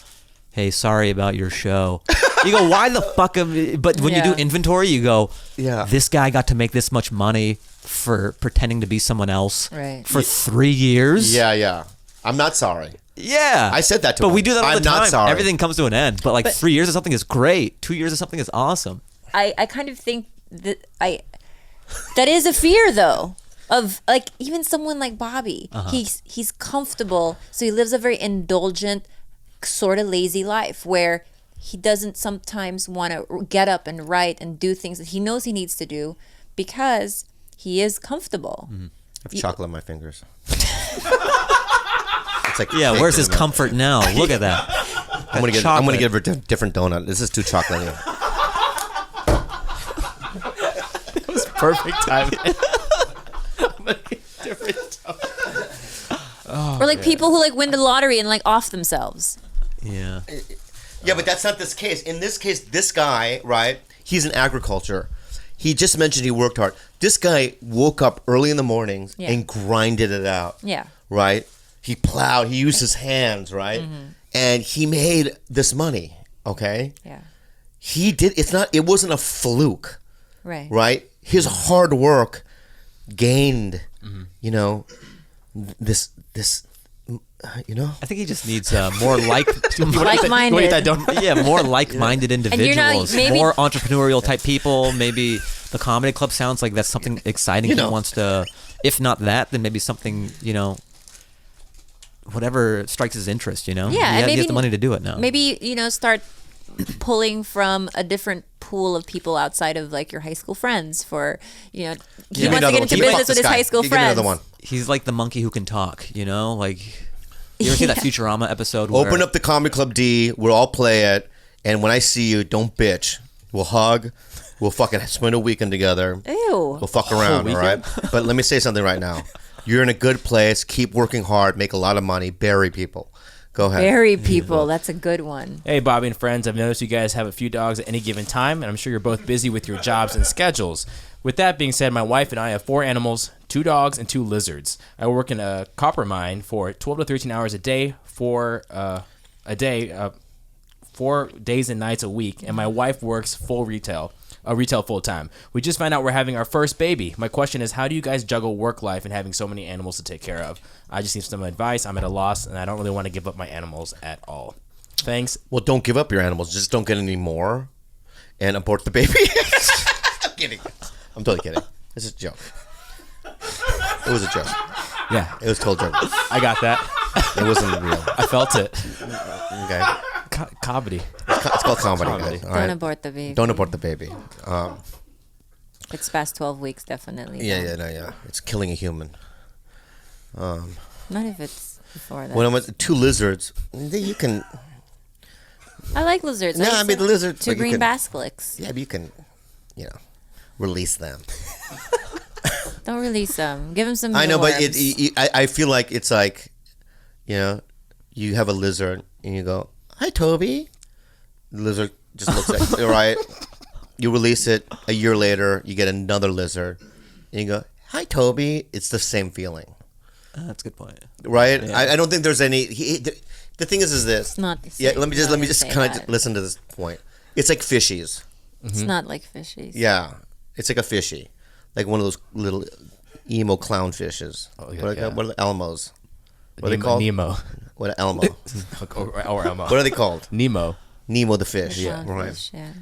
Speaker 4: hey, sorry about your show. You go, why the fuck but when you do inventory, you go, this guy got to make this much money for pretending to be someone else for 3 years.
Speaker 1: Yeah. I'm not sorry.
Speaker 4: Yeah.
Speaker 1: I said that to him.
Speaker 4: But we do that all the time.
Speaker 1: I'm not sorry.
Speaker 4: Everything comes to an end. But 3 years of something is great. 2 years of something is awesome.
Speaker 3: I kind of think that that is a fear though. Of even someone like Bobby, he's comfortable, so he lives a very indulgent, sort of lazy life where he doesn't sometimes want to get up and write and do things that he knows he needs to do because he is comfortable.
Speaker 1: I have chocolate on my fingers. It's
Speaker 4: where's his comfort now? Look at that.
Speaker 1: I'm gonna get a different donut. This is too chocolatey.
Speaker 2: It was perfect timing.
Speaker 3: Or people who win the lottery and off themselves.
Speaker 4: Yeah.
Speaker 1: Yeah, but that's not this case. In this case, this guy, right? He's in agriculture. He just mentioned he worked hard. This guy woke up early in the mornings and grinded it out.
Speaker 3: Yeah.
Speaker 1: Right? He plowed. He used his hands, right? Mm-hmm. And he made this money, okay?
Speaker 3: Yeah.
Speaker 1: He did. It wasn't a fluke.
Speaker 3: Right.
Speaker 1: Right? His hard work gained, this,
Speaker 4: I think he just needs more
Speaker 3: like-minded.
Speaker 4: More like-minded individuals,
Speaker 3: maybe,
Speaker 4: more entrepreneurial type people. Maybe the comedy club sounds like that's something exciting he wants to. If not that, then maybe something whatever strikes his interest.
Speaker 3: Yeah,
Speaker 4: he has the money to do it now.
Speaker 3: Maybe start pulling from a different pool of people outside of your high school friends for he wants to get into business with his high school friends.
Speaker 1: Give me another one.
Speaker 4: He's like the monkey who can talk. You ever see that Futurama episode?
Speaker 1: Open up the Comedy Club D. We'll all play it, and when I see you, don't bitch. We'll hug. We'll fucking spend a weekend together.
Speaker 3: Ew.
Speaker 1: We'll fuck around, all right? But let me say something right now. You're in a good place. Keep working hard. Make a lot of money. Bury people. Go ahead.
Speaker 3: Bury people. That's a good one.
Speaker 2: Hey, Bobby and friends. I've noticed you guys have a few dogs at any given time, and I'm sure you're both busy with your jobs and schedules. With that being said, my wife and I have 4 animals, 2 dogs, and 2 lizards. I work in a copper mine for 12 to 13 hours a day, 4 days and nights a week, and my wife works retail full time. We just found out we're having our first baby. My question is, how do you guys juggle work life and having so many animals to take care of? I just need some advice. I'm at a loss, and I don't really want to give up my animals at all. Thanks.
Speaker 1: Well, don't give up your animals. Just don't get any more and abort the baby. I'm kidding. I'm totally kidding. This is a joke. It was a joke.
Speaker 2: Yeah.
Speaker 1: It was a total joke.
Speaker 2: I got that.
Speaker 1: It wasn't real.
Speaker 2: I felt it.
Speaker 1: Okay.
Speaker 2: Comedy.
Speaker 1: It's called comedy. Guys. All right?
Speaker 3: Don't abort the baby.
Speaker 1: Don't abort the baby.
Speaker 3: It's past 12 weeks, definitely.
Speaker 1: Yeah. It's killing a human.
Speaker 3: Not if it's before that.
Speaker 1: When I'm with 2 lizards, you can...
Speaker 3: I like lizards.
Speaker 1: No, I mean the lizards.
Speaker 3: 2 green basilics.
Speaker 1: Yeah, but you can, release them.
Speaker 3: Don't release them. Give them some.
Speaker 1: I know, but
Speaker 3: worms.
Speaker 1: I feel like it's like, you have a lizard and you go, "Hi, Toby." The lizard just looks at you, right? You release it. A year later, you get another lizard, and you go, "Hi, Toby." It's the same feeling.
Speaker 4: That's a good point.
Speaker 1: Right?
Speaker 4: Yeah.
Speaker 1: I don't think there's any. The thing is this.
Speaker 3: It's not the same.
Speaker 1: Yeah, let me just kind of listen to this point. It's like fishies.
Speaker 3: It's not like fishies.
Speaker 1: Yeah, it's like a fishy, like one of those little emo clown fishes.
Speaker 2: Oh, yeah,
Speaker 1: what are the Elmos? What are they
Speaker 2: Nemo,
Speaker 1: called?
Speaker 2: Nemo.
Speaker 1: What Elmo?
Speaker 2: Or Elmo.
Speaker 1: What are they called?
Speaker 2: Nemo.
Speaker 1: Nemo the fish.
Speaker 3: Yeah,
Speaker 1: Right.
Speaker 3: fish, yeah.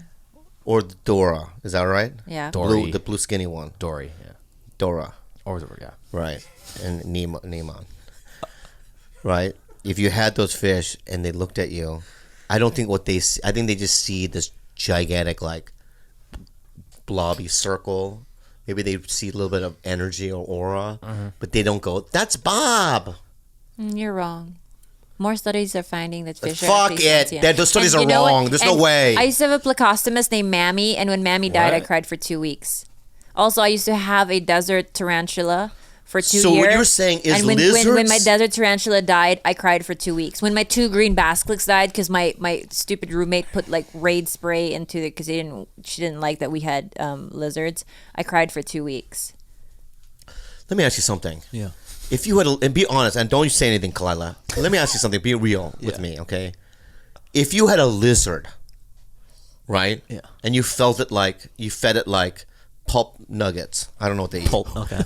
Speaker 1: Or Dora. Is that right?
Speaker 3: Yeah.
Speaker 2: Dory.
Speaker 1: The blue skinny one.
Speaker 2: Dory. Yeah.
Speaker 1: Dora.
Speaker 2: Or yeah.
Speaker 1: Right. And Nemo. Right. If you had those fish and they looked at you, I don't think what they see. I think they just see this gigantic blobby circle. Maybe they see a little bit of energy or aura, but they don't go, "That's Bob."
Speaker 3: You're wrong. More studies are finding that fish are
Speaker 1: Fuck
Speaker 3: actually
Speaker 1: it.
Speaker 3: sentient.
Speaker 1: Those studies
Speaker 3: And
Speaker 1: are
Speaker 3: you know
Speaker 1: wrong.
Speaker 3: what?
Speaker 1: There's no
Speaker 3: And
Speaker 1: way.
Speaker 3: I used to have a plecostomus named Mammy, and when Mammy died, I
Speaker 2: What?
Speaker 3: cried for 2 weeks. Also, I used to have a desert tarantula for 2 years.
Speaker 1: So what you're saying is
Speaker 3: and when
Speaker 1: lizards-
Speaker 3: my desert tarantula died, I cried for 2 weeks. When my 2 green basilics died, because my stupid roommate put Raid spray into it because she didn't like that we had lizards, I cried for 2 weeks.
Speaker 1: Let me ask you something.
Speaker 4: Yeah.
Speaker 1: If you had, and be honest, and don't say anything, Khalyla. Let me ask you something. Be real with me, okay? If you had a lizard, right?
Speaker 4: Yeah.
Speaker 1: And you fed it like pulp nuggets. I don't know what they eat.
Speaker 4: Pulp. Okay.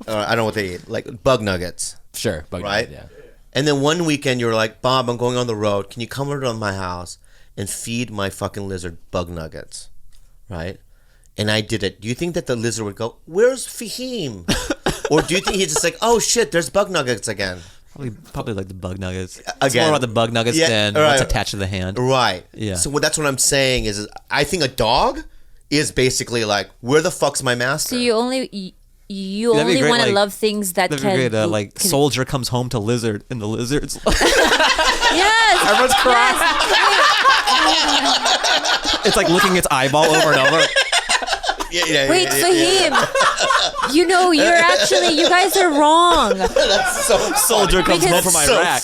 Speaker 1: I don't know what they eat. Like bug nuggets.
Speaker 2: Sure. Bug
Speaker 1: Right?
Speaker 2: nugget, yeah.
Speaker 1: And then one weekend you were like, Bob, I'm going on the road. Can you come over to my house and feed my fucking lizard bug nuggets? Right? And I did it. Do you think that the lizard would go, where's Fahim? Or do you think he's just like, oh shit, there's bug nuggets again?
Speaker 4: Probably like the bug nuggets. It's
Speaker 1: Again.
Speaker 4: more about the bug nuggets than
Speaker 1: right.
Speaker 4: what's attached to the hand.
Speaker 1: Right.
Speaker 4: Yeah.
Speaker 1: So that's what I'm saying is I think a dog is basically like, where the fuck's my master?
Speaker 3: So you only
Speaker 4: That'd be great,
Speaker 3: want to
Speaker 4: like-
Speaker 3: love things that
Speaker 4: That'd
Speaker 3: can
Speaker 4: be great. Like soldier comes home to lizard, and the lizard's
Speaker 3: Yes.
Speaker 4: everyone's crying. It's like licking its eyeball over and over.
Speaker 1: Yeah,
Speaker 3: Wait, Fahim. You guys are wrong.
Speaker 1: That's so
Speaker 4: Soldier comes home from
Speaker 1: so
Speaker 4: Iraq.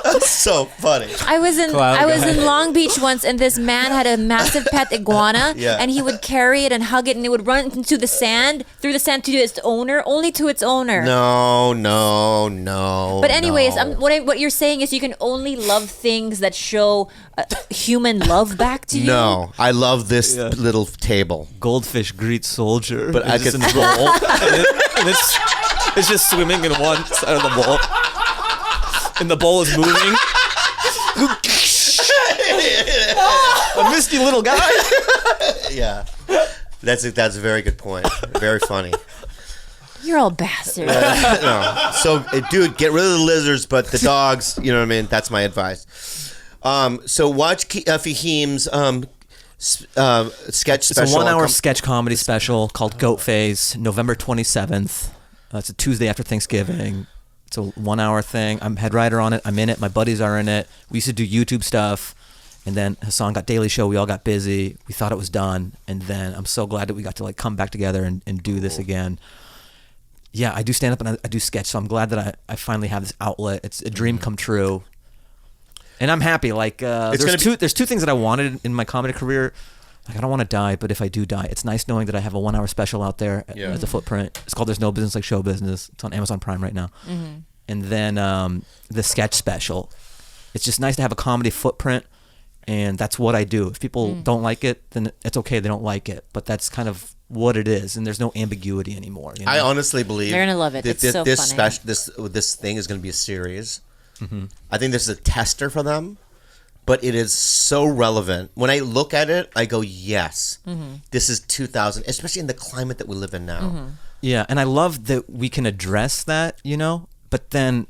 Speaker 1: That's so funny.
Speaker 3: I was in Long Beach once, and this man had a massive pet iguana,
Speaker 1: Yeah.
Speaker 3: and he would carry it and hug it, and it would run into the sand, through the sand to its owner, only to its owner.
Speaker 1: No.
Speaker 3: But anyways,
Speaker 1: no.
Speaker 3: what you're saying is you can only love things that show human love back to you.
Speaker 1: No, I love this little table.
Speaker 4: Goldfish greets soldier,
Speaker 1: But I
Speaker 4: it's just
Speaker 1: could-
Speaker 4: in the bowl, and it's just swimming in one side of the bowl, and the bowl is moving. I missed you, little guy.
Speaker 1: Yeah, that's a very good point. Very funny.
Speaker 3: You're all bastards.
Speaker 1: No. So, dude, get rid of the lizards, but the dogs. You know what I mean? That's my advice. So watch Fahim's sketch special.
Speaker 4: It's a 1 hour sketch comedy special called Goat Phase, November 27th. It's a Tuesday after Thanksgiving. It's a 1 hour thing. I'm head writer on it. I'm in it. My buddies are in it. We used to do YouTube stuff. And then Hassan got Daily Show. We all got busy. We thought it was done. And then I'm so glad that we got to like come back together and do this again. Yeah, I do stand up and I do sketch. So I'm glad that I finally have this outlet. It's a dream come true. And I'm happy. Like there's two things that I wanted in my comedy career. Like I don't want to die, but if I do die, it's nice knowing that I have a 1 hour special out there as a footprint. It's called There's No Business Like Show Business. It's on Amazon Prime right now. Mm-hmm. And then the sketch special. It's just nice to have a comedy footprint, and that's what I do. If people don't like it, then it's okay. They don't like it, but that's kind of what it is, and there's no ambiguity anymore. You know?
Speaker 1: I honestly believe
Speaker 3: They're gonna love it. It's so funny.
Speaker 1: This thing is going to be a series. Mm-hmm. I think this is a tester for them, but it is so relevant. When I look at it, I go, yes, this is 2000, especially in the climate that we live in now.
Speaker 3: Mm-hmm.
Speaker 4: Yeah, and I love that we can address that, you know, but then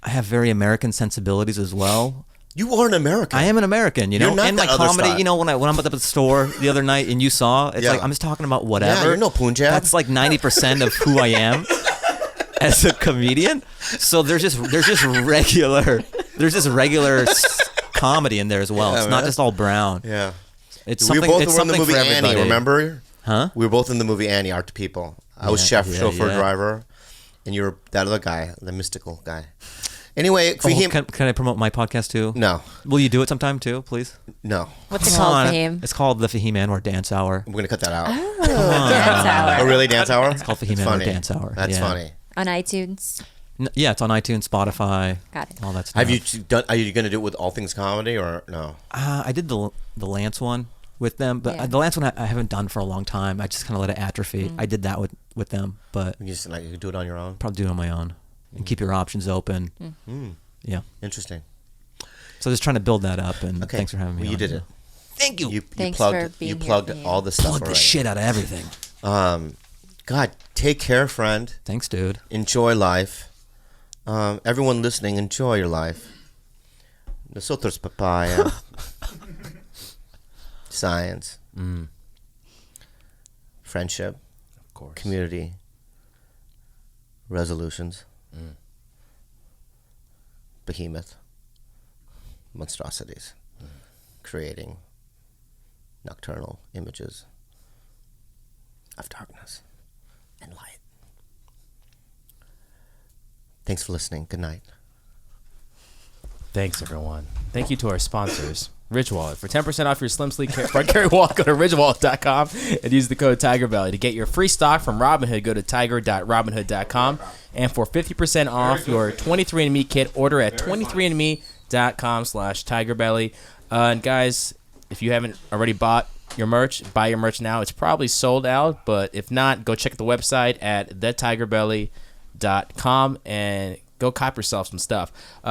Speaker 4: I have very American sensibilities as well.
Speaker 1: You are an American.
Speaker 4: I am an American, you know,
Speaker 1: You're not
Speaker 4: and my
Speaker 1: that other
Speaker 4: comedy,
Speaker 1: side.
Speaker 4: you know, when I'm at the store the other night and you saw, it's like I'm just talking about whatever.
Speaker 1: Yeah, you're no Punjab.
Speaker 4: That's like 90% of who I am as a comedian. So there's just regular comedy in there as well.
Speaker 1: Yeah,
Speaker 4: it's not
Speaker 1: man.
Speaker 4: just all brown.
Speaker 1: Yeah.
Speaker 4: It's
Speaker 1: We
Speaker 4: something.
Speaker 1: both
Speaker 4: It's
Speaker 1: were in the
Speaker 4: something
Speaker 1: movie
Speaker 4: for
Speaker 1: Annie,
Speaker 4: everybody.
Speaker 1: remember?
Speaker 4: Huh?
Speaker 1: We were both in the movie Annie, Art to People. I was chef, chauffeur,
Speaker 4: yeah.
Speaker 1: driver, and you were that other guy, the mystical guy. Anyway,
Speaker 4: Oh,
Speaker 1: Fahim,
Speaker 4: can I promote my podcast too?
Speaker 1: no,
Speaker 4: Will you do it sometime too, please?
Speaker 1: no.
Speaker 3: What's it
Speaker 4: Come
Speaker 3: called,
Speaker 4: on.
Speaker 3: Fahim?
Speaker 4: It's called the Fahim Anwar Dance Hour.
Speaker 1: I'm going to cut that out.
Speaker 3: Dance Hour.
Speaker 1: Oh, really? Dance Hour? It's
Speaker 4: called Fahim Anwar Dance Hour.
Speaker 1: That's
Speaker 4: Yeah.
Speaker 1: funny.
Speaker 3: On iTunes.
Speaker 4: Yeah, it's on iTunes, Spotify,
Speaker 3: Got it.
Speaker 4: all that stuff.
Speaker 1: Have you done? Are you going to do it with All Things Comedy or no?
Speaker 4: I did the Lance one with them, but
Speaker 3: Yeah.
Speaker 4: the Lance one I haven't done for a long time. I just kind of let it atrophy. I did that with them, but
Speaker 1: You just like you do it on your own.
Speaker 4: probably do it on my own and keep your options open. Yeah.
Speaker 1: Interesting.
Speaker 4: So just trying to build that up, and
Speaker 1: Okay.
Speaker 4: thanks for having me.
Speaker 1: Well, you
Speaker 4: on
Speaker 1: did
Speaker 4: here.
Speaker 1: it.
Speaker 4: Thank you.
Speaker 1: You
Speaker 3: Thanks
Speaker 1: plugged.
Speaker 3: for being
Speaker 1: You
Speaker 3: here,
Speaker 1: plugged
Speaker 3: Fahim.
Speaker 1: all the stuff
Speaker 4: Plug the
Speaker 1: already.
Speaker 4: shit out of everything.
Speaker 1: God, take care, friend.
Speaker 4: Thanks, dude.
Speaker 1: Enjoy life. Everyone listening, enjoy your life. Nosotros papaya. Science. Friendship.
Speaker 2: Of course.
Speaker 1: Community. Resolutions. Behemoth. Monstrosities. Creating nocturnal images of darkness and light. Thanks for listening. Good night.
Speaker 2: Thanks, everyone. Thank you to our sponsors. Rich Wallet. For 10% off your slim sleek front carry wallet, go to ridgewallet.com and use the code TigerBelly. To get your free stock from Robinhood, go to tiger.robinhood.com. And for 50% off your 23andMe kit, order at 23andme.com/TigerBelly. And guys, if you haven't already bought your merch, buy your merch now. It's probably sold out, but if not, go check the website at thetigerbelly.com and go cop yourself some stuff.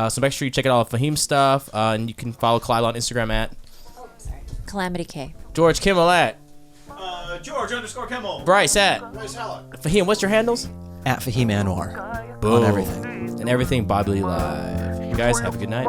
Speaker 2: So make sure you check out all of Fahim's stuff, and you can follow Khalyla on Instagram at
Speaker 3: Calamity K.
Speaker 2: George Kimmel at
Speaker 5: George_Kimmel.
Speaker 2: Bryce at Fahim. What's your handles?
Speaker 4: At Fahim Anwar.
Speaker 2: Boom.
Speaker 4: On everything.
Speaker 2: And everything Bobby Live. You guys have a good night.